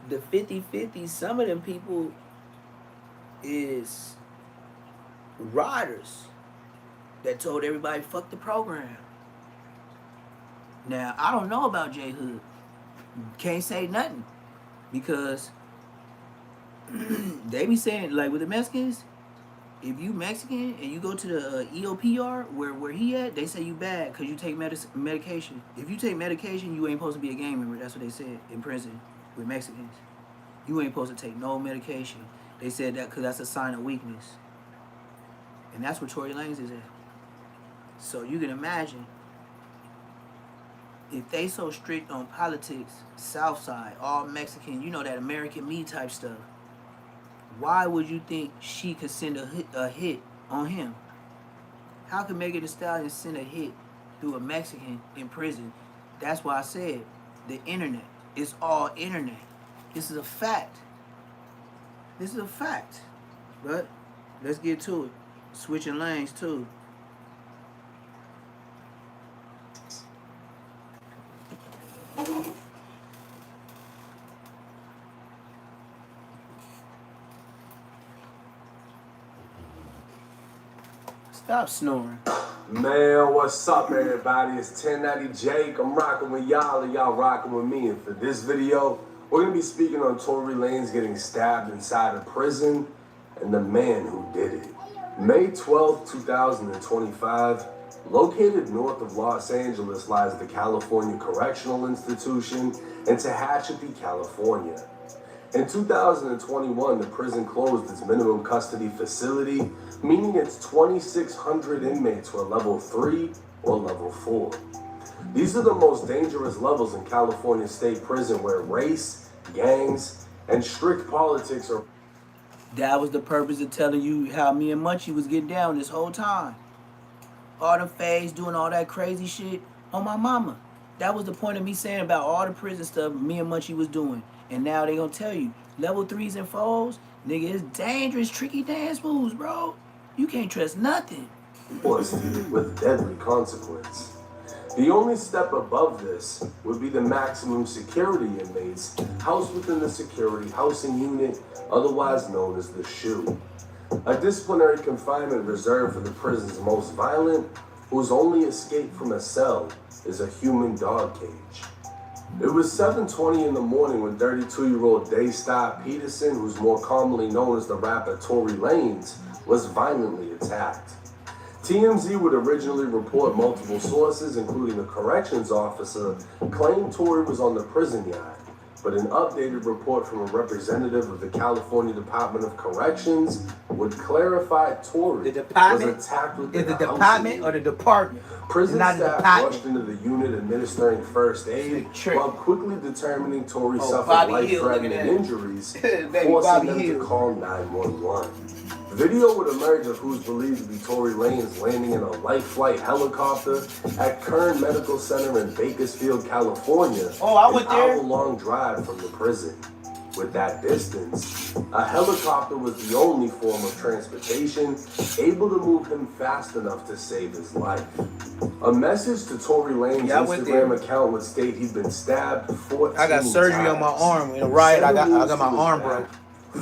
the 50-50, some of them people is riders that told everybody fuck the program. Now, I don't know about J Hood. Can't say nothing. Because they be saying, like with the Mexicans, if you Mexican and you go to the EOPR where he at, they say you bad because you take medication. If you take medication, you ain't supposed to be a gang member. That's what they said in prison with Mexicans. You ain't supposed to take no medication. They said that because that's a sign of weakness. And that's where Tory Lanez is at. So you can imagine if they so strict on politics, South Side, all Mexican, you know, that American me type stuff. Why would you think she could send a hit on him? How could Megan Thee Stallion send a hit through a Mexican in prison? That's why I said the internet. It's all internet. This is a fact. This is a fact. But let's get to it. Switching lanes too. Stop snoring. Man, what's up, everybody? It's 1090 Jake. I'm rocking with y'all, and y'all rocking with me. And for this video, we're gonna be speaking on Tory Lanez getting stabbed inside a prison and the man who did it. May 12, 2025, located north of Los Angeles lies the California Correctional Institution in Tehachapi, California. In 2021, the prison closed its minimum custody facility, meaning its 2,600 inmates were level 3 or level 4. These are the most dangerous levels in California State Prison, where race, gangs, and strict politics are... That was the purpose of telling you how me and Munchie was getting down this whole time. All the fags doing all that crazy shit on my mama. That was the point of me saying about all the prison stuff me and Munchie was doing. And now they gonna tell you, level 3s and 4s, nigga, it's dangerous, tricky dance moves, bro. You can't trust nothing. With deadly consequence. The only step above this would be the maximum security inmates housed within the security housing unit, otherwise known as the SHU. A disciplinary confinement reserved for the prison's most violent, whose only escape from a cell is a human dog cage. It was 7:20 in the morning when 32-year-old Daystar Peterson, who's more commonly known as the rapper Tory Lanez, was violently attacked. TMZ would originally report multiple sources, including a corrections officer, claimed Tory was on the prison yard. But an updated report from a representative of the California Department of Corrections would clarify Tory was attacked with Is the department or the department? Prison Not the staff department. rushed into the unit administering first aid while quickly determining Tory suffered Bobby Hill, look life-threatening at that. injuries, Baby forcing Bobby them Hill. to call 911. Video would emerge of who's believed to be Tory Lanez landing in a life flight helicopter at Kern Medical Center in Bakersfield, California. Oh, I went there. An hour-long drive from the prison. With that distance, a helicopter was the only form of transportation able to move him fast enough to save his life. A message to Tory Lanez's Instagram account would state he'd been stabbed 14 I got surgery on my arm in a riot. I got my arm broke.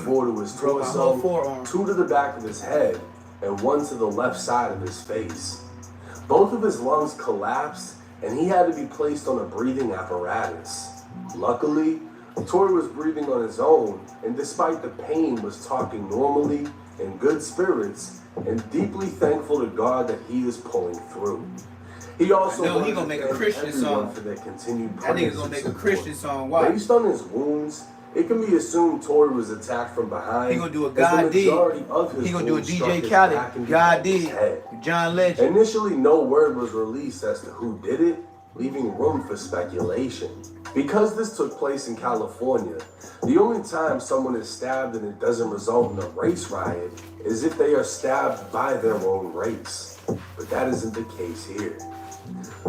4 to his torso, 2 to the back of his head, and 1 to the left side of his face. Both of his lungs collapsed, and he had to be placed on a breathing apparatus. Luckily, Tory was breathing on his own, and despite the pain, was talking normally, in good spirits, and deeply thankful to God that he is pulling through. He also he gonna make a Christian song. for their continued That nigga's gonna make a Christian song. Why? Based on his wounds, it can be assumed Tory was attacked from behind. He gonna do a as the God did. majority of his He gonna do a wounds struck DJ his Khaled. back and God behind his did. head. John Legend. Initially, no word was released as to who did it, leaving room for speculation. Because this took place in California, the only time someone is stabbed and it doesn't result in a race riot is if they are stabbed by their own race. But that isn't the case here.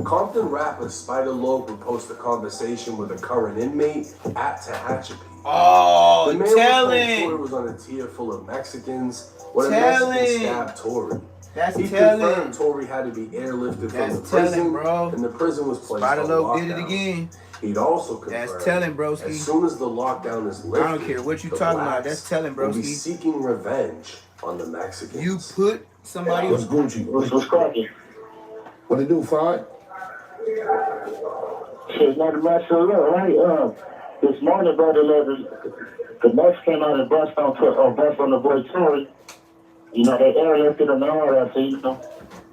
Compton rapper Spider Loc would post a conversation with a current inmate at Tehachapi. Oh, the man tell claimed him. Tory was on a tier full of Mexicans when a Tell Mexican him. stabbed Tory. That's He telling. confirmed Tory had to be airlifted from the That's telling, prison, bro. and the prison was placed Spider on Loc did it lockdown. again. He'd also confirmed That's telling, broski. as soon as the lockdown is lifted, I don't care what you the talking about. blacks That's telling, will be broski. seeking revenge on the Mexicans. You put somebody. What's Gucci? What's cracking? What it do, Fod? Shit, not much. So look, right, this morning, brother, the Mex came out and bust on the boy Tory. You know, they airlifted him and all that, so you know,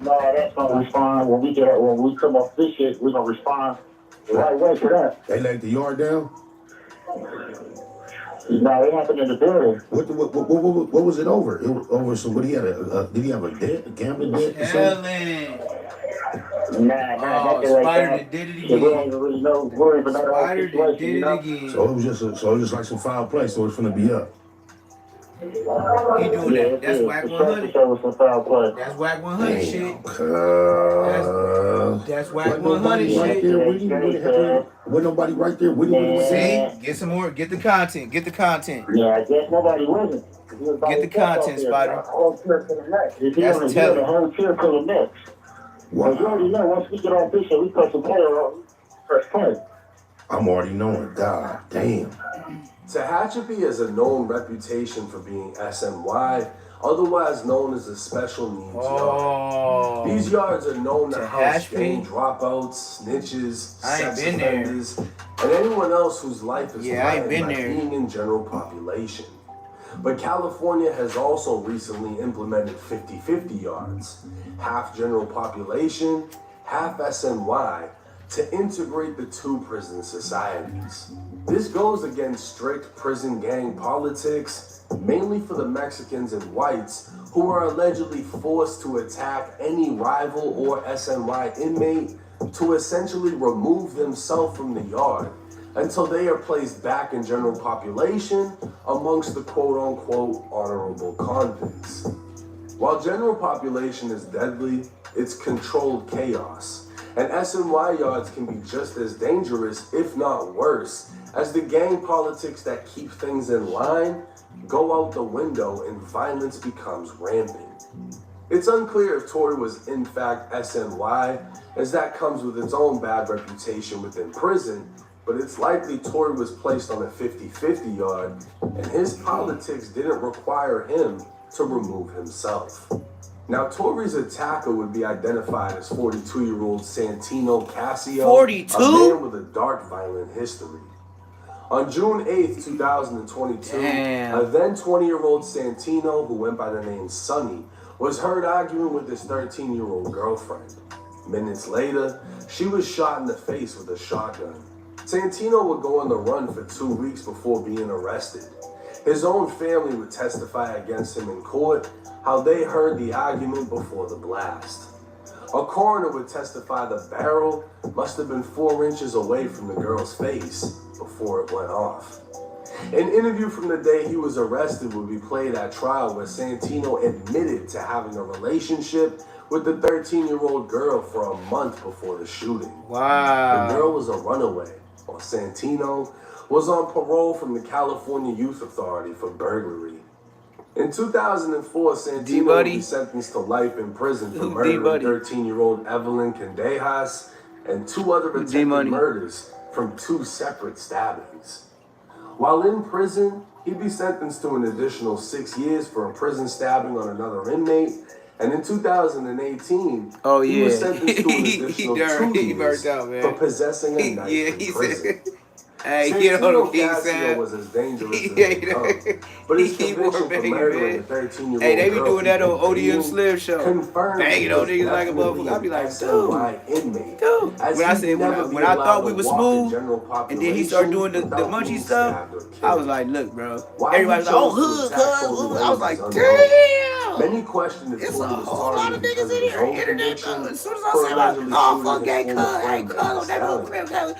no, that's gonna respond when we come off this shit. We're gonna respond the right way for that. They laid the yard down? No, it happened in the building. What was it over? It was over. So what he had did he have a gambling debt or something? Nah, Spider did it again. We don't even really know. Worry about that Spider situation, did you it know? again. So it was just like some foul play. So it's gonna be up. He doing that. That's whack 100. That's whack 100 shit. That's whack 100 shit. With nobody right there. See, get some more. Get the content. Get the content. Yeah, I guess nobody wasn't. Get the content, Spider. That's That's telling. the whole tier for the next. Wow. You already know, once we get off this shit, we put some player on first play. I'm already knowing. God damn. Tehachapi has a known reputation for being SNY, otherwise known as a special needs yard. These yards are known to house gang dropouts, snitches, sex offenders, and anyone else whose life is threatened by being in general population. But California has also recently implemented 50-50 yards, half general population, half SNY, to integrate the two prison societies. This goes against strict prison gang politics, mainly for the Mexicans and whites who are allegedly forced to attack any rival or SNY inmate to essentially remove themselves from the yard until they are placed back in general population amongst the quote-unquote honorable convicts. While general population is deadly, it's controlled chaos. And SNY yards can be just as dangerous, if not worse, as the gang politics that keep things in line go out the window and violence becomes rampant. It's unclear if Tory was in fact SNY, as that comes with its own bad reputation within prison, but it's likely Tory was placed on a 50-50 yard, and his politics didn't require him to remove himself. Now, Tory's attacker would be identified as 42-year-old Santino Casio, 42? a man with a dark violent history. On June 8th, 2022, a then 20-year-old Santino, who went by the name Sonny, was heard arguing with his 13-year-old girlfriend. Minutes later, she was shot in the face with a shotgun. Santino would go on the run for 2 weeks before being arrested. His own family would testify against him in court, how they heard the argument before the blast. A coroner would testify the barrel must have been 4 inches away from the girl's face before it went off. An interview from the day he was arrested would be played at trial where Santino admitted to having a relationship with the 13-year-old girl for a month before the shooting. Wow. The girl was a runaway, while Santino was on parole from the California Youth Authority for burglary. In 2004, Santino would be sentenced to life in prison for murdering 13-year-old Evelyn Candejas and 2 other attempted murders from 2 separate stabbings. While in prison, he'd be sentenced to an additional 6 years for a prison stabbing on another inmate, and in 2018, he was sentenced to an additional 2 years for possessing a knife in prison. Hey, Santino Casio was as dangerous as they come, but his conviction for murdering a 13-year-old hey, they be girl doing that on from ODM Slim Show. Banging on niggas like a motherfucker. I be like, dude. When I thought we was smooth, and then he started doing the munchy stuff, I was like, look, bro. Everybody was like, oh, hood, cuz. I was like, damn. Many questioned if It's a Tory was whole lot of targeted niggas in here. Internet, as soon as I said, like, oh, fuck gay cuz, hey, cuz,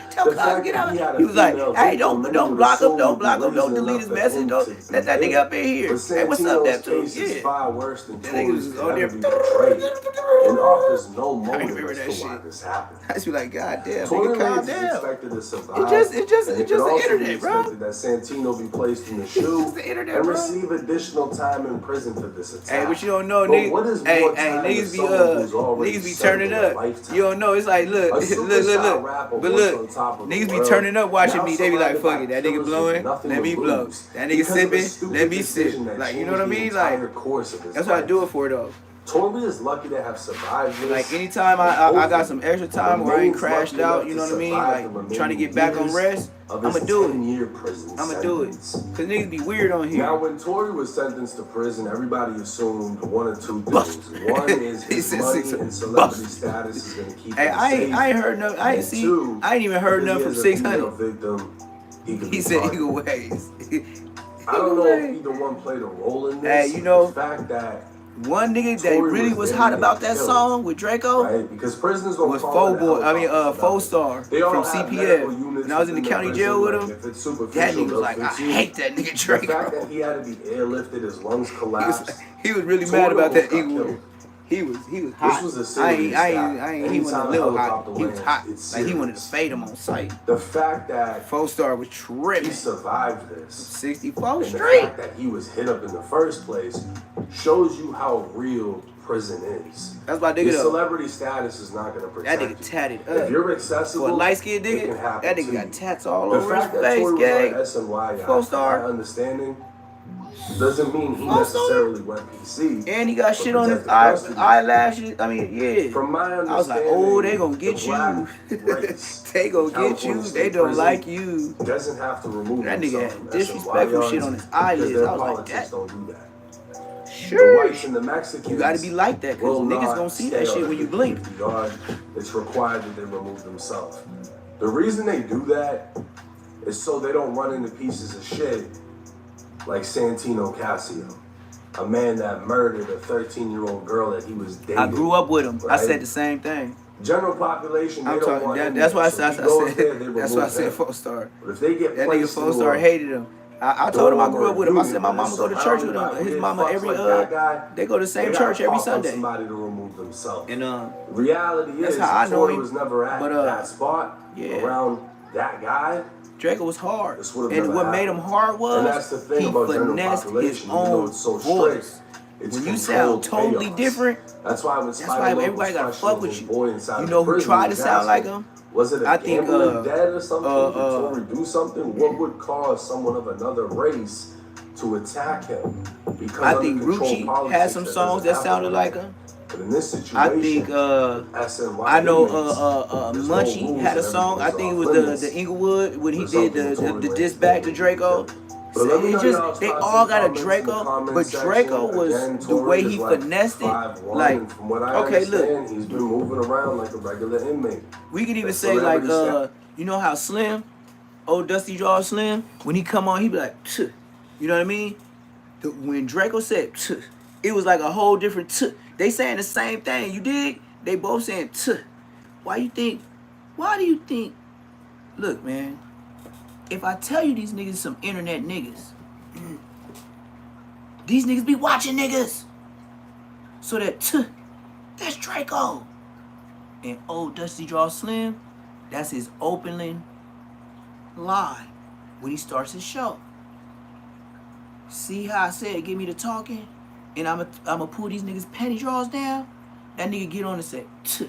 tell cuz, get out. He was like, hey, don't block him, don't delete his message, don't let that nigga up in here. Hey, what's up, that too? Yeah. Far worse than that nigga was on there. And offers no motive as to why this happened. I just be like, God damn, Tory nigga, calm Lanez is down. expected to survive. It's just the internet, bro. That Santino be placed in the shoe and receive additional time in prison for this attack. Hey, but you don't know, niggas. Hey, niggas be turning up. You don't know. It's like, look. But look, niggas be turning up watching me. They be like, fuck it, that nigga blowing, let me blow. That nigga sipping, let me sip. Like, you know what I mean? Like, that's what I do it for, though. Tory is lucky to have survived this. Like, anytime I got some extra time where I ain't crashed out, you know what I mean? Like, trying to get back on rest, I'ma do it. I'ma do it. Cause niggas be weird on here. Now, when Tory was sentenced to prison, everybody assumed 1 or 2 things. One is his money and celebrity status is gonna keep him safe. I ain't heard nothing. I ain't even heard nothing from 600. He said equal ways. I don't know if either one played a role in this. Hey, you know, the fact that one nigga that really was hot about that song with Draco, right? Because prisoners don't was Faux Star from CPF. And I was in the county jail with him. That nigga was like, I hate that nigga Draco. The fact that he had to be airlifted, his lungs collapsed. He was really mad about that equal. He was hot. This was a serious I ain't he wasn't a little hot. He was hot. Like, he wanted to fade him on sight. The fact that Faux Star was tripping. He survived this. 64th Street. The fact that he was hit up in the first place shows you how real prison is. That's my nigga. Your celebrity status is not gonna protect that nigga tatted up. If you're accessible, for a light skinned nigga, that nigga got tats all over his face, gang. Faux Star. Understanding doesn't mean he necessarily went PC. And he got shit on his eyelashes. I mean, yeah. From my understanding, I was like, oh, they gonna get you. They gonna get you. They don't like you. Doesn't have to remove that nigga had disrespectful shit on his eyelids. I was like, that. Don't do that. Sure. The whites and the Mexicans, you gotta be like that, cause niggas gonna see that shit when you blink. It's required that they remove themselves. The reason they do that is so they don't run into pieces of shit like Santino Casio, a man that murdered a 13-year-old girl that he was dating. I grew up with him. Right? I said the same thing. General population, they don't want that's why I said that's why I said Faux Star. But if they get that nigga Faux Star hated him. I told him I grew up with him. I said my mama go to church with him. His mama they go to the same church every Sunday. Somebody to remove themselves. And reality is, that's how I know he was never at that spot around that guy. Draco was hard, and what made him hard was he finessed his own voice. It's when you sound controlled totally chaos. different, That's why when that's why Spider-Man everybody was gotta fuck with questioning you. boy inside You the know who prison, tried he to was sound like asking, him? was it a I think gambling debt or something? Did Tory do something? What would cause someone of another race to attack him? Because I under think controlled Rucci politics, had some songs that happen sounded like like him. But in this I situation, think SNY I know inmates, there's no Munchie rules had a and song. I everything's think it off was limits the Inglewood when he for did something Tory the Lanez diss back to can't Draco. do. But let me know y'all's They thoughts all and got a comments in the Draco, comment but section. Draco was Again, the way Tory he is like finessed it. 5'1", Like, and from what I okay, look, understand, he's been moving around like a regular inmate. we could even That say like celebrity status. you know how Slim, old Dusty Jaw Slim, when he come on, he be like, "Tuh." You know what I mean? When Draco said, "Tuh," it was like a whole different "Tuh." They saying the same thing. You dig? They both saying "Tuh." Why do you think? Look, man. If I tell you these niggas some internet niggas, these niggas be watching niggas. So that's Draco. And old Dusty Jaw Slim, that's his opening line when he starts his show. See how I said give me the talking? And I'ma pull these niggas penny draws down? That nigga get on and say, "Tuh."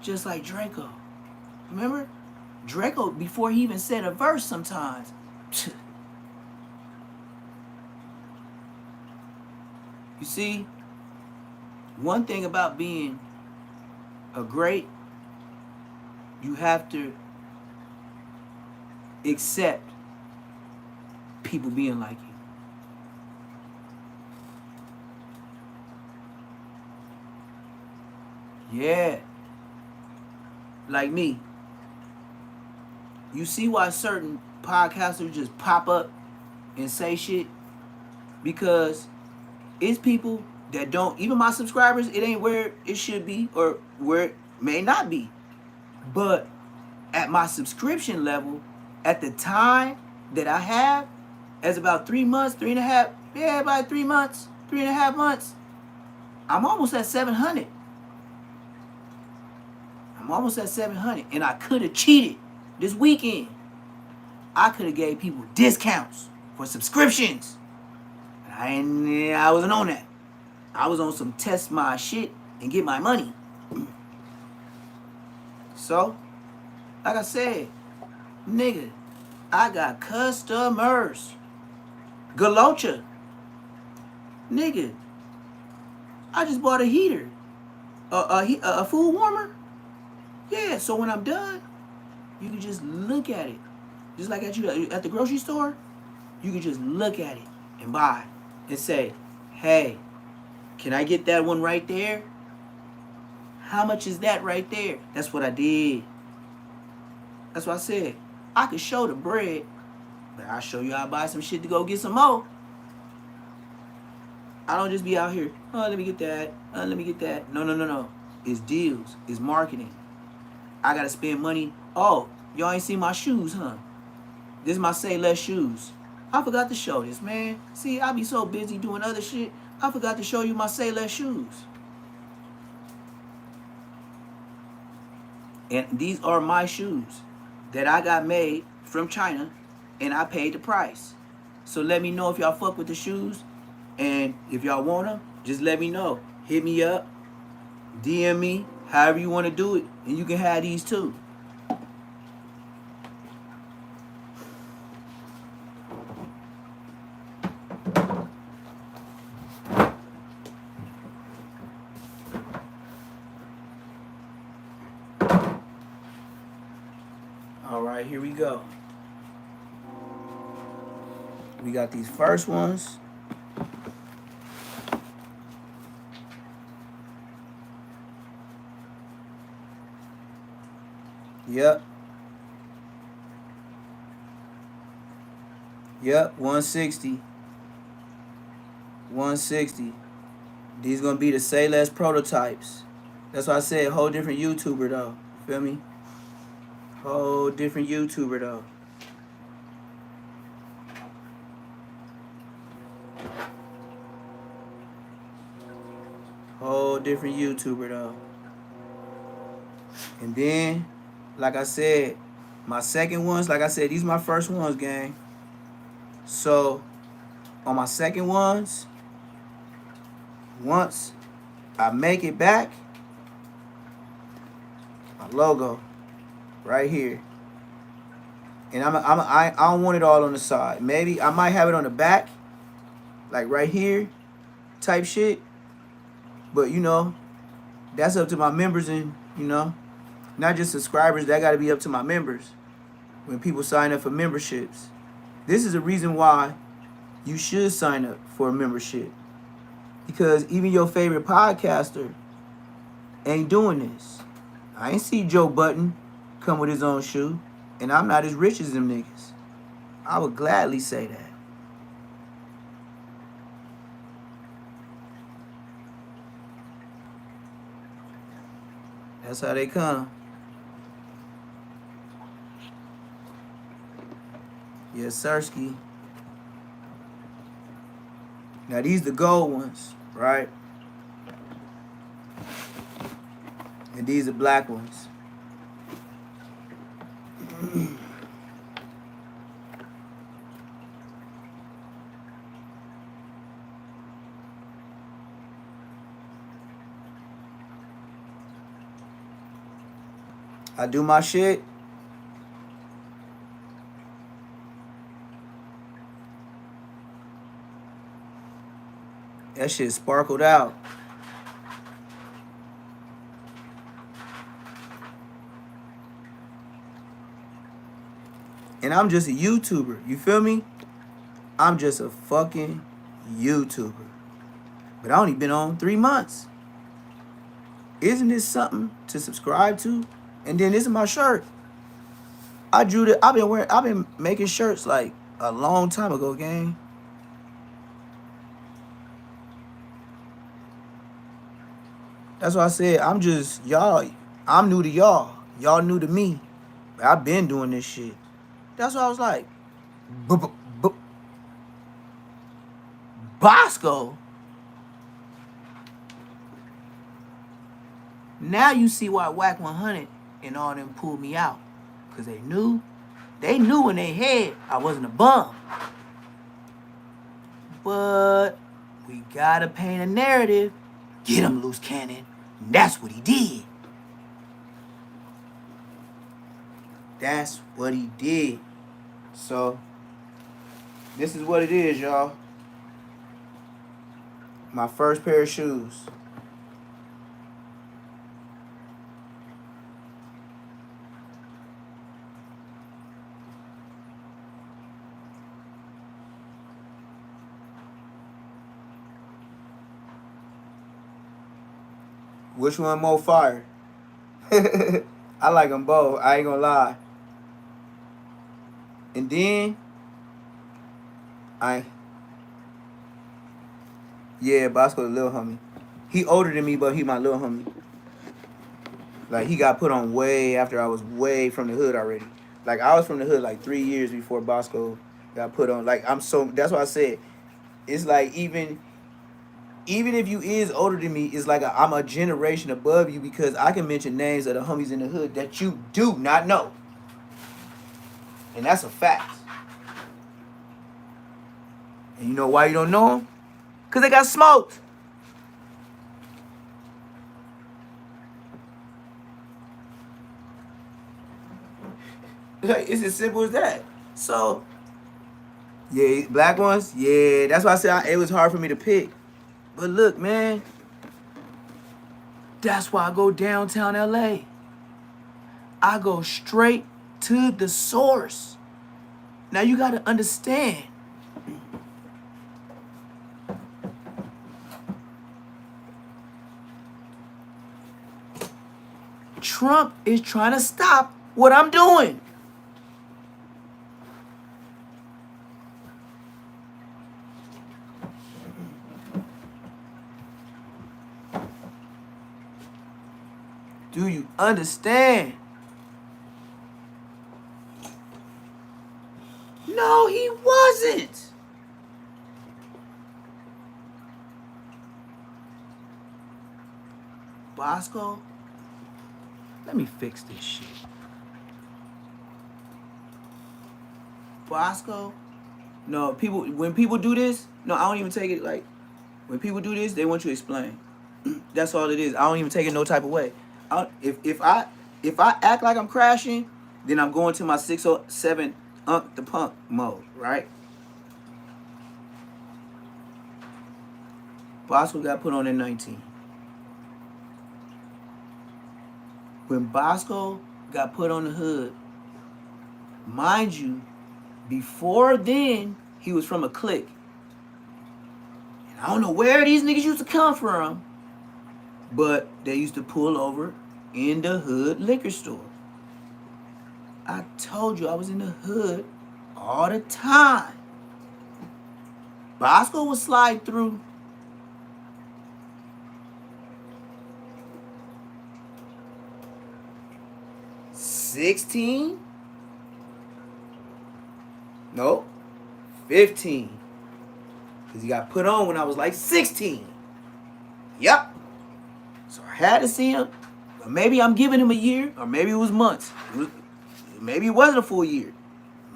Just like Draco. Remember? Draco, before he even said a verse sometimes. "Tuh." You see, one thing about being a great, you have to accept people being like you. Yeah. Like me. You see why certain podcasters just pop up and say shit? Because it's people that don't, even my subscribers, it ain't where it should be or where it may not be. But at my subscription level, at the time that I have, as about 3 months, 3.5, yeah, about 3 months, 3.5 months, I'm almost at 700. I'm almost at 700. And I could have cheated this weekend. I could have gave people discounts for subscriptions. I wasn't on that. I was on some test my shit and get my money. So, like I said, nigga, I got customers. Galocha. Nigga, I just bought a heater. A food warmer. Yeah, so when I'm done, you can just look at it. Just like at the grocery store, you can just look at it and buy and say, hey, can I get that one right there? How much is that right there? That's what I did. That's what I said. I could show the bread, but I'll show you how to buy some shit to go get some more. I don't just be out here, oh, let me get that. Let me get that. No. It's deals. It's marketing. I got to spend money. Oh, y'all ain't seen my shoes, huh? This is my Say Less shoes. I forgot to show this, man. See, I be so busy doing other shit. I forgot to show you my Say Less shoes. And these are my shoes that I got made from China, and I paid the price. So let me know if y'all fuck with the shoes, and if y'all want them, just let me know. Hit me up, DM me, however you want to do it, and you can have these too. All right, here we go. We got these first ones. Yep. 160. 160. These gonna be the Say Less prototypes. That's why I said whole different YouTuber though. You feel me? Whole different YouTuber though. Whole different YouTuber though. And then, like I said, my second ones, like I said, these my first ones, gang. So, on my second ones, once I make it back, my logo right here. And I don't want it all on the side. Maybe I might have it on the back, like right here, type shit. But you know, that's up to my members and you know, not just subscribers. That got to be up to my members. When people sign up for memberships, this is a reason why you should sign up for a membership. Because even your favorite podcaster ain't doing this. I ain't see Joe Button come with his own shoe. And I'm not as rich as them niggas. I would gladly say that. That's how they come. Yes, Sirski. Now these the gold ones, right? And these are black ones. I do my shit. That shit sparkled out. And I'm just a YouTuber. You feel me? I'm just a fucking YouTuber. But I only been on 3 months. Isn't this something to subscribe to? And then this is my shirt. I drew it. I've been making shirts like a long time ago, gang. That's why I said I'm just y'all. I'm new to y'all. Y'all new to me. But I've been doing this shit. That's why I was like, Bosco. Now you see why Whack 100 and all them pulled me out. Because they knew in their head I wasn't a bum. But we gotta paint a narrative. Get him, loose cannon. And that's what he did. That's what he did. So, this is what it is, y'all. My first pair of shoes. Which one more fire? I like them both. I ain't gonna lie. And then, Bosco the little homie. He older than me, but he my little homie. Like, he got put on way after I was way from the hood already. Like, I was from the hood like 3 years before Bosco got put on. Like, that's why I said, it's like even if you is older than me, it's like I'm a generation above you because I can mention names of the homies in the hood that you do not know. And that's a fact. And you know why you don't know them? Because they got smoked. Like, it's as simple as that. So, yeah, black ones, yeah. That's why I said it was hard for me to pick. But look, man. That's why I go downtown LA. I go straight to the source. Now you got to understand. Trump is trying to stop what I'm doing. Do you understand? No, he wasn't. Bosco, let me fix this shit. Bosco, no, when people do this, no, I don't even take it like, When people do this, they want you to explain. That's all it is. I don't even take it no type of way. If I act like I'm crashing, then I'm going to my 607 the punk mode, right? Bosco got put on in 19. When Bosco got put on the hood, mind you, before then, he was from a clique. And I don't know where these niggas used to come from, but they used to pull over in the hood liquor store. I told you I was in the hood all the time. Bosco would slide through. $16? Nope. 15. Because he got put on when I was like 16. Yep. So I had to see him. Or maybe I'm giving him a year, or maybe it was months. Maybe it wasn't a full year.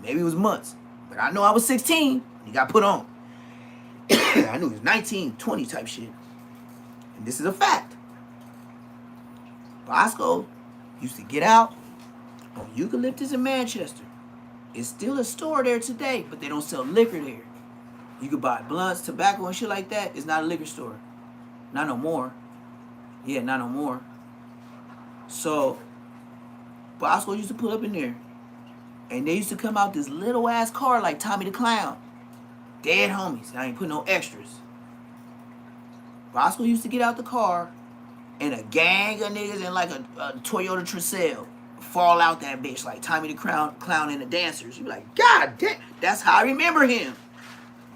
Maybe it was months. But I know I was 16 when he got put on. I knew he was 19, 20 type shit. And this is a fact. Bosco used to get out on Eucalyptus in Manchester. It's still a store there today, but they don't sell liquor there. You could buy blunts, tobacco, and shit like that. It's not a liquor store. Not no more. Yeah, not no more. So, Bosco used to pull up in there. And they used to come out this little ass car like Tommy the Clown. Dead homies. I ain't putting no extras. Bosco used to get out the car and a gang of niggas in like a Toyota Tercel fall out that bitch like Tommy the Clown and the Dancers. You be like, God damn. That's how I remember him.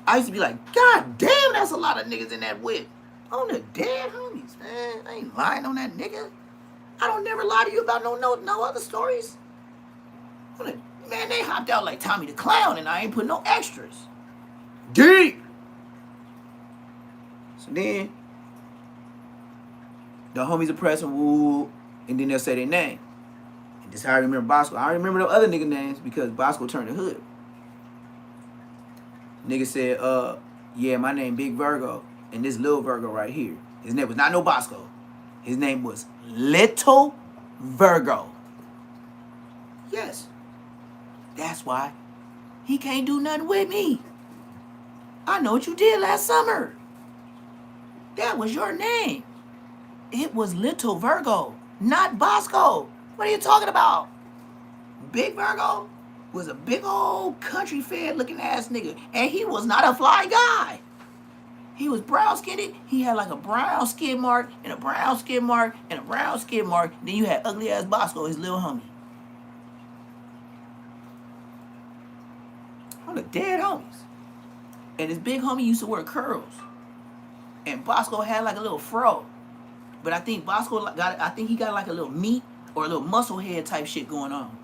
I used to be like, God damn, that's a lot of niggas in that whip. On the dead homies, man. I ain't lying on that nigga. I don't never lie to you about no other stories. Man, they hopped out like Tommy the Clown and I ain't put no extras. Deep. So then, the homies are pressing woo, and then they'll say their name. And this is how I remember Bosco. I remember the other nigga names because Bosco turned the hood. Nigga said, yeah, my name Big Virgo, and this little Virgo right here. His name was not no Bosco. His name was Little Virgo. Yes. That's why he can't do nothing with me. I know what you did last summer. That was your name. It was Little Virgo, not Bosco. What are you talking about? Big Virgo was a big old country fed looking ass nigga. And he was not a fly guy. He was brown skinned. He had like a brown skid mark and a brown skid mark and a brown skid mark. Then you had ugly ass Bosco, his little homie. On the dead homies. And his big homie used to wear curls. And Bosco had like a little fro. But I think he got like a little meat or a little muscle head type shit going on.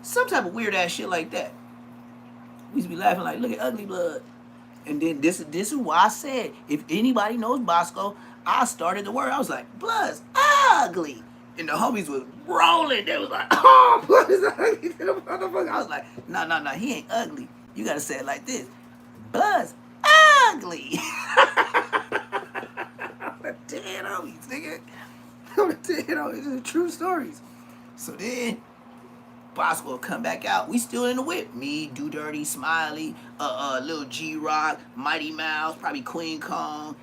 Some type of weird ass shit like that. We used to be laughing like, look at Ugly Blood. And then this is why I said, if anybody knows Bosco, I started the word. I was like, Blood's ugly. And the homies was rolling. They was like, oh, Blood is ugly to the motherfucker. I was like, no, he ain't ugly. You gotta say it like this. Blood's ugly. Dead homies, nigga. Dead homies. These are true stories. So then, Bosco will come back out. We still in the whip. Me, Do Dirty, Smiley, Lil G-Rock, Mighty Mouse, probably Queen Kong,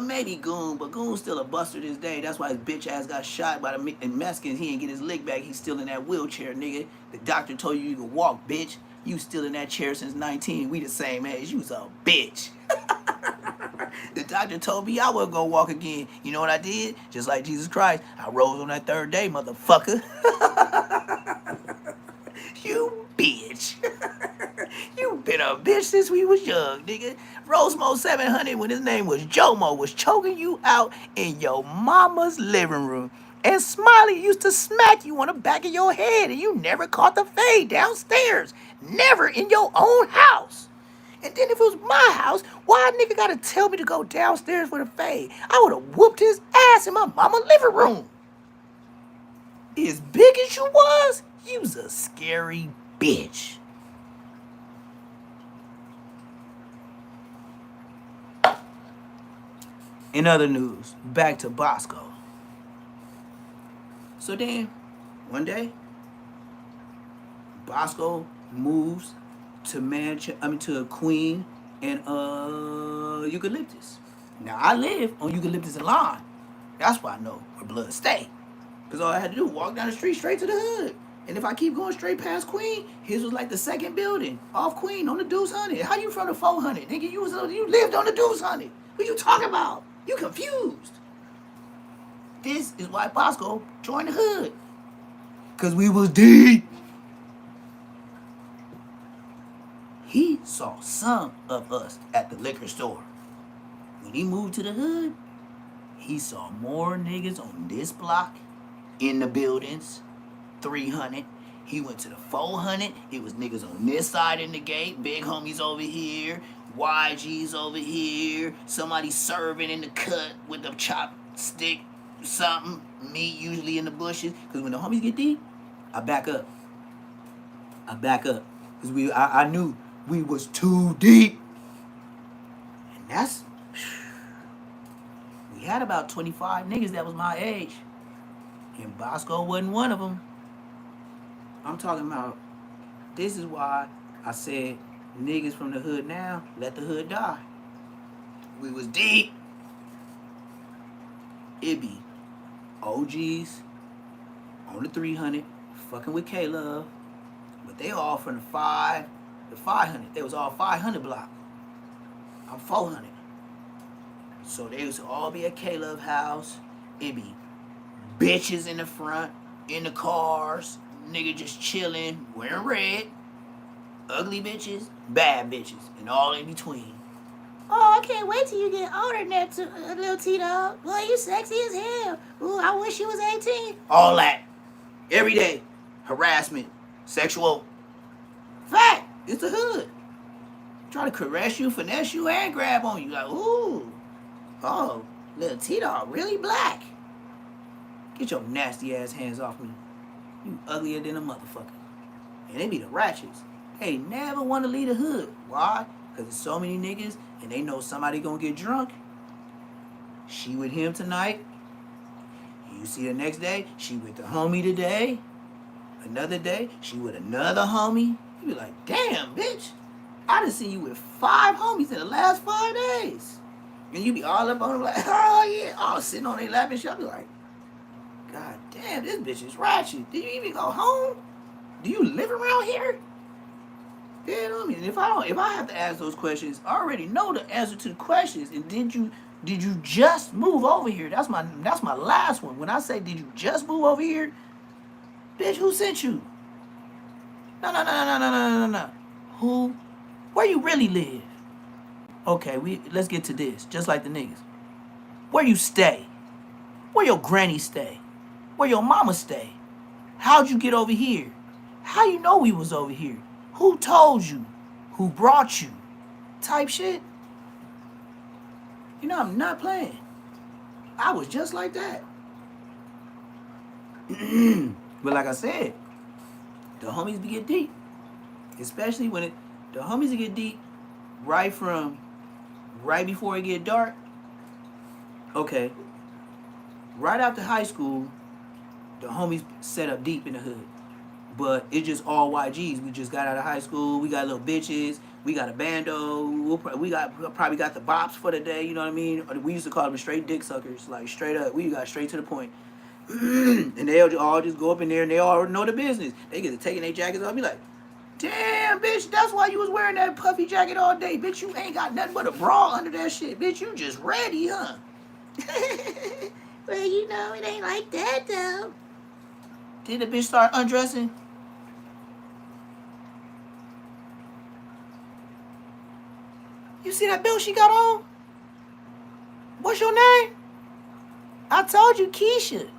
maybe Goon, but Goon's still a buster this day. That's why his bitch ass got shot by the Mexicans. He ain't get his lick back. He's still in that wheelchair, nigga. The doctor told you could walk, bitch. You still in that chair since 19. We the same age. You was a bitch. The doctor told me I wasn't gonna walk again. You know what I did? Just like Jesus Christ, I rose on that third day, motherfucker. You bitch. You been a bitch since we was young, nigga. Rosemo 700, when his name was Jomo, was choking you out in your mama's living room. And Smiley used to smack you on the back of your head, and you never caught the fade downstairs. Never in your own house. And then if it was my house, why a nigga gotta tell me to go downstairs for the fade? I would have whooped his ass in my mama's living room. As big as you was, you's a scary bitch. In other news, back to Bosco. So then, one day, Bosco moves to to Queen and Eucalyptus. Now I live on Eucalyptus and Lime. That's why I know where blood stay. Cause all I had to do was walk down the street straight to the hood. And if I keep going straight past Queen, his was like the second building off Queen on the Deuce 100. How you from the 400? Nigga, you lived on the Deuce 100. What you talking about? You confused. This is why Bosco joined the hood. Cause we was deep. He saw some of us at the liquor store. When he moved to the hood, he saw more niggas on this block, in the buildings, 300. He went to the 400. It was niggas on this side in the gate. Big homies over here. YG's over here. Somebody serving in the cut with a chopstick, something. Meat usually in the bushes. Because when the homies get deep, I back up. Because I knew we was too deep. And that's... We had about 25 niggas that was my age. And Bosco wasn't one of them. I'm talking about, this is why I said niggas from the hood now, let the hood die. We was deep. It be OGs on the 300, fucking with K-Love. But they all from the 500. They was all 500 block. I'm 400. So they used to all be at K-Love house. It be bitches in the front, in the cars, nigga just chilling, wearing red, ugly bitches, bad bitches, and all in between. Oh, I can't wait till you get older, little T-Dog. Boy, you sexy as hell. Ooh, I wish you was 18. All that. Every day. Harassment. Sexual. Fact. It's the hood. Try to caress you, finesse you, and grab on you. Like, ooh. Oh, little T-Dog, really black. Get your nasty ass hands off me. You uglier than a motherfucker. And they be the ratchets. They never want to leave the hood. Why? Because there's so many niggas and they know somebody gonna get drunk. She with him tonight. You see the next day, she with the homie today. Another day, she with another homie. You be like, damn, bitch. I done seen you with 5 homies in the last 5 days. And you be all up on them like, oh yeah. All sitting on their lap and shit. I be like, God damn, this bitch is ratchet. Do you even go home? Do you live around here? You know what I mean? If I have to ask those questions, I already know the answer to the questions. And did you just move over here? That's my last one. When I say did you just move over here, bitch, who sent you? No. Who? Where you really live? Okay, let's get to this. Just like the niggas. Where you stay? Where your granny stay? Where your mama stay? How'd you get over here? How you know we was over here? Who told you? Who brought you? Type shit. You know, I'm not playing. I was just like that. But like I said, the homies get deep. Especially when the homies get deep right before it get dark. Okay. Right after high school, the homies set up deep in the hood. But it's just all YGs. We just got out of high school. We got little bitches. We got a bando. We probably got the bops for the day. You know what I mean? We used to call them straight dick suckers. Like straight up. We got straight to the point. And they'll all just go up in there and they all know the business. They get to taking their jackets off and be like, damn, bitch, that's why you was wearing that puffy jacket all day. Bitch, you ain't got nothing but a bra under that shit. Bitch, you just ready, huh? Well, you know, it ain't like that, though. Did the bitch start undressing? You see that belt she got on? What's your name? I told you, Keisha.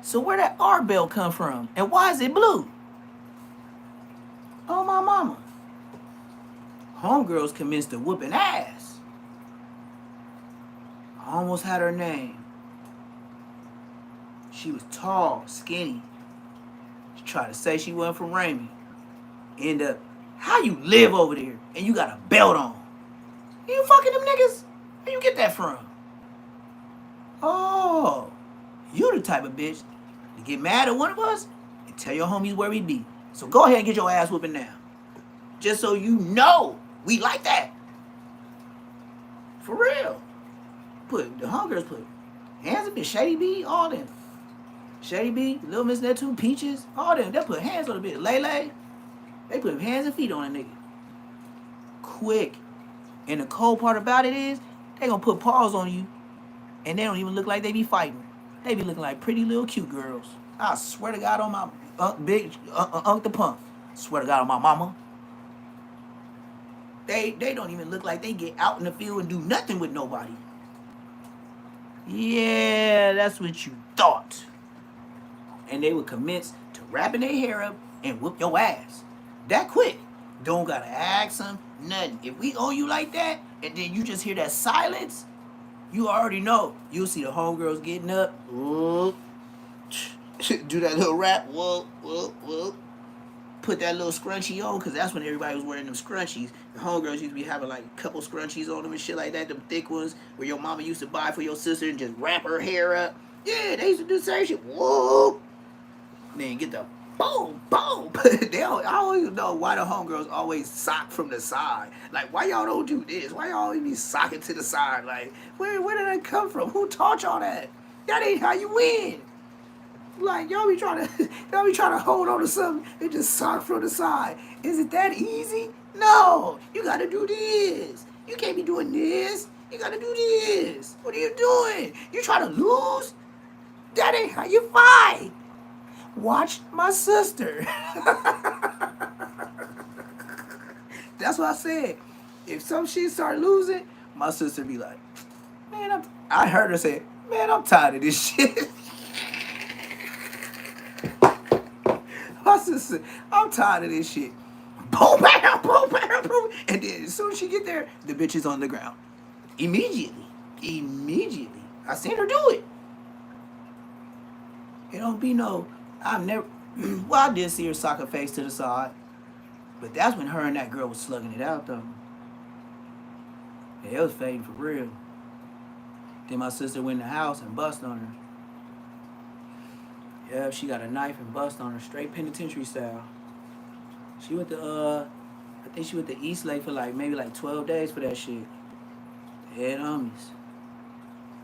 So where that R belt come from? And why is it blue? Oh, my mama. Homegirls commenced to whooping ass. I almost had her name. She was tall, skinny. She tried to say she wasn't from Raymond. End up, how you live over there and you got a belt on? You fucking them niggas? Where you get that from? Oh, you the type of bitch to get mad at one of us and tell your homies where we be. So go ahead and get your ass whooping now. Just so you know, we like that. For real. Put the homegirls put hands up in Shady B, all them. Shady B, Little Miss Neptune, Peaches, all them. They put hands on the bitch. Lele, they put hands and feet on a nigga. Quick. And the cold part about it is, they gonna put paws on you, and they don't even look like they be fighting. They be looking like pretty little cute girls. I swear to God on my big Unc the Punk. Swear to God on my mama. They don't even look like they get out in the field and do nothing with nobody. Yeah, that's what you thought. And they would commence to wrapping their hair up and whoop your ass. That quick. Don't gotta ask them nothing. If we owe you like that, and then you just hear that silence, you already know. You'll see the homegirls getting up. Whoop. Do that little rap. Whoop, whoop, whoop. Put that little scrunchie on, because that's when everybody was wearing them scrunchies. The homegirls used to be having like a couple scrunchies on them and shit like that, them thick ones where your mama used to buy for your sister and just wrap her hair up. Yeah, they used to do the same shit. Whoop. Then get the boom, boom. I always know why the homegirls always sock from the side. Like, why y'all don't do this? Why y'all always be socking to the side? Like, where did that come from? Who taught y'all that? That ain't how you win. Like, y'all be trying to hold on to something and just sock from the side. Is it that easy? No. You gotta do this. You can't be doing this. You gotta do this. What are you doing? You trying to lose? That ain't how you fight. Watch my sister. That's what I said. If some shit start losing, my sister be like, man, I heard her say, man, I'm tired of this shit. My sister, I'm tired of this shit. Boom, bam, boom, bam, boom. And then as soon as she get there, the bitch is on the ground. Immediately. I seen her do it. It don't be no, I've never, well, I did see her sock her face to the side. But that's when her and that girl was slugging it out, though. Yeah, it was fading for real. Then my sister went in the house and bust on her. Yeah, she got a knife and bust on her, straight penitentiary style. She went to, I think she went to East Lake for maybe 12 days for that shit. Head homies.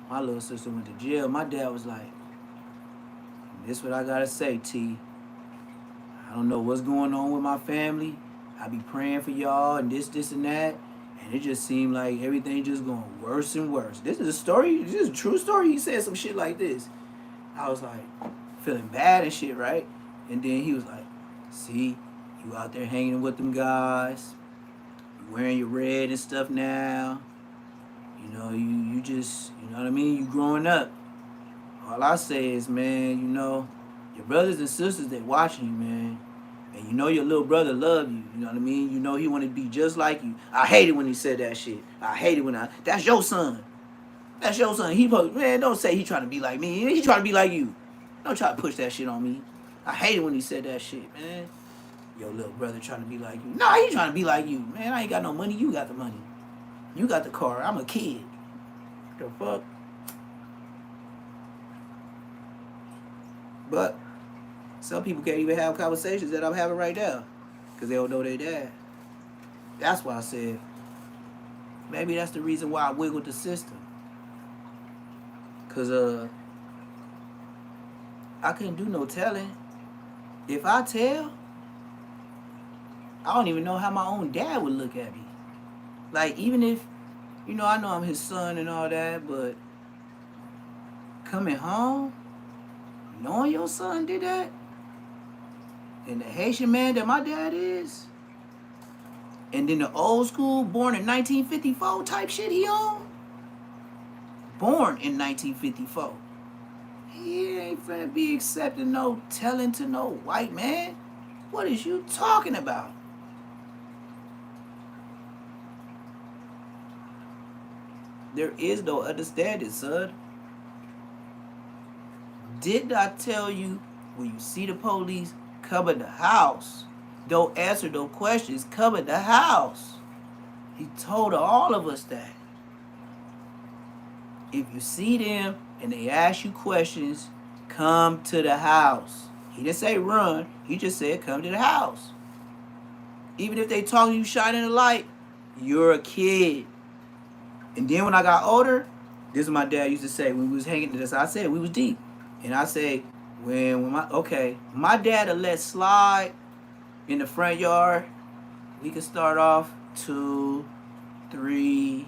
My little sister went to jail. My dad was like, this what I gotta say, T. I don't know what's going on with my family. I be praying for y'all and this and that. And it just seemed like everything just going worse and worse. This is a story. This is a true story. He said some shit like this. I was like, feeling bad and shit, right? And then he was like, see, you out there hanging with them guys. You wearing your red and stuff now. You know, you just, you know what I mean? You growing up. All I say is, man, you know, your brothers and sisters, they watching you, man. And you know your little brother love you. You know what I mean? You know he want to be just like you. I hate it when he said that shit. I hate it when that's your son. That's your son. Man, don't say he trying to be like me. He trying to be like you. Don't try to push that shit on me. I hate it when he said that shit, man. Your little brother trying to be like you. Nah, he trying to be like you. Man, I ain't got no money. You got the money. You got the car. I'm a kid. The fuck? But some people can't even have conversations that I'm having right now because they don't know their dad. That's why I said maybe that's the reason why I wiggled the system. Because I couldn't do no telling. If I tell, I don't even know how my own dad would look at me. Like, even if, you know, I know I'm his son and all that, but coming home, knowing your son did that, and the Haitian man that my dad is, and then the old school, born in 1954 type shit he on, born in 1954. He ain't finna be accepting no telling to no white man. What is you talking about? There is no understanding, son. Did I tell you when you see the police come in the house, don't answer no questions, come in the house. He told all of us that. If you see them and they ask you questions, come to the house. He didn't say run. He just said come to the house. Even if they talk to you shining a light, you're a kid. And then when I got older, this is what my dad used to say when we was hanging. This I said we was deep, and I say when my dad will let slide in the front yard. We can start off 2, 3.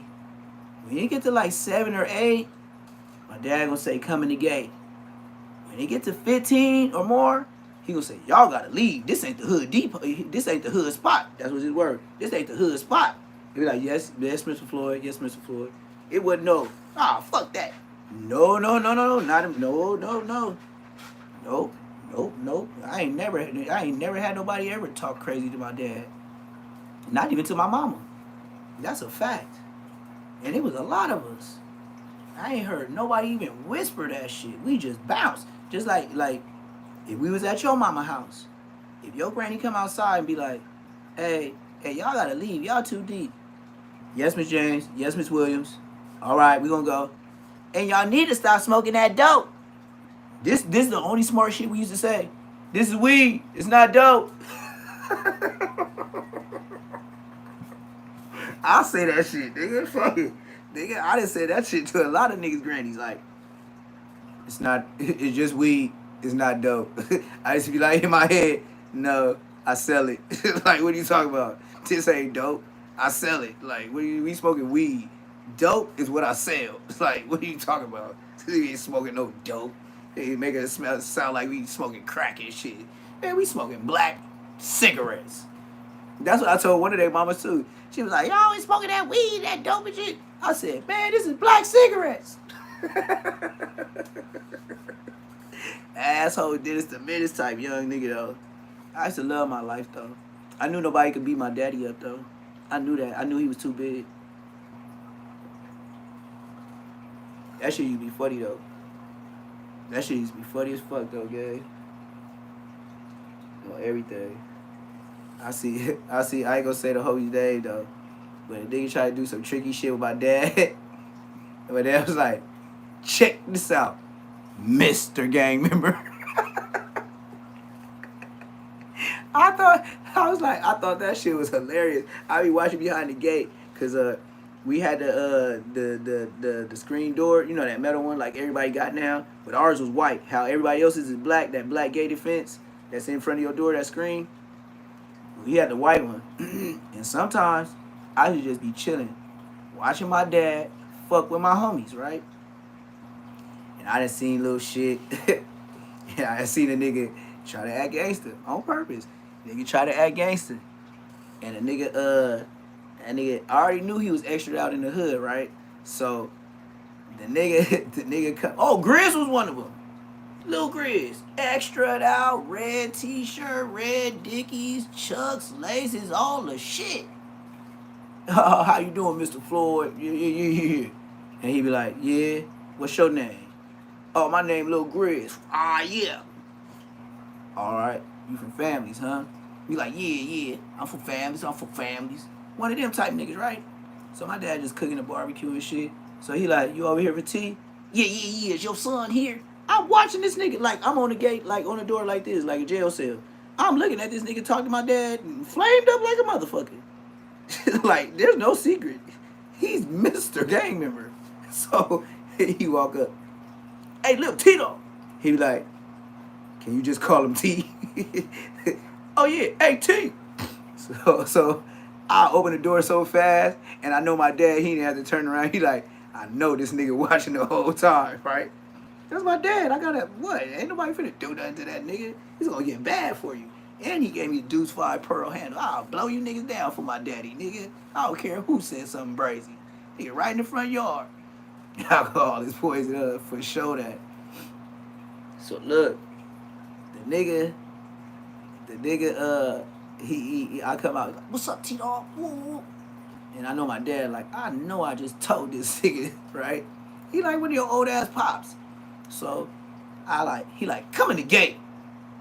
When you get to like 7 or 8, my dad gonna say come in the gate. When you get to 15 or more, he gonna say y'all gotta leave. This ain't the hood depot. This ain't the hood spot. That's what his word. This ain't the hood spot. He be like yes, Mr. Floyd. Yes, Mr. Floyd. It wasn't no. Fuck that. No, not him. No. Nope. I ain't never had nobody ever talk crazy to my dad. Not even to my mama. That's a fact. And it was a lot of us. I ain't heard nobody even whisper that shit. We just bounced. Just like if we was at your mama house, if your granny come outside and be like, hey, y'all gotta leave. Y'all too deep. Yes, Miss James. Yes, Miss Williams. All right, we gonna go. And y'all need to stop smoking that dope. This is the only smart shit we used to say. This is weed. It's not dope. I'll say that shit, nigga. Fuck it. Nigga, I done said that shit to a lot of niggas' grannies. Like, it's just weed. It's not dope. I used to be like in my head, no, I sell it. Like, what are you talking about? This ain't dope. I sell it. Like, we smoking weed. Dope is what I sell. It's like, what are you talking about? We ain't smoking no dope. They making it sound like we smoking crack and shit. Man, we smoking black cigarettes. That's what I told one of their mamas too. She was like, y'all always smoking that weed, that dope and shit. I said, man, this is black cigarettes. Asshole Dennis the Menace type young nigga though. I used to love my life though. I knew nobody could beat my daddy up though. I knew that. I knew he was too big. That shit used to be funny though. That shit used to be funny as fuck though, gay. On everything. I see, I ain't gonna say the whole day though. But a nigga tried to do some tricky shit with my dad. And my dad was like, check this out, Mr. Gang member. I thought that shit was hilarious. I be watching behind the gate, cause we had the screen door, you know, that metal one like everybody got now, but ours was white. How everybody else's is black, that black gated fence that's in front of your door, that screen. We had the white one. And sometimes I should just be chilling, watching my dad fuck with my homies, right? And I done seen little shit. Yeah, I done seen a nigga try to act gangster on purpose. Nigga try to act gangster. And a nigga, I already knew he was extra out in the hood, right? So the nigga come. Oh, Grizz was one of them. Lil Grizz, extra out, red t-shirt, red Dickies, Chucks, laces, all the shit. How you doing, Mr. Floyd? Yeah. And he be like, yeah, what's your name? Oh, my name Lil Grizz. Ah, yeah. All right, you from families, huh? Be like, yeah, I'm from families. One of them type niggas, right? So my dad just cooking the barbecue and shit. So he like, you over here for tea? Yeah, is your son here? I'm watching this nigga, like, I'm on the gate, like, on the door like this, like a jail cell. I'm looking at this nigga talk to my dad and flamed up like a motherfucker. Like, there's no secret. He's Mr. Gang member. So he walk up. Hey, little Tito. He be like, can you just call him T? Oh, yeah. Hey, T. So I open the door so fast, and I know my dad, he didn't have to turn around. He like, I know this nigga watching the whole time, right? That's my dad. I gotta, what? Ain't nobody finna do nothing to that nigga. He's gonna get bad for you. And he gave me a deuce 5 pearl handle. I'll blow you niggas down for my daddy, nigga. I don't care who said something brazy. Nigga, right in the front yard. Alcohol is poison for sure that. So look, the nigga, I come out, what's up, T-Dog? And I know my dad, like, I know I just told this nigga, right? He like, one of your old ass pops. So he like, come in the gate.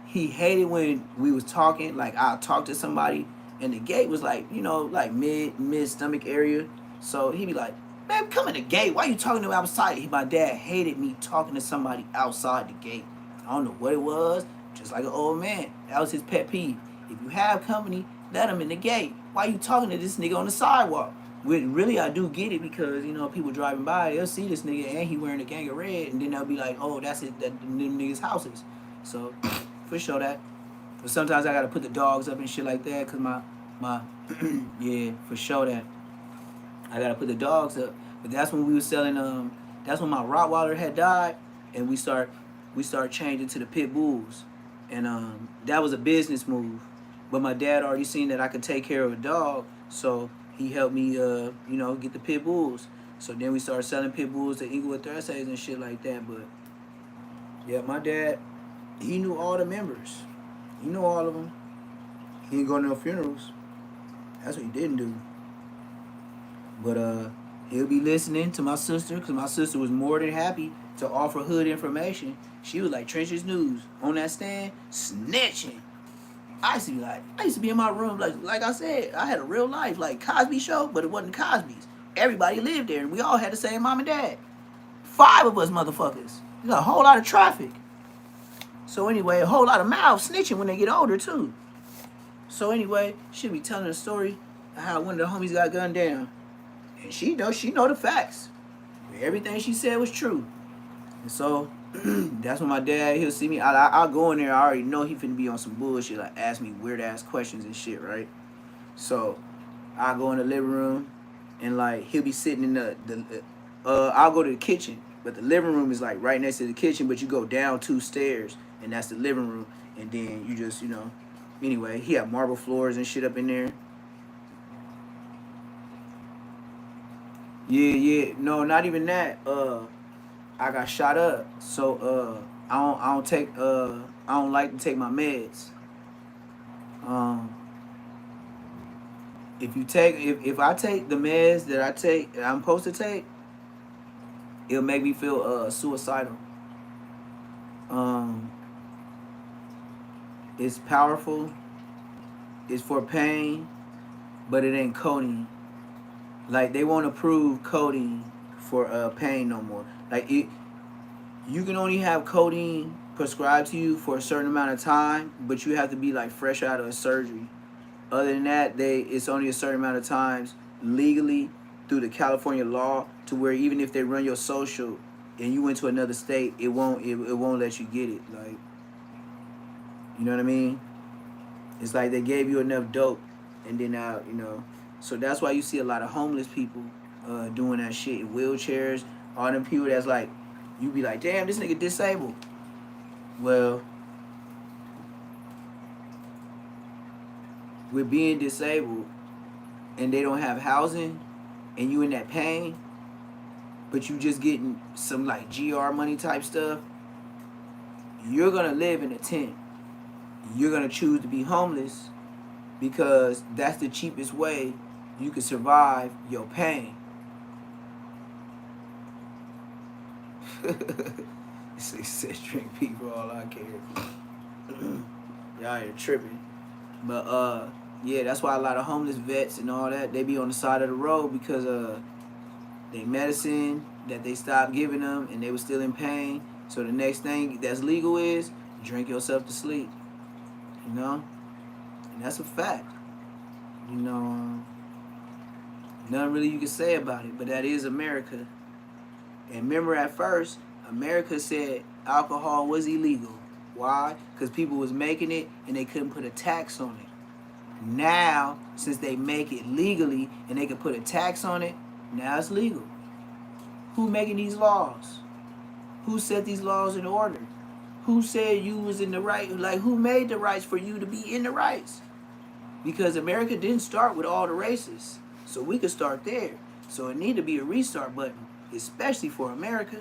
He hated when we was talking, like I'll talk to somebody and the gate was like, you know, like mid stomach area. So he be like, man, come in the gate. Why you talking to me outside? My dad hated me talking to somebody outside the gate. I don't know what it was. Just like an old man. That was his pet peeve. If you have company, let him in the gate. Why you talking to this nigga on the sidewalk? Really, I do get it because, you know, people driving by, they'll see this nigga and he wearing a gang of red, and then they'll be like, oh, that's it, that them niggas' houses. So, for sure that. But sometimes I gotta put the dogs up and shit like that, cause my yeah, for sure that. I gotta put the dogs up. But that's when we were selling, that's when my Rottweiler had died, and we start changing to the pit bulls. And that was a business move. But my dad already seen that I could take care of a dog, so he helped me, you know, get the pit bulls. So then we started selling pit bulls to Inglewood Thursdays and shit like that. But yeah, my dad, he knew all the members. He knew all of them. He didn't go to no funerals. That's what he didn't do. But he'll be listening to my sister, because my sister was more than happy to offer hood information. She was like Trenches News on that stand, snitching. I used to be in my room, like I said, I had a real life, like Cosby Show, but it wasn't Cosby's. Everybody lived there, and we all had the same mom and dad. 5 of us motherfuckers. There's a whole lot of traffic. So anyway, a whole lot of mouths snitching when they get older too. So anyway, she'll be telling a story of how one of the homies got gunned down. And she know the facts. Everything she said was true. And so that's when my dad, he'll see me. I'll go in there. I already know he finna be on some bullshit, like ask me weird ass questions and shit, right? So I'll go in the living room, and like he'll be sitting in I'll go to the kitchen, but the living room is like right next to the kitchen, but you go down 2 stairs, and that's the living room. And then you just, you know, anyway, he had marble floors and shit up in there. Yeah, no, not even that. I got shot up, so I don't like to take my meds. If I take the meds that I'm supposed to take, it'll make me feel suicidal. It's powerful. It's for pain, but it ain't codeine. Like they won't approve codeine for pain no more. Like you can only have codeine prescribed to you for a certain amount of time, but you have to be like fresh out of a surgery. Other than that, it's only a certain amount of times legally through the California law to where even if they run your social and you went to another state, it won't let you get it. Like, you know what I mean? It's like they gave you enough dope, and then now, you know. So that's why you see a lot of homeless people doing that shit in wheelchairs. All them people that's like, you be like, damn, this nigga disabled. Well, with being disabled and they don't have housing and you in that pain, but you just getting some like GR money type stuff, you're gonna live in a tent. You're gonna choose to be homeless because that's the cheapest way you can survive your pain. It says drink pee for all I care. Y'all ain't tripping. But yeah, that's why a lot of homeless vets and all that, they be on the side of the road because they medicine that they stopped giving them and they were still in pain. So the next thing that's legal is drink yourself to sleep. You know? And that's a fact. You know, nothing really you can say about it, but that is America. And remember at first, America said alcohol was illegal. Why? Because people was making it and they couldn't put a tax on it. Now, since they make it legally and they can put a tax on it, now it's legal. Who making these laws? Who set these laws in order? Who said you was in the right? Like, who made the rights for you to be in the rights? Because America didn't start with all the races. So we could start there. So it need to be a restart button, especially for America.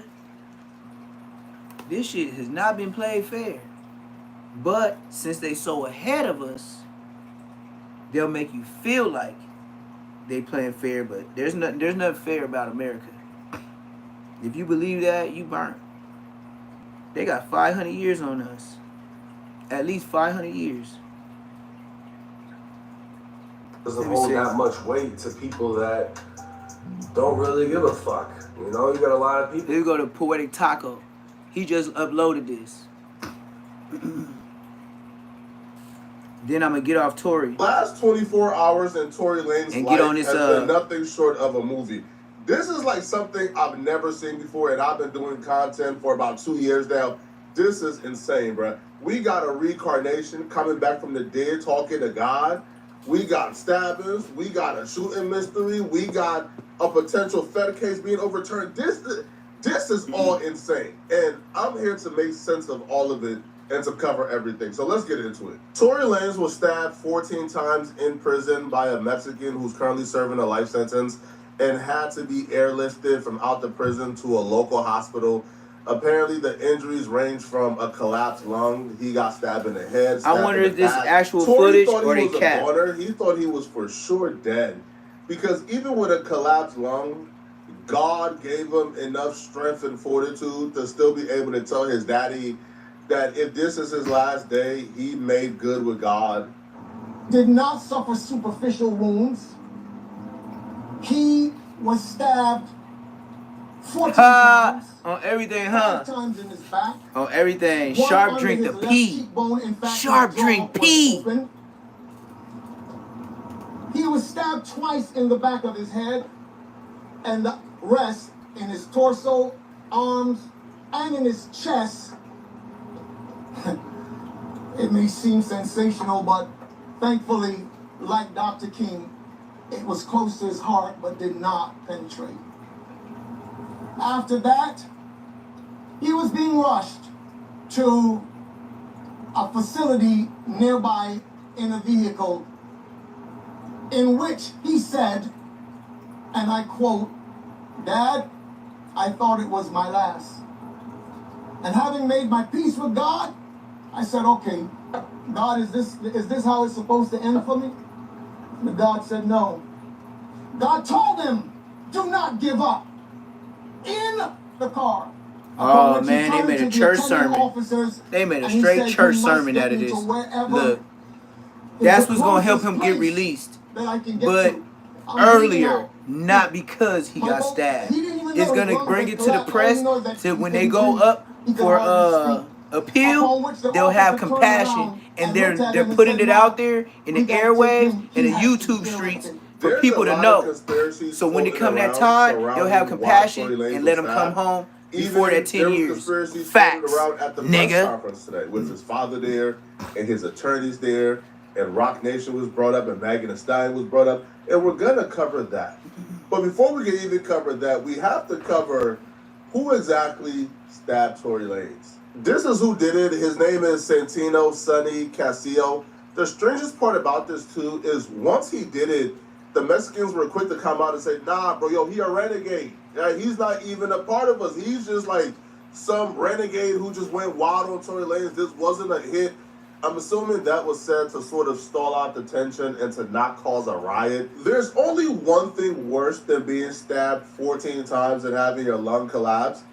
This shit has not been played fair. But since they so ahead of us, they'll make you feel like they playing fair, but there's nothing fair about America. If you believe that, you burnt. They got 500 years on us. At least 500 years. doesn't hold that much weight to people that don't really give a fuck. You know, you got a lot of people. Here we go to Poetic Taco. He just uploaded this. Then I'm gonna get off Tory. Last 24 hours in Tory Lanez and life get on this, has been nothing short of a movie. This is like something I've never seen before, and I've been doing content for about 2 years now. This is insane, bro. We got a reincarnation coming back from the dead, talking to God. We got stabbings. We got a shooting mystery. We got a potential Fed case being overturned. This is all insane, and I'm here to make sense of all of it and to cover everything. So let's get into it. Tory Lanez was stabbed 14 times in prison by a Mexican who's currently serving a life sentence and had to be airlifted from out the prison to a local hospital. Apparently, the injuries range from a collapsed lung. He got stabbed in the head. I wonder if this back. actual Tory footage or they cap. He thought he was for sure dead, because even with a collapsed lung, God gave him enough strength and fortitude to still be able to tell his daddy that if this is his last day, he made good with God. Did not suffer superficial wounds. He was stabbed 14 times. On everything, huh? 5 times in his back. On everything. One Sharp under drink his the left pee. cheekbone. In fact, Sharp his jaw drink was pee. open. He was stabbed twice in the back of his head, and the rest in his torso, arms, and in his chest. It may seem sensational, but thankfully, like Dr. King, it was close to his heart but did not penetrate. After that, he was being rushed to a facility nearby in a vehicle in which he said, and I quote, "Dad, I thought it was my last. And having made my peace with God, I said, okay, God, is this how it's supposed to end for me?" But God said no. God told him, "Do not give up." In the car. Oh man, they made a church sermon. They made a straight church sermon out of this. Look, that's what's gonna help him get released. But earlier, not because he got stabbed. It's gonna bring it to the press to when they go up for appeal, they'll have compassion, and they're putting it out there in the airwaves and the YouTube streets for people to know. So when it come that time, they'll have compassion and let him come home before that 10 years. Facts, At the nigga. press conference today with his father there and his attorneys there, and Rock Nation was brought up and Megan Thee Stallion was brought up, and we're gonna cover that. But before we can even cover that, we have to cover who exactly stabbed Tory Lanez. This is who did it. His name is Santino Sonny Castillo. The strangest part about this too is once he did it, the Mexicans were quick to come out and say, "Nah, bro, yo, he a renegade. Yeah, he's not even a part of us. He's just like some renegade who just went wild on Tory Lanez. This wasn't a hit." I'm assuming that was said to sort of stall out the tension and to not cause a riot. There's only one thing worse than being stabbed 14 times and having your lung collapse,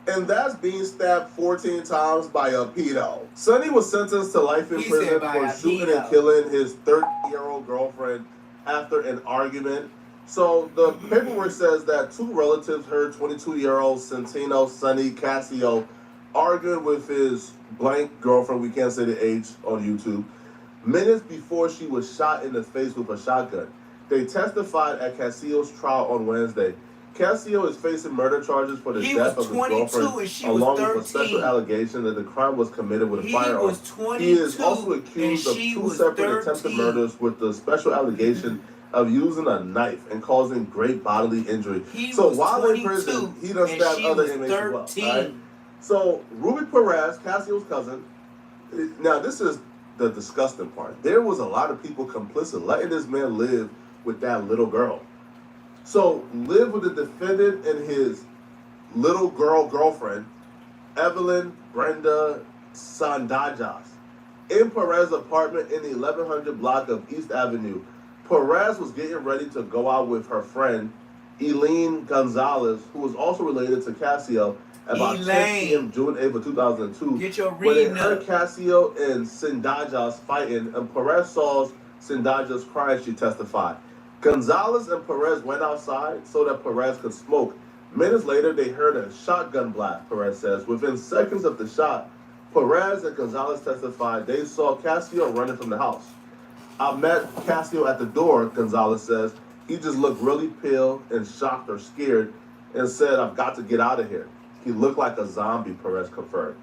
and that's being stabbed 14 times by a pedo. Sonny was sentenced to life in prison for shooting and killing his 30-year-old girlfriend after an argument. So the paperwork says that two relatives heard 22-year-old Santino Sonny Castillo arguing with his blank girlfriend, we can't say the age on YouTube, minutes before she was shot in the face with a shotgun. They testified at Castillo's trial on Wednesday. Castillo is facing murder charges for the death of his girlfriend, along with a special allegation that the crime was committed with a firearm. He is also accused of two separate attempted murders with the special allegation of using a knife and causing great bodily injury. So while in prison, he does stab other inmates as well. Right? So Ruby Perez, Castillo's cousin, now this is the disgusting part. There was a lot of people complicit letting this man live with that little girl. So live with the defendant and his little girlfriend, Evelyn Brenda Sandajas, in Perez's apartment in the 1100 block of East Avenue. Perez was getting ready to go out with her friend, Eileen Gonzalez, who was also related to Castillo, about 10 p.m. June 8th of 2002. Get your when they reading heard up. Castillo and Sandajas fighting, and Perez saw Zendaya's crying, she testified. Gonzalez and Perez went outside so that Perez could smoke. Minutes later, they heard a shotgun blast, Perez says. Within seconds of the shot, Perez and Gonzalez testified they saw Casio running from the house. I met Casio at the door, Gonzalez says. He just looked really pale and shocked or scared and said, I've got to get out of here. He looked like a zombie, Perez confirmed.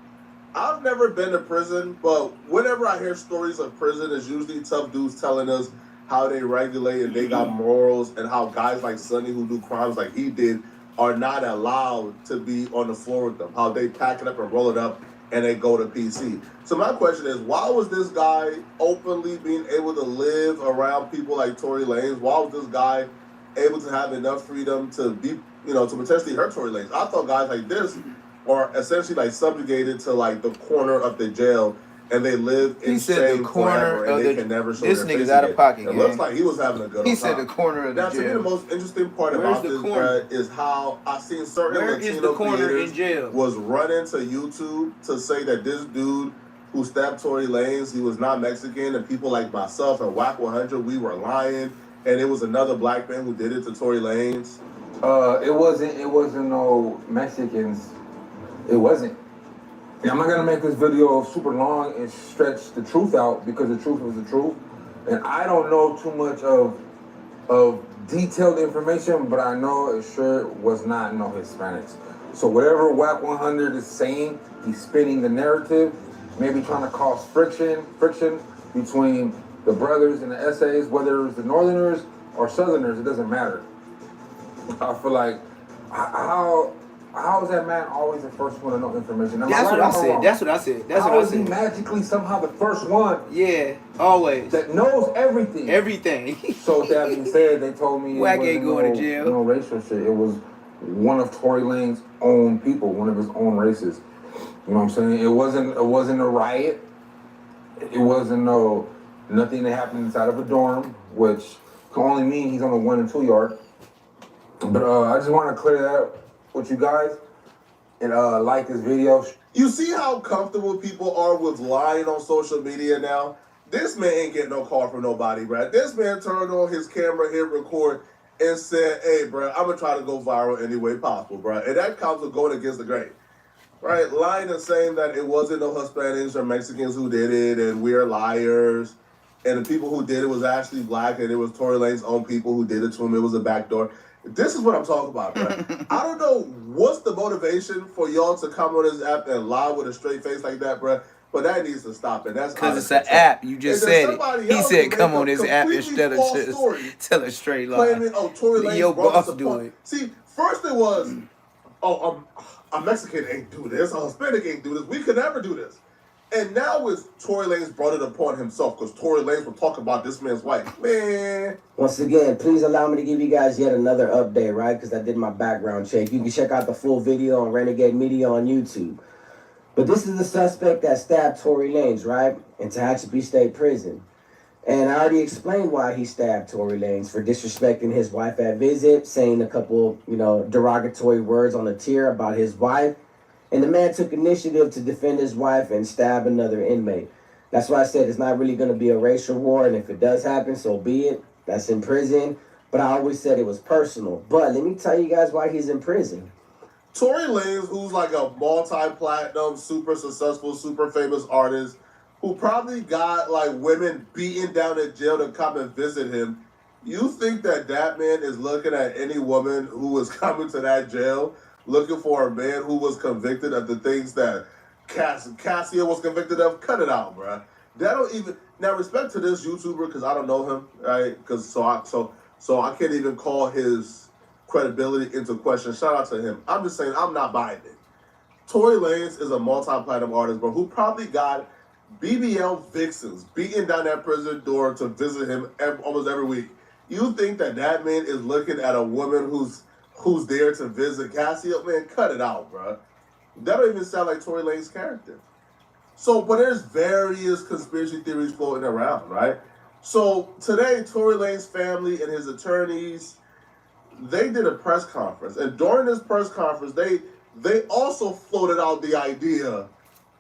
I've never been to prison, but whenever I hear stories of prison, it's usually tough dudes telling us how they regulate and they got morals, and how guys like Sonny who do crimes like he did are not allowed to be on the floor with them, how they pack it up and roll it up and they go to PC. So my question is, why was this guy openly being able to live around people like Tory Lanez? Why was this guy able to have enough freedom to be, to potentially hurt Tory Lanez? I thought guys like this are essentially like subjugated to like the corner of the jail, and they live in shame forever, and they can never show this their nigga's face out again. of pocket. It looks like he was having a good old time. He said the corner of the now, jail. to me, the most interesting part about this, Brad, is how I've seen certain Where is Latino the corner creators in jail? was running to YouTube to say that this dude who stabbed Tory Lanez, he was not Mexican, and people like myself and Whack 100, we were lying, and it was another black man who did it to Tory Lanez. It wasn't no Mexicans. It wasn't. And I'm not gonna make this video super long and stretch the truth out, because the truth was the truth. And I don't know too much of detailed information, but I know it sure was not no Hispanics. So whatever Whack 100 is saying, he's spinning the narrative, maybe trying to cause friction between the brothers and the essays, whether it's the Northerners or Southerners, it doesn't matter. I feel like, how is that man always the first one to know information? That's what I said. That's what I said. That's what I How is he said. magically somehow the first one? Yeah, always. That knows everything. Everything. So with that being said, they told me Whack it ain't wasn't going to jail. no racial shit. It was one of Tory Lanez's own people, one of his own races. You know what I'm saying? It wasn't a riot. It wasn't nothing that happened inside of a dorm, which can only mean he's on the 1 and 2 yard. But I just want to clear that up with you guys and like this video. You see how comfortable people are with lying on social media now? This man ain't getting no call from nobody, bruh. This man turned on his camera, hit record, and said, hey, bruh, I'm going to try to go viral any way possible, bruh. And that counts with going against the grain, right? Lying and saying that it wasn't no Hispanics or Mexicans who did it, and we're liars, and the people who did it was actually black, and it was Tory Lanez's own people who did it to him. It was a backdoor. This is what I'm talking about, bro. I don't know what's the motivation for y'all to come on this app and lie with a straight face like that, bro. But that needs to stop, and that's because it's an app. You just said it. He said, "Come on this app instead of just tell a straight lie." Claiming, oh, Tory Lanez your brought boss us a do point. it. See, first it was, oh, a Mexican ain't do this, a Hispanic ain't do this. We could never do this. And now it's Tory Lanez brought it upon himself, because Tory Lanez will talk about this man's wife. Man. Once again, please allow me to give you guys yet another update, right? Because I did my background check. You can check out the full video on Renegade Media on YouTube. But this is the suspect that stabbed Tory Lanez, right? In Tehachapi State Prison. And I already explained why he stabbed Tory Lanez, for disrespecting his wife at visit, saying a couple, derogatory words on the tier about his wife. And the man took initiative to defend his wife and stab another inmate. That's why I said it's not really going to be a racial war, and if it does happen, so be it. That's in prison. But I always said it was personal. But let me tell you guys why he's in prison. Tory Lanez, who's like a multi-platinum, super successful, super famous artist, who probably got like women beaten down in jail to come and visit him. You think that man is looking at any woman who is coming to that jail, looking for a man who was convicted of the things that Cassia was convicted of? Cut it out, bruh. That don't even. Now, respect to this YouTuber, because I don't know him, right? Because so I can't even call his credibility into question. Shout out to him. I'm just saying, I'm not buying it. Tory Lanez is a multi-platinum artist, bro, who probably got BBL vixens beating down that prison door to visit him almost every week. You think that man is looking at a woman who's there to visit Cassia? Man, cut it out, bro. That don't even sound like Tory Lanez's character. So, but there's various conspiracy theories floating around, right? So today, Tory Lanez's family and his attorneys, they did a press conference. And during this press conference, they also floated out the idea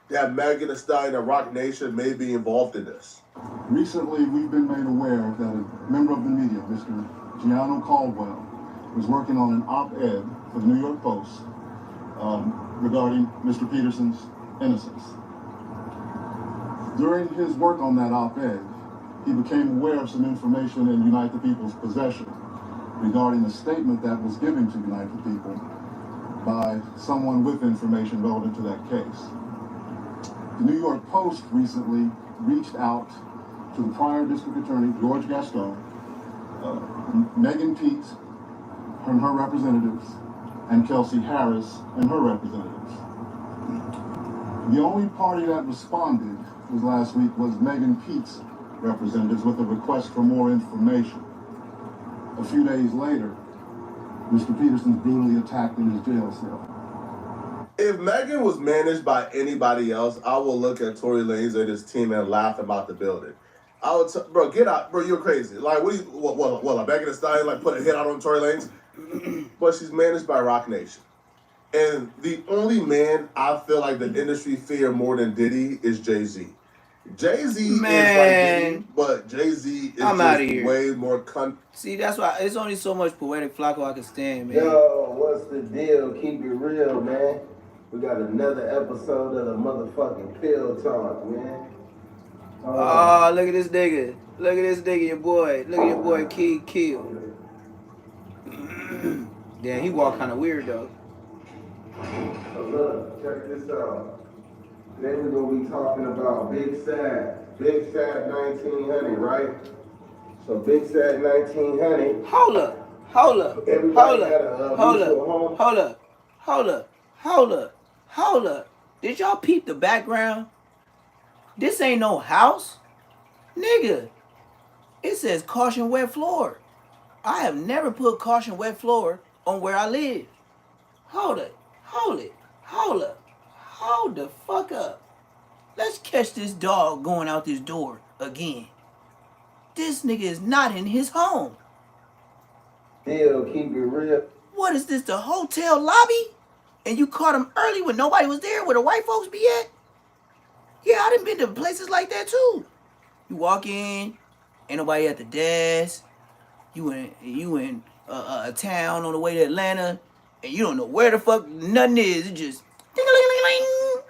that Megan Thee Stallion and Rock Nation may be involved in this. Recently, we've been made aware that a member of the media, Mr. Gianno Caldwell, was working on an op-ed for the New York Post regarding Mr. Peterson's innocence. During his work on that op-ed, he became aware of some information in Unite the People's possession regarding a statement that was given to Unite the People by someone with information relevant to that case. The New York Post recently reached out to the prior district attorney, George Gaston, Megan Pete and her representatives, and Kelsey Harris and her representatives. The only party that responded last week was Megan Pete's representatives with a request for more information. A few days later, Mr. Peterson's brutally attacked in his jail cell. If Megan was managed by anybody else, I will look at Tory Lanez and his team and laugh about the building. I would bro, get out. Bro, you're crazy. Like, what, Megan Thee Stallion, like, put a hit out on Tory Lanez? But she's managed by Rock Nation. And the only man I feel like the industry fear more than Diddy is Jay-Z. Jay-Z is like Diddy, but Jay-Z is just way more See, that's why it's only so much poetic Flacco I can stand, man. Yo, what's the deal? Keep it real, man. We got another episode of the motherfucking Pill Talk, man. Oh, look at this nigga. Look at this nigga, your boy. Look at your boy, Key Kill. Damn, he walk kind of weird, though. So look, check this out. Today we're going to be talking about Big Sad. Big Sad 1900, right? So Big Sad 1900. Hold up. Hold up. Hold up. Hold up. Hold up. Hold up. Hold up. Hold up. Did y'all peep the background? This ain't no house. Nigga. It says caution wet floor. I have never put caution wet floor on where I live. Hold it. Hold it. Hold up. Hold the fuck up. Let's catch this dog going out this door again. This nigga is not in his home. Deal, keep it real. What is this, the hotel lobby? And you caught him early when nobody was there, where the white folks be at? Yeah, I done been to places like that too. You walk in, ain't nobody at the desk. You in a town on the way to Atlanta, and you don't know where the fuck nothing is. It just ding-a-ling-ling-ling.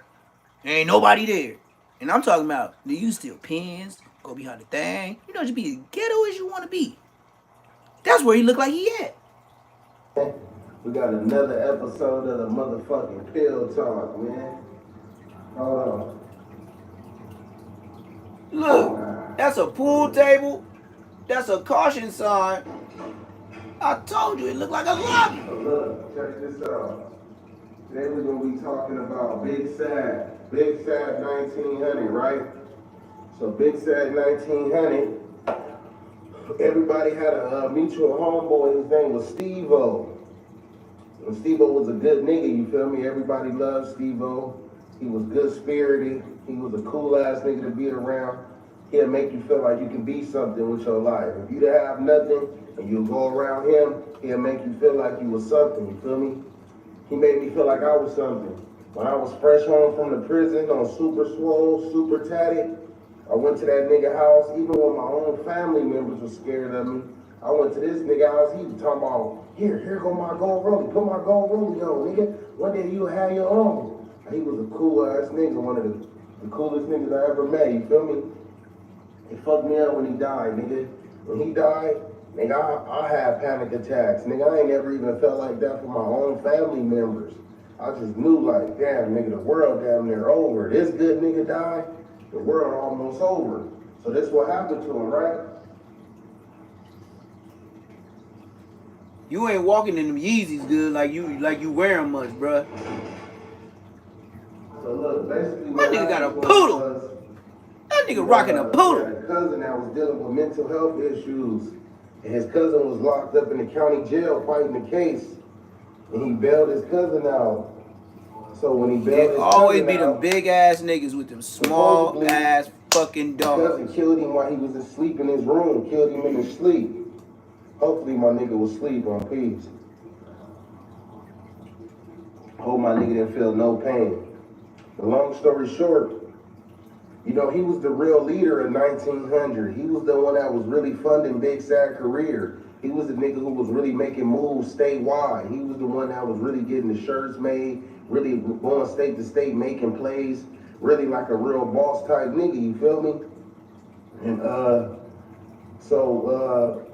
Ain't nobody there. And I'm talking about, do you steal pens, go behind the thing? You know, just be as ghetto as you want to be. That's where he look like he at. We got another episode of the motherfucking Pill Talk, man. Hold on. Look, that's a pool table. That's a caution sign. I told you, it looked like a lobby. So look, check this out. Today we're going to be talking about Big Sad. Big Sad 1900, right? So Big Sad 1900, everybody had a mutual homeboy. His name was Steve-O. And Steve-O was a good nigga, you feel me? Everybody loved Steve-O. He was good-spirited. He was a cool-ass nigga to be around. He'll make you feel like you can be something with your life. If you didn't have nothing and you go around him, he'll make you feel like you was something, you feel me? He made me feel like I was something. When I was fresh home from the prison on super swole, super tatted, I went to that nigga house, even when my own family members were scared of me. I went to this nigga house, he was talking about, here go my gold rollie, put my gold rollie on, nigga. One day you'll have your own. He was a cool-ass nigga, one of the coolest niggas I ever met, you feel me? He fucked me up when he died, nigga. When he died, nigga, I had panic attacks. Nigga, I ain't never even felt like that for my own family members. I just knew, like, damn, nigga, the world damn near over. This good nigga died, the world almost over. So this what happened to him, right? You ain't walking in them Yeezys good like you wear them much, bruh. So look, basically my nigga got a poodle. That nigga rocking a poodle. He had a cousin that was dealing with mental health issues. And his cousin was locked up in the county jail fighting the case. And he bailed his cousin out. So when he bailed his always cousin be them out, big ass niggas with them small ass fucking dogs. His cousin killed him while he was asleep in his room. Killed him in his sleep. Hopefully my nigga was asleep on peace. Hope my nigga didn't feel no pain. The long story short, You know, he was the real leader in 1900. He was the one that was really funding Big Sad's career. He was the nigga who was really making moves statewide. He was the one that was really getting the shirts made, really going state to state, making plays, really like a real boss type nigga, you feel me? And so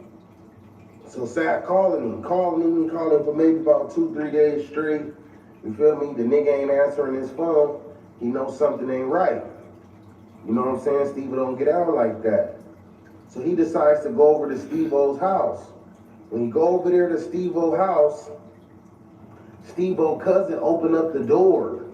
Sad calling him for maybe about 2-3 days straight. You feel me? The nigga ain't answering his phone. He knows something ain't right. You know what I'm saying? Steve don't get out like that. So he decides to go over to Steve-O's house. When he go over there to Steve-O's house, Steve-O's cousin open up the door.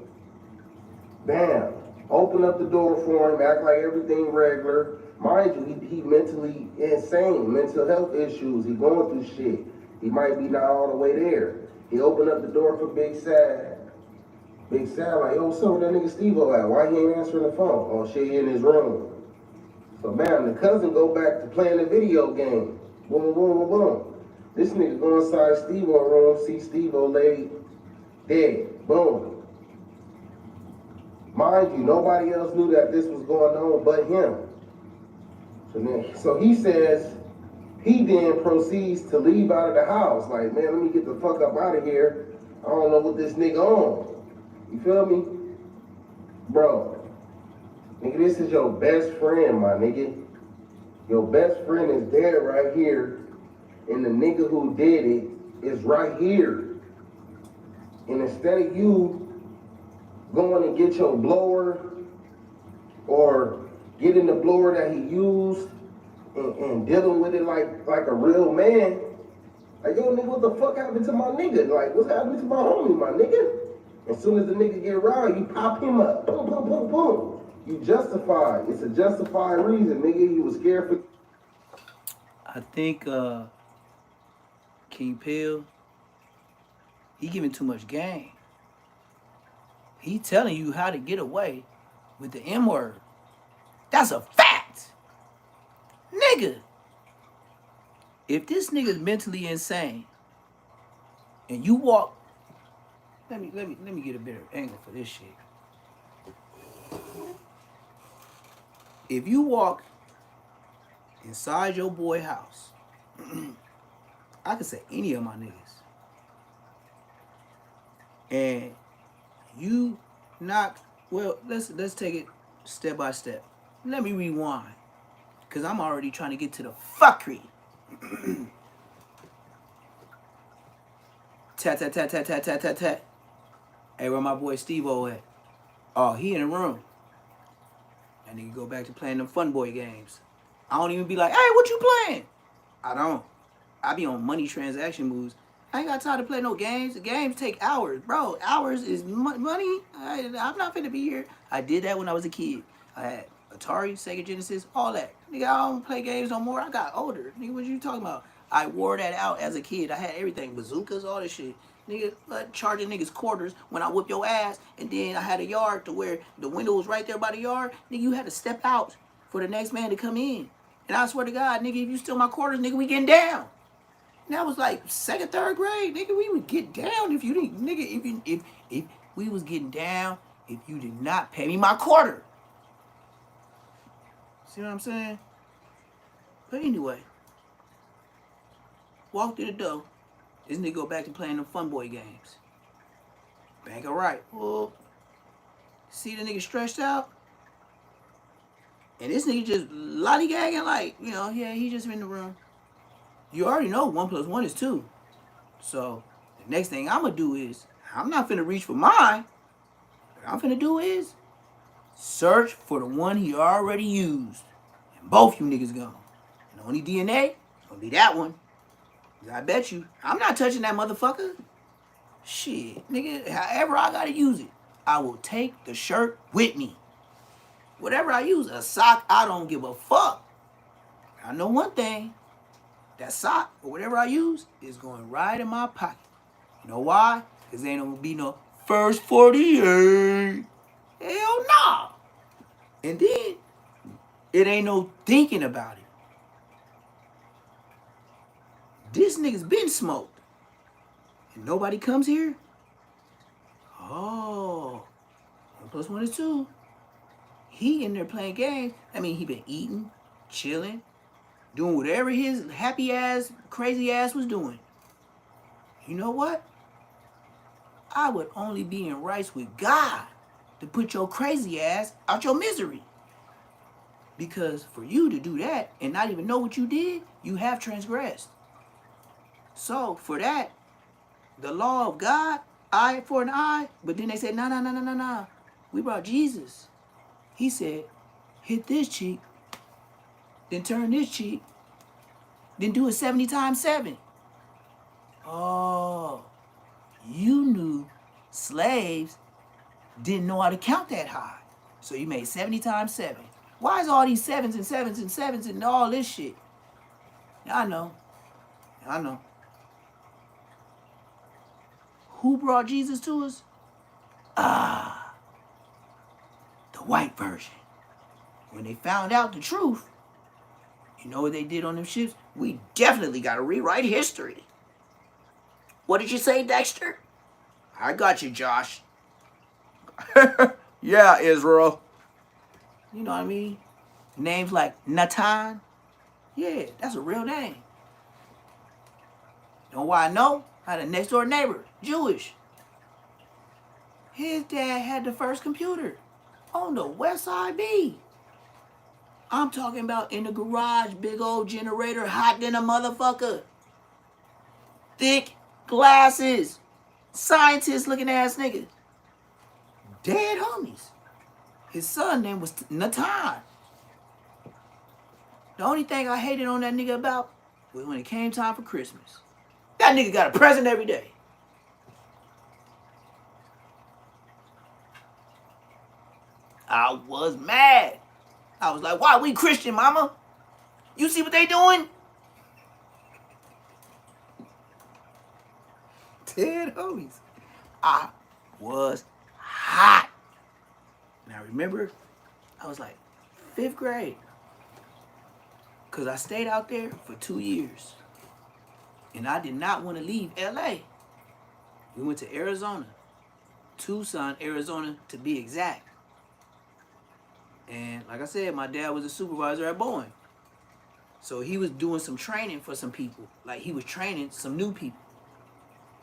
Bam. Open up the door for him, act like everything regular. Mind you, he mentally insane, mental health issues. He going through shit. He might be not all the way there. He opened up the door for Big Sad. Big Sad like, yo, what's up with that nigga Steve-O at? Why he ain't answering the phone? Oh, shit, he in his room. So bam, the cousin go back to playing the video game. Boom, boom, boom, boom. This nigga go inside Steve-O room, see Steve-O laid dead. Boom. Mind you, nobody else knew that this was going on but him. So he says, he then proceeds to leave out of the house. Like, man, let me get the fuck up out of here. I don't know what this nigga on. You feel me? Bro, nigga, this is your best friend, my nigga. Your best friend is dead right here, and the nigga who did it is right here. And instead of you going and get your blower or getting the blower that he used and dealing with it like a real man, like, yo, nigga, what the fuck happened to my nigga? Like, what's happening to my homie, my nigga? As soon as the nigga get around, you pop him up. Boom, boom, boom, boom. You justify. It's a justified reason, nigga. You was scared for... I think King Pill, he giving too much game. He telling you how to get away with the M word. That's a fact. Nigga. If this nigga's mentally insane and you walk, let me get a better angle for this shit. If you walk inside your boy house, I could say any of my niggas, and you knock, well, let's take it step by step. Let me rewind, cause I'm already trying to get to the fuckery. Tat tat tat tat tat tat tat tat. Hey, where my boy Steve-O at? Oh, he in the room. And nigga go back to playing them fun boy games. I don't even be like, hey, what you playing? I don't. I be on money transaction moves. I ain't got time to play no games. The games take hours, bro. Hours is money. I'm not finna be here. I did that when I was a kid. I had Atari, Sega Genesis, all that. Nigga, I don't play games no more. I got older. Nigga, what you talking about? I wore that out as a kid. I had everything. Bazookas, all this shit. Nigga, charging niggas quarters when I whip your ass. And then I had a yard to where the window was right there by the yard. Nigga, you had to step out for the next man to come in. And I swear to God, nigga, if you steal my quarters, nigga, we getting down. And that was like 2nd, 3rd grade, nigga. We would get down if you didn't, nigga. If we was getting down, if you did not pay me my quarter. See what I'm saying? But anyway, walk through the door. This nigga go back to playing them fun boy games. Bank all right. Well, see the nigga stretched out, and this nigga just lollygagging like, you know, yeah, he just in the room. You already know 1 + 1 is 2. So the next thing I'm gonna do is, I'm not finna reach for mine. What I'm finna do is search for the one he already used. And both you niggas gone. And the only DNA gonna be that one. I bet you, I'm not touching that motherfucker. Shit, nigga, however I gotta use it, I will take the shirt with me. Whatever I use, a sock, I don't give a fuck. I know one thing. That sock or whatever I use is going right in my pocket. You know why? Because there ain't gonna be no first 48. Hell nah. And then it ain't no thinking about it. This nigga's been smoked. And nobody comes here. Oh. 1 + 1 is 2. He in there playing games. I mean, he been eating, chilling, doing whatever his happy ass, crazy ass was doing. You know what? I would only be in rights with God to put your crazy ass out your misery. Because for you to do that and not even know what you did, you have transgressed. So for that, the law of God, eye for an eye, but then they said, no. We brought Jesus. He said, hit this cheek, then turn this cheek, then do it 70 times 7. Oh, you knew slaves didn't know how to count that high. So you made 70 times 7. Why is all these sevens and sevens and sevens and all this shit? I know. Who brought Jesus to us? The white version. When they found out the truth, you know what they did on them ships? We definitely got to rewrite history. What did you say, Dexter? I got you, Josh. Yeah, Israel. You know what I mean? Names like Natan. Yeah, that's a real name. You know why I know? I had a next door neighbor, Jewish. His dad had the first computer on the West Side B. I'm talking about in the garage, big old generator, hot than a motherfucker. Thick glasses. Scientist looking ass nigga. Dead homies. His son name was Natan. The only thing I hated on that nigga about was when it came time for Christmas. That nigga got a present every day. I was mad. I was like, why we Christian, mama? You see what they doing? Dead homies. I was hot. And I remember I was like 5th grade. Because I stayed out there for 2 years. And I did not want to leave LA. We went to Arizona. Tucson, Arizona to be exact. And like I said, my dad was a supervisor at Boeing. So he was doing some training for some people. Like he was training some new people.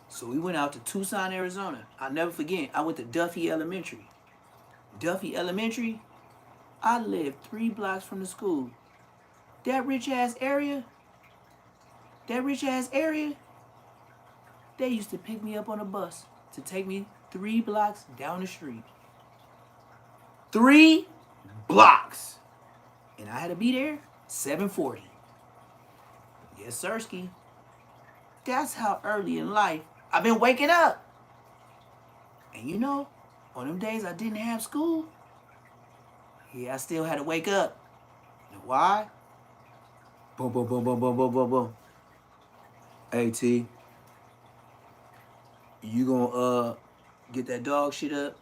So we went out to Tucson, Arizona. I'll never forget, I went to Duffy Elementary. Duffy Elementary, I lived 3 blocks from the school. That rich ass area, they used to pick me up on a bus to take me 3 blocks down the street. 3 blocks. And I had to be there 7:40. Yes, sirski. That's how early in life I've been waking up. And you know, on them days I didn't have school, yeah, I still had to wake up. You know why? Boom, boom, boom, boom, boom, boom, boom, boom. Hey, T, you gonna get that dog shit up?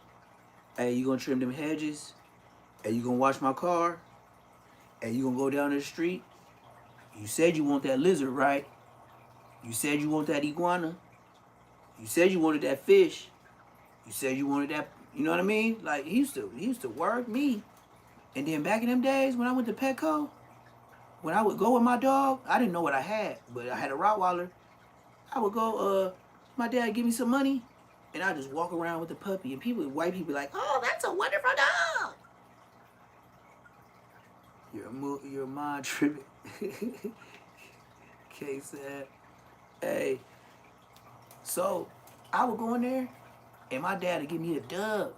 Hey, you gonna trim them hedges? Hey, you gonna wash my car? Hey, you gonna go down the street? You said you want that lizard, right? You said you want that iguana. You said you wanted that fish. You said you wanted that, you know what I mean? Like, he used to work me. And then back in them days when I went to Petco, when I would go with my dog, I didn't know what I had, but I had a Rottweiler. I would go, my dad would give me some money, and I just walk around with the puppy. And white people like, oh, that's a wonderful dog. You're mind tripping. K said, hey. So I would go in there, and my dad would give me a dub.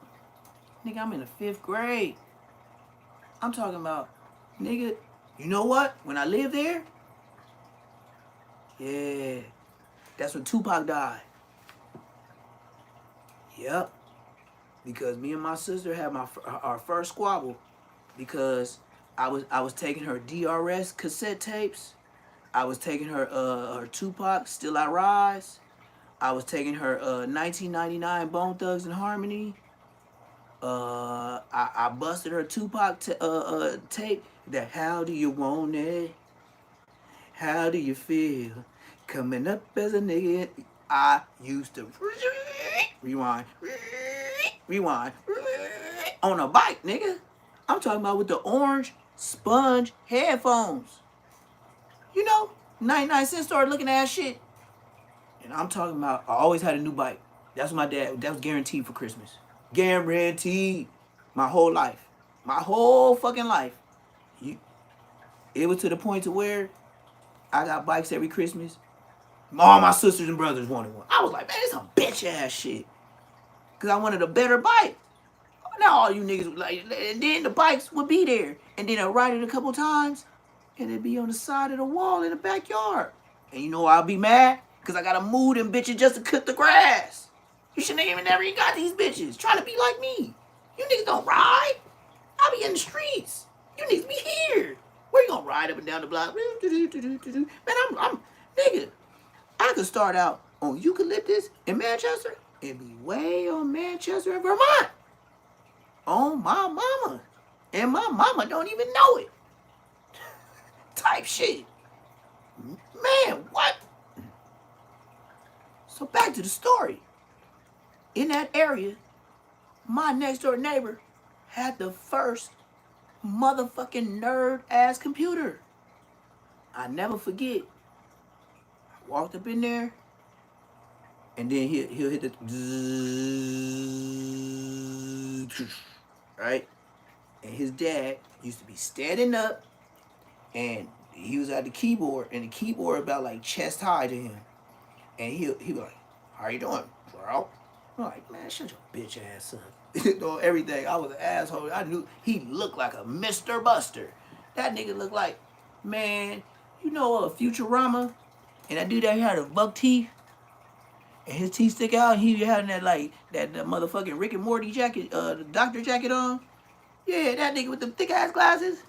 Nigga, I'm in the 5th grade. I'm talking about, nigga, you know what? When I lived there, yeah, that's when Tupac died. Yep. Because me and my sister had our first squabble because I was taking her DRS cassette tapes. I was taking her Tupac Still I Rise. I was taking her 1999 Bone Thugs and Harmony. I busted her Tupac tape. That how do you want it? How do you feel? Coming up as a nigga, I used to rewind on a bike, nigga. I'm talking about with the orange sponge headphones. You know, 99-cent store looking at shit. And I'm talking about, I always had a new bike. That's my dad, that was guaranteed for Christmas. Guaranteed. My whole life. My whole fucking life. It was to the point to where I got bikes every Christmas. All my sisters and brothers wanted one. I was like, man, it's some bitch ass shit. Cause I wanted a better bike. Now all you niggas would like, and then the bikes would be there. And then I'd ride it a couple times. And it'd be on the side of the wall in the backyard. And you know why I'd be mad? Cause I gotta move them bitches just to cut the grass. You shouldn't even never even got these bitches. Trying to be like me. You niggas don't ride. I be in the streets. You niggas be here. Where you gonna ride up and down the block? Man, I'm nigga. I could start out on eucalyptus in Manchester and be way on Manchester in Vermont. On my mama. And my mama don't even know it. Type shit. Man, what? So back to the story. In that area, my next door neighbor had the first motherfucking nerd ass computer. I never forget. I walked up in there, and then he'll hit the right, and his dad used to be standing up, and he was at the keyboard, and the keyboard about like chest high to him, and he'll be like, "How you doing, bro?" I'm like, "Man, shut your bitch ass up." Doing everything. I was an asshole. I knew he looked like a Mr. Buster. That nigga looked like, man, you know Futurama? And that dude that had a buck teeth, and his teeth stick out, and he having that like that motherfucking Rick and Morty jacket, the doctor jacket on. Yeah, that nigga with the thick ass glasses.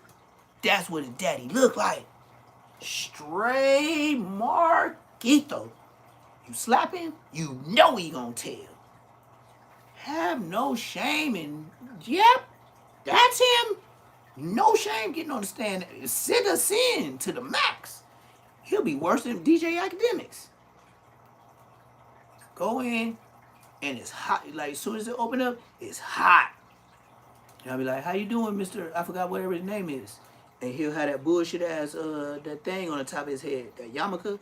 That's what his daddy looked like. Straight Marquito. You slap him, you know he gonna tell. Have no shame and yep, that's him. No shame getting on the stand. Send us in to the max. He'll be worse than DJ Academics. Go in and it's hot. Like as soon as it open up, it's hot. And I'll be like, "How you doing, Mr. I forgot whatever his name is." And he'll have that bullshit ass that thing on the top of his head, that yarmulke.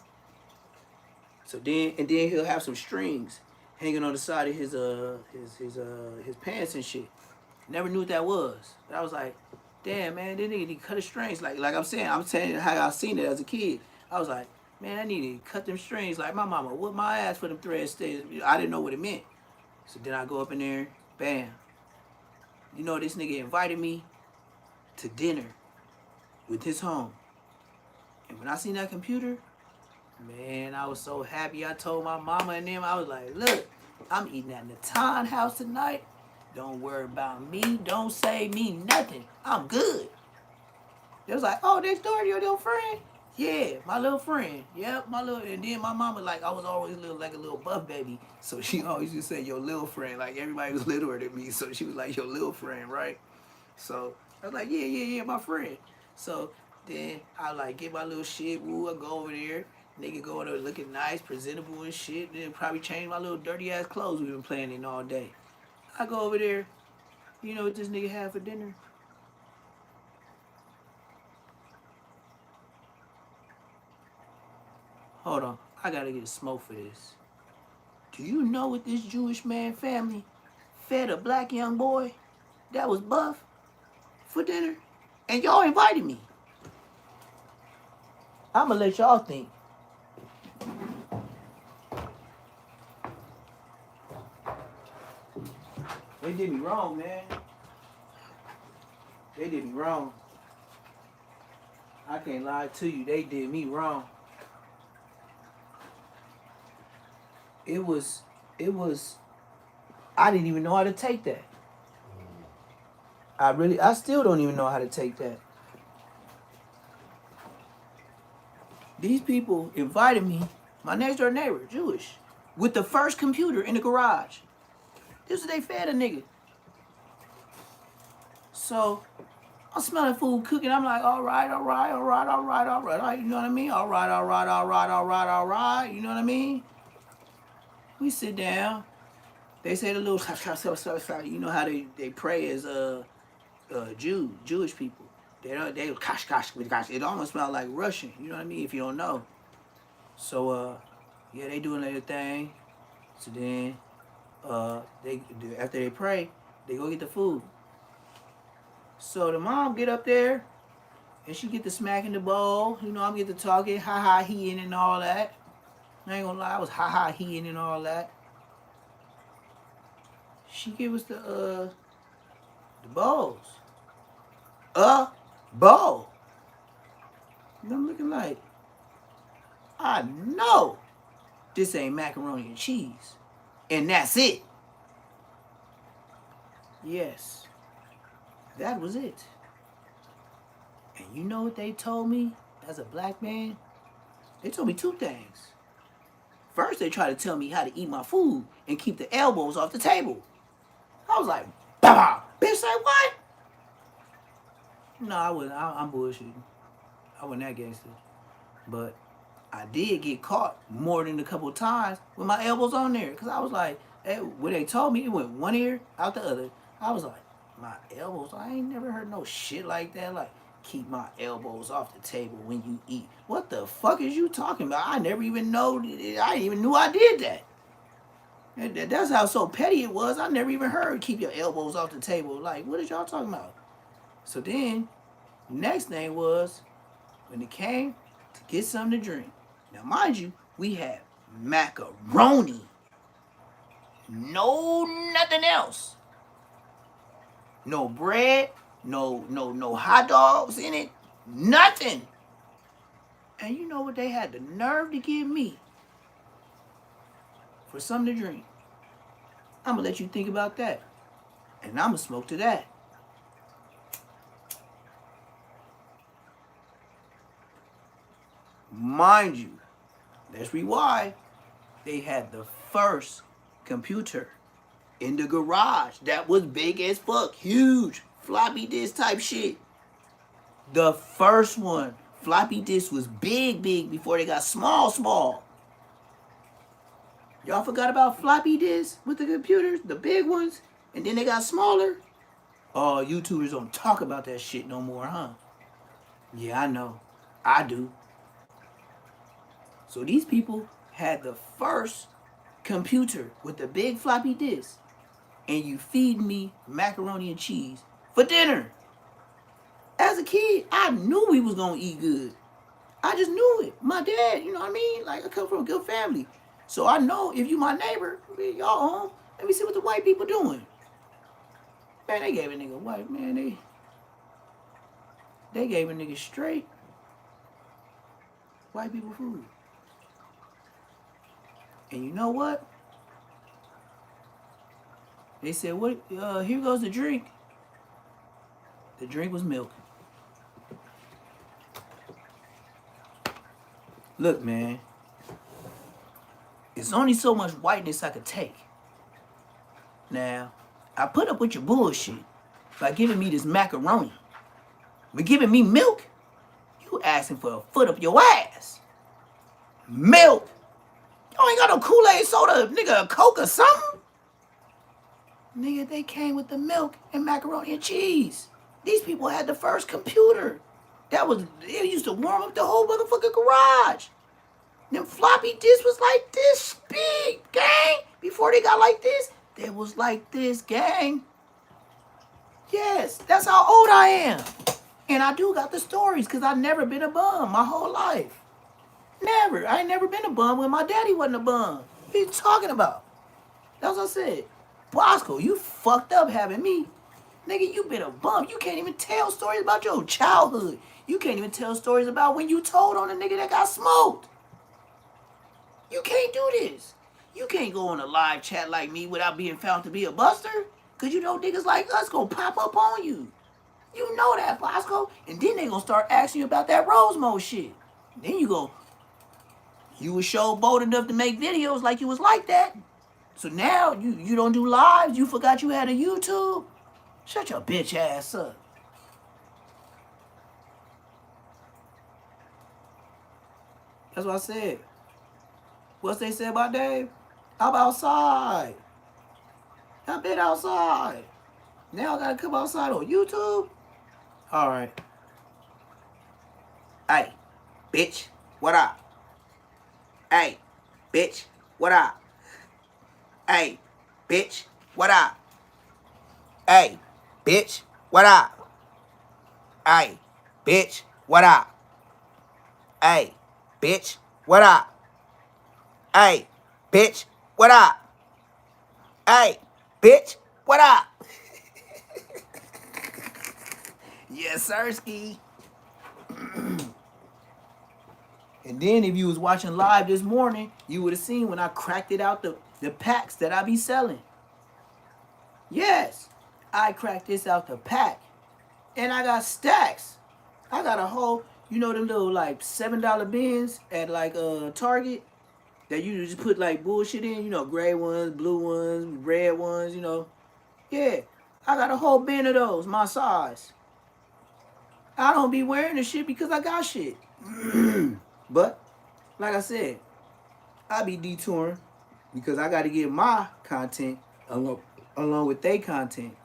So then he'll have some strings hanging on the side of his pants and shit. Never knew what that was. But I was like, damn man, they need to cut the strings. Like I'm telling you how I seen it as a kid. I was like, man, I need to cut them strings. Like my mama whooped my ass for them threads. I didn't know what it meant. So then I go up in there, bam. You know, this nigga invited me to dinner with his home. And when I seen that computer, man, I was so happy. I told my mama and them, I was like, look, I'm eating at Natan house tonight. Don't worry about me. Don't say me nothing. I'm good. They was like, oh, next door, your little friend? Yeah, my little friend. Yep, my little, and then my mama, like, I was always like a little buff baby. So she always used to say, your little friend. Like, everybody was littler than me. So she was like, your little friend, right? So I was like, yeah, my friend. So then I like get my little shit, woo, I go over there. Nigga go in there looking nice, presentable and shit. Then probably change my little dirty ass clothes we've been playing in all day. I go over there. You know what this nigga had for dinner? Hold on. I gotta get a smoke for this. Do you know what this Jewish man family fed a black young boy that was buff for dinner? And y'all invited me. I'ma let y'all think. They did me wrong, man. They did me wrong. I can't lie to you. They did me wrong. It was, I didn't even know how to take that. I still don't even know how to take that. These people invited me, my next door neighbor, Jewish, with the first computer in the garage. This is they fed a nigga. So I'm smelling food cooking. I'm like, all right. You know what I mean? All right. You know what I mean? We sit down. They say the little, you know how they pray is Jewish people. They gosh, gosh. It almost smelled like Russian. You know what I mean? If you don't know. So yeah, they doing their thing. So then they after they pray, they go get the food. So the mom get up there and she get to smacking the bowl. You know, I'm get to talking, ha ha he and all that. I ain't gonna lie, I was ha ha he and all that. She give us the bowls. Bowl. And I'm looking like, I know this ain't macaroni and cheese. And that's it. Yes, that was it. And you know what they told me as a black man? They told me two things. First, they tried to tell me how to eat my food and keep the elbows off the table. I was like, bah, bitch, say what? No, I wasn't. I'm bullshitting. I wasn't that gangster. But I did get caught more than a couple of times with my elbows on there. Because I was like, hey, when they told me, it went one ear out the other. I was like, my elbows, I ain't never heard no shit like that. Like, keep my elbows off the table when you eat. What the fuck is you talking about? I never even know. I didn't even knew I did that. And that's how so petty it was. I never even heard keep your elbows off the table. Like, what is y'all talking about? So then, next thing was, when it came to get something to drink. Now, mind you, we had macaroni. No nothing else. No bread, no hot dogs in it, nothing. And you know what they had the nerve to give me for something to drink? I'm gonna let you think about that. And I'm gonna smoke to that. Mind you, let's rewind. They had the first computer in the garage that was big as fuck, huge, floppy disk type shit. The first one, floppy disk was big before they got small. Y'all forgot about floppy disks with the computers, the big ones, and then they got smaller? Oh, YouTubers don't talk about that shit no more, huh? Yeah, I know. I do. So these people had the first computer with the big floppy disk, and you feed me macaroni and cheese for dinner. As a kid, I knew we was gonna eat good. I just knew it. My dad, you know what I mean? Like, I come from a good family. So I know if you my neighbor, y'all home, let me see what the white people doing. Man, they gave a nigga white, man, they gave a nigga straight white people food. And you know what? They said, "What? Here goes the drink." The drink was milk. Look, man. It's only so much whiteness I could take. Now, I put up with your bullshit by giving me this macaroni. But giving me milk, you asking for a foot up your ass. Milk? You ain't got no Kool-Aid soda, nigga, a Coke or something? Nigga, they came with the milk and macaroni and cheese. These people had the first computer. It used to warm up the whole motherfucking garage. Them floppy disks was like this big, gang. Before they got like this, they was like this, gang. Yes, that's how old I am. And I do got the stories, because I've never been a bum my whole life. Never. I ain't never been a bum when my daddy wasn't a bum. What are you talking about? That's what I said. Bosco, you fucked up having me. Nigga, you been a bum. You can't even tell stories about your childhood. You can't even tell stories about when you told on a nigga that got smoked. You can't do this. You can't go on a live chat like me without being found to be a buster. Because you know niggas like us gonna pop up on you. You know that, Bosco. And then they gonna start asking you about that Rosemont shit. Then you was show bold enough to make videos like you was like that. So now you don't do lives? You forgot you had a YouTube? Shut your bitch ass up. That's what I said. What's they say about Dave? I'm outside. I've been outside. Now I gotta come outside on YouTube? Alright. Hey, bitch, what up? Hey, bitch, what up? Hey, bitch, what up? Hey, bitch, what up? Hey, bitch, what up? Hey, bitch, what up? Hey, bitch, what up? Hey, bitch, what up? Yes, sirski. And then if you was watching live this morning, you would have seen when I cracked it out the packs that I be selling. Yes, I cracked this out the pack. And I got stacks. I got a whole, you know them little like $7 bins at like Target that you just put like bullshit in, you know, gray ones, blue ones, red ones, you know. Yeah, I got a whole bin of those, my size. I don't be wearing the shit because I got shit. But, like I said, I be detouring because I got to get my content along with their content.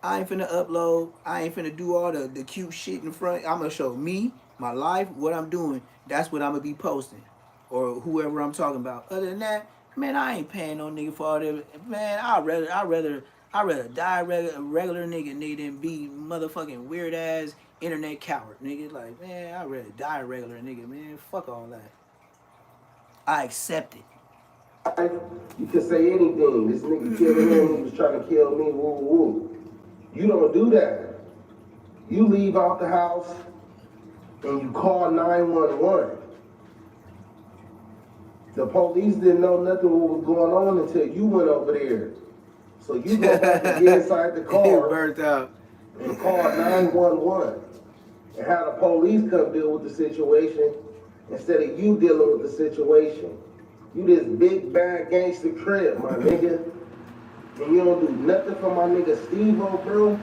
I ain't finna upload. I ain't finna do all the cute shit in front. I'm gonna show me, my life, what I'm doing. That's what I'm gonna be posting. Or whoever I'm talking about. Other than that, man, I ain't paying no nigga for all that. Man, I'd rather die a regular nigga than be motherfucking weird ass internet coward, nigga. Like, man, I'd rather die a regular nigga, man. Fuck all that. I accept it. You can say anything. This nigga killed him, he was trying to kill me, woo woo. You don't do that. You leave out the house and you call 911. The police didn't know nothing what was going on until you went over there. So you go back and get inside the car burnt out. And call 911 and have the police come deal with the situation instead of you dealing with the situation. You this big bad gangster crib, my nigga. And you don't do nothing for my nigga Steve-O, bro.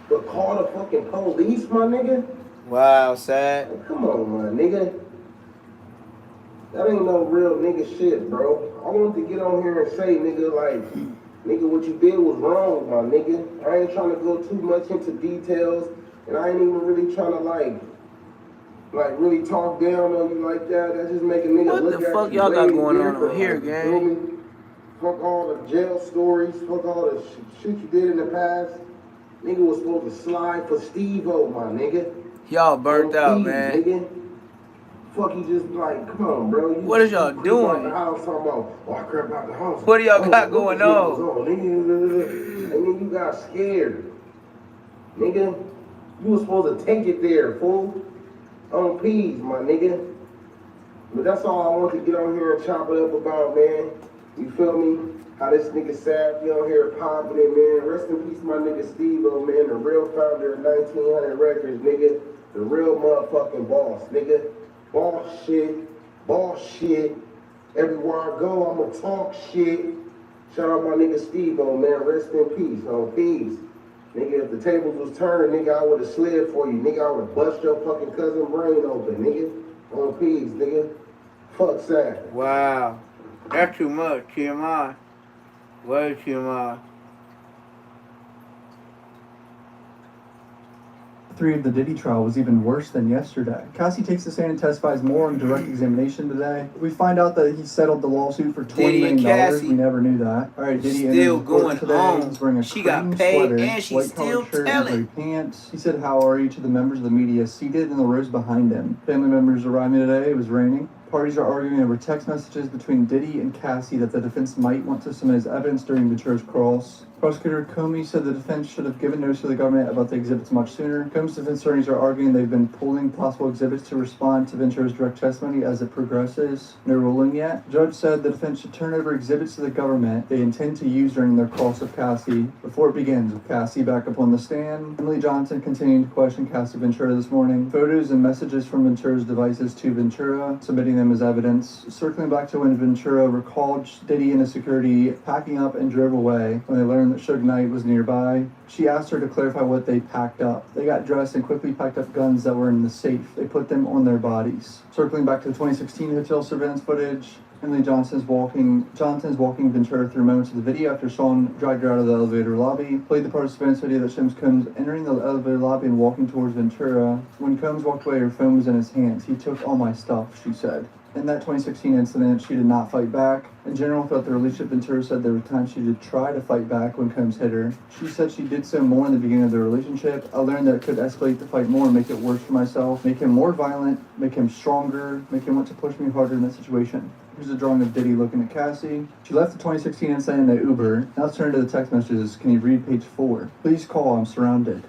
But call the fucking police, my nigga. Wow, sad. Like, come on, my nigga. That ain't no real nigga shit, bro. I want to get on here and say, nigga, like, nigga, what you did was wrong, my nigga. I ain't trying to go too much into details, and I ain't even really trying to, like really talk down on you like that. That just make a nigga look at you. What the fuck y'all got going on here, gang? Fuck all the jail stories. Fuck all the shit you did in the past. Nigga was supposed to slide for Steve-O, my nigga. Y'all burnt out, man. Nigga. Fuck, you just like, come on, bro. What is y'all doing? Out the house talking about, oh, I crept out the house. What do y'all got going on? And then you got scared. Nigga, you was supposed to take it there, fool. On peas, my nigga. But that's all I want to get on here and chop it up about, man. You feel me? How this nigga Sad be on here popping it, man. Rest in peace, my nigga Steve-O, man. The real founder of 1900 Records, nigga. The real motherfucking boss, nigga. Boss shit. Everywhere I go, I'ma talk shit. Shout out my nigga Steve-O, man. Rest in peace, on peace. Nigga, if the tables was turned, nigga, I would've slid for you. Nigga, I would've bust your fucking cousin brain open, nigga. On peas, nigga. Fuck Sad. Wow. That's too much, TMI. Way TMI. 3 of the Diddy trial was even worse than yesterday. Cassie takes the stand and testifies more on direct examination today. We find out that he settled the lawsuit for $20 million. We never knew that. All right, Diddy still going today. on. He's wearing a she cream got paid sweater, and she's still shirt, telling. and gray pants. He said, "How are you?" to the members of the media seated in the rows behind him. Family members arriving today. It was raining. Parties are arguing over text messages between Diddy and Cassie that the defense might want to submit as evidence during Ventura's cross. Prosecutor Comey said the defense should have given notice to the government about the exhibits much sooner. Comey's defense attorneys are arguing they've been pulling possible exhibits to respond to Ventura's direct testimony as it progresses. No ruling yet. Judge said the defense should turn over exhibits to the government they intend to use during their cross of Cassie before it begins, with Cassie back up on the stand. Emily Johnson continued to question Cassie Ventura this morning. Photos and messages from Ventura's devices to Ventura, submitting them as evidence. Circling back to when Ventura recalled Diddy and his security packing up and drove away when they learned that Suge Knight was nearby. She asked her to clarify what they packed up. They got dressed and quickly packed up guns that were in the safe. They put them on their bodies. Circling back to the 2016 hotel surveillance footage, Emily Johnson's walking Ventura through moments of the video after Sean dragged her out of the elevator lobby. Played the part of surveillance video that shows Combs entering the elevator lobby and walking towards Ventura. When Combs walked away, her phone was in his hands. He took all my stuff, she said. In that 2016 incident, she did not fight back. In general, throughout the relationship, Ventura said there were times she did try to fight back when Combs hit her. She said she did so more in the beginning of the relationship. I learned that it could escalate the fight more and make it worse for myself, make him more violent, make him stronger, make him want to push me harder in that situation. Here's a drawing of Diddy looking at Cassie. She left the 2016 incident in the Uber. Now let's turn to the text messages. Can you read page 4? Please call, I'm surrounded.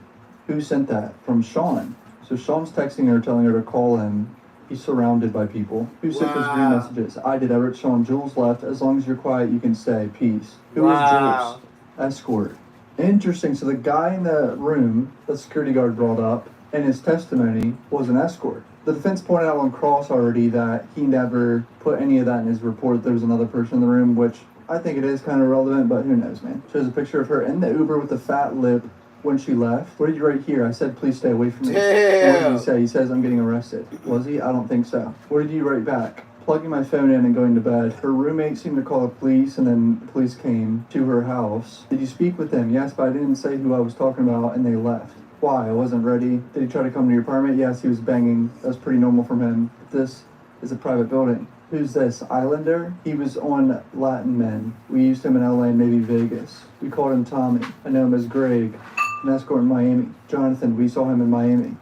Who sent that? From Sean. So Sean's texting her, telling her to call him. He's surrounded by people. Who sent those green messages? I did. I wrote Sean. Jules left. As long as you're quiet, you can stay. Peace. Who is Jules? Escort. Interesting. So the guy in the room, the security guard brought up, in his testimony, was an escort. The defense pointed out on cross already that he never put any of that in his report. There was another person in the room, which I think it is kind of relevant, but who knows, man. Shows a picture of her in the Uber with the fat lip when she left. What did you write here? I said, please stay away from me. Damn. What did he say? He says, I'm getting arrested. Was he? I don't think so. What did you write back? Plugging my phone in and going to bed. Her roommate seemed to call the police, and then the police came to her house. Did you speak with them? Yes, but I didn't say who I was talking about, and they left. Why? I wasn't ready. Did he try to come to your apartment? Yes, he was banging. That's pretty normal from him. This is a private building. Who's this? Islander? He was on Latin Men. We used him in LA and maybe Vegas. We called him Tommy. I know him as Greg. An escort in Miami. Jonathan, we saw him in Miami.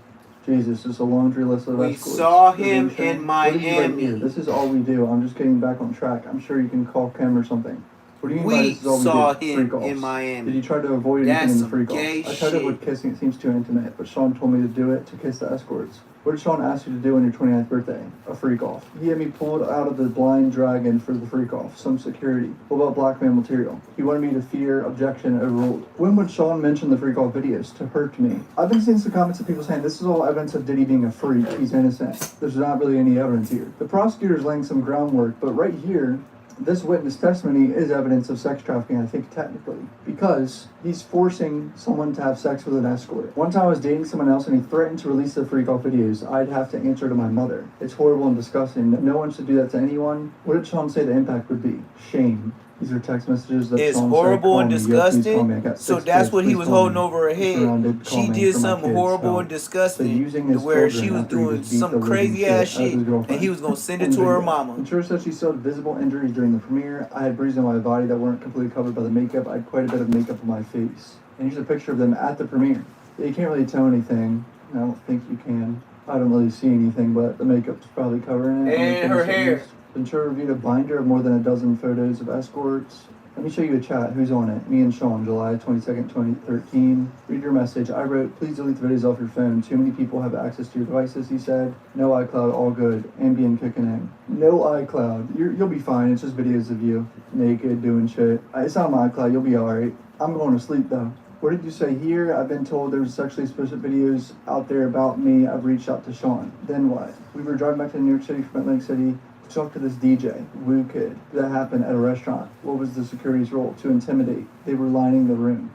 Jesus, it's a laundry list of escorts. We saw him in Miami. This is all we do. I'm just getting back on track. I'm sure you can call Kim or something. What do you mean by We this is all saw we do? him Freak-offs. in Miami. Did you try to avoid That's anything in the some freak-offs? gay I tried to avoid kissing. It seems too intimate, but Sean told me to do it to kiss the escorts. What did Sean ask you to do on your 29th birthday? A freak-off. He had me pulled out of the blind dragon for the freak-off. Some security. What about blackmail material? He wanted me to fear, objection, overruled. When would Sean mention the freak-off videos to hurt me? I've been seeing some comments of people saying this is all evidence of Diddy being a freak. He's innocent. There's not really any evidence here. The prosecutor's laying some groundwork, but right here, this witness testimony is evidence of sex trafficking, I think, technically, because he's forcing someone to have sex with an escort. One time I was dating someone else and he threatened to release the freak-off videos. I'd have to answer to my mother. It's horrible and disgusting. No one should do that to anyone. What did Sean say the impact would be? Shame. These are text messages that It's Sean horrible said, and disgusting. So that's what he was holding over her head. She did something horrible and disgusting to where she was doing some crazy ass shit, and he was gonna send it to her mama. Ventura said she still had visible injuries during the premiere. I had bruises on my body that weren't completely covered by the makeup. I had quite a bit of makeup on my face. And here's a picture of them at the premiere. You can't really tell anything. I don't think you can. I don't really see anything, but the makeup's probably covering it. And her hair. Ventura reviewed a binder of more than a dozen photos of escorts. Let me show you a chat. Who's on it? Me and Sean, July 22nd, 2013. Read your message. I wrote, please delete the videos off your phone. Too many people have access to your devices, he said. No iCloud, all good. Ambien kicking in. No iCloud. You'll be fine. It's just videos of you naked, doing shit. It's not my iCloud. You'll be alright. I'm going to sleep, though. What did you say here? I've been told there's sexually explicit videos out there about me. I've reached out to Sean. Then what? We were driving back to New York City from Atlantic City. Talked to this DJ, Woo Kid. That happened at a restaurant. What was the security's role? To intimidate. They were lining the room.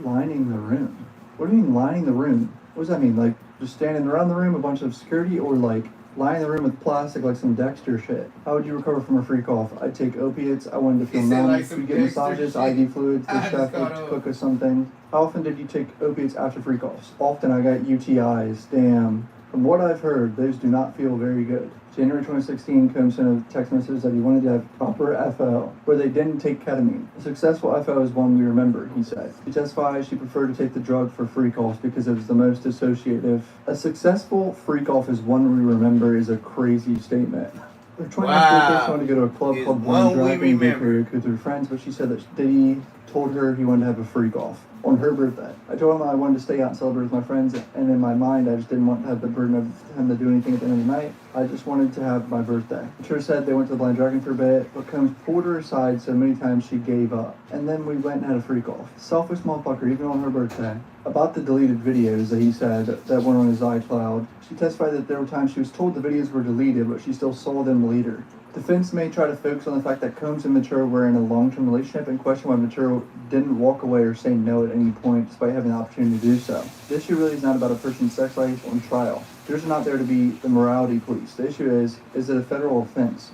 Lining the room? What do you mean lining the room? What does that mean? Like just standing around the room, a bunch of security, or like lining the room with plastic like some Dexter shit? How would you recover from a freak off? I'd take opiates. I wanted to feel numb. like some We get Dexter massages, shit. IV fluids. The chef would cook us something. How often did you take opiates after freak offs? Often. I got UTIs. Damn. From what I've heard, those do not feel very good. January 2016, Combs sent a text message that he wanted to have proper FO, where they didn't take ketamine. A successful FO is one we remember, he said. She testified she preferred to take the drug for freak-offs because it was the most dissociative. A successful freak-off is one we remember is a crazy statement. Her 20th birthday, she wanted to go to a club called Blind Dragon and do karaoke with her friends, but she said that Diddy told her he wanted to have a freak-off on her birthday. I told him I wanted to stay out and celebrate with my friends, and in my mind, I just didn't want to have the burden of him to do anything at the end of the night. I just wanted to have my birthday. Ventura said they went to the Blind Dragon for a bit, but Combs pulled her aside so many times she gave up. And then we went and had a freak-off. Selfish motherfucker, even on her birthday. About the deleted videos that he said that went on his iCloud, she testified that there were times she was told the videos were deleted, but she still saw them later. Defense may try to focus on the fact that Combs and Ventura were in a long-term relationship and question why Ventura didn't walk away or say no at any point despite having the opportunity to do so. The issue really is not about a person's sex life on trial. Jurors are not there to be the morality police. The issue is it a federal offense?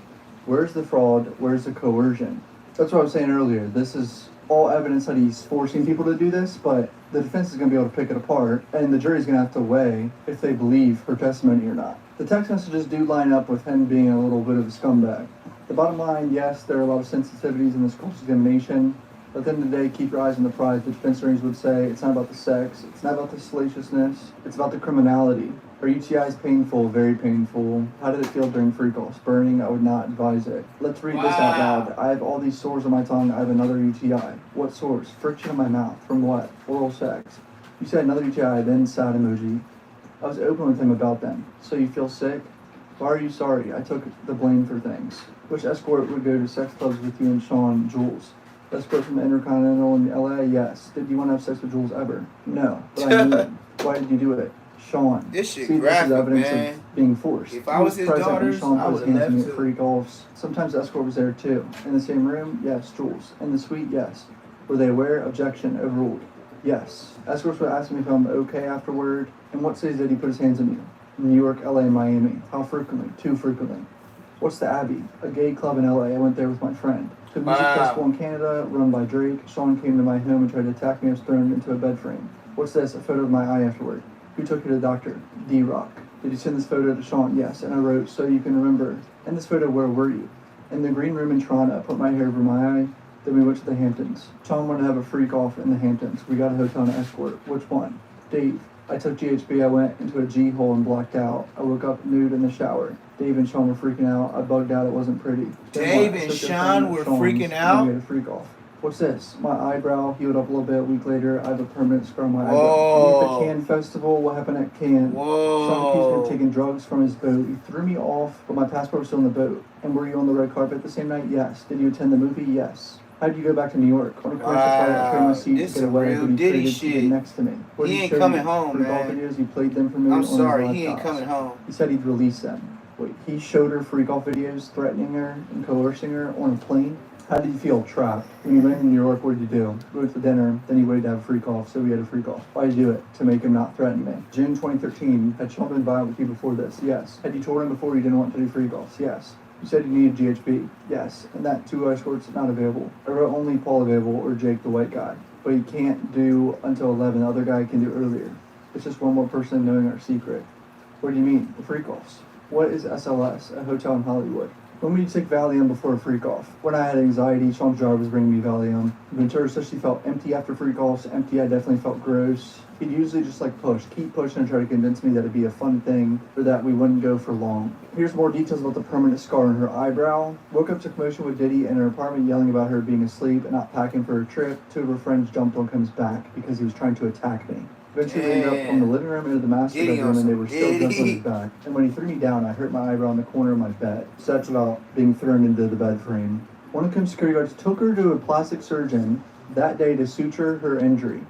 Where's the fraud? Where's the coercion? That's what I was saying earlier. This is all evidence that he's forcing people to do this, but the defense is going to be able to pick it apart, and the jury's going to have to weigh if they believe her testimony or not. The text messages do line up with him being a little bit of a scumbag. The bottom line, yes, there are a lot of sensitivities in this cross-examination. But at the end of the day, keep your eyes on the prize. The defense attorneys would say it's not about the sex, it's not about the salaciousness, it's about the criminality. Are UTIs painful? Very painful. How did it feel during freak-offs? Burning? I would not advise it. Let's read this out loud. I have all these sores on my tongue. I have another UTI. What sores? Friction in my mouth. From what? Oral sex. You said another UTI, then sad emoji. I was open with him about them. So you feel sick? Why are you sorry? I took the blame for things. Which escort would go to sex clubs with you and Sean? Jules. Escort from the Intercontinental in LA? Yes. Did you want to have sex with Jules ever? No. But I knew him. Why did you do it? Sean. This shit See, graphic, this is evidence man. of being forced. If I was his present when daughters, Sean I put would his have hands on me left at too. freak offs. Sometimes the escort was there too. In the same room? Yes. Jules. In the suite? Yes. Were they aware? Objection. Overruled. Yes. Escorts would ask me if I'm okay afterward. And what cities did he put his hands on you? New York, LA, Miami. How frequently? Too frequently. What's the Abbey? A gay club in LA. I went there with my friend. To a music festival in Canada, run by Drake. Sean came to my home and tried to attack me. I was thrown into a bed frame. What's this? A photo of my eye afterward. Who took you to the doctor? D-Rock. Did you send this photo to Sean? Yes. And I wrote, so you can remember. In this photo, where were you? In the green room in Toronto. I put my hair over my eye. Then we went to the Hamptons. Sean wanted to have a freak off in the Hamptons. We got a hotel and escort. Which one? Dave. I took GHB. I went into a G-hole and blacked out. I woke up nude in the shower. Dave and Sean were freaking out. I bugged out. It wasn't pretty. Dave and Sean were freaking out? We had a freak off. What's this? My eyebrow healed up a little bit. A week later, I have a permanent scar on my eyebrow. Whoa. At the Cannes Festival, what happened at Cannes? Sean accused me of taking drugs from his boat. He threw me off, but my passport was still in the boat. And were you on the red carpet the same night? Yes. Did you attend the movie? Yes. How did you go back to New York? On a commercial flight, I traded my seat This to get is away, real but he Diddy traded shit. seated next to me. What He did he ain't show coming you? home, Free golf man. videos, he played them for me I'm on his sorry, live he ain't cast. coming home. He said he'd release them. Wait, he showed her freak off videos threatening her and coercing her on a plane? How did you feel? Trapped. When you landed in New York, what did you do? We went to dinner, then he waited to have a freak off, so we had a freak off. Why did you do it? To make him not threaten me. June 2013, had Sean been violent with you before this? Yes. Had you told him before you didn't want to do freak offs? Yes. You said you needed GHB? Yes. And that 2 escorts not available. I wrote only Paul available or Jake the white guy. But he can't do until 11. The other guy can do earlier. It's just one more person knowing our secret. What do you mean? The freak offs. What is SLS? A hotel in Hollywood. When would you take Valium before a freak off? When I had anxiety, Sean Jar was bringing me Valium. Ventura said she felt empty after freak offs. Empty, I definitely felt gross. He'd usually just push, keep pushing and try to convince me that it'd be a fun thing or that we wouldn't go for long. Here's more details about the permanent scar on her eyebrow. Woke up to commotion with Diddy in her apartment yelling about her being asleep and not packing for her trip. 2 of her friends jumped on Kim's back because he was trying to attack me. Eventually we ended up from the living room into the master bedroom and they were still jumping on his back. And when he threw me down, I hurt my eyebrow in the corner of my bed. So that's about being thrown into the bed frame. One of Kim's security guards took her to a plastic surgeon that day to suture her injury.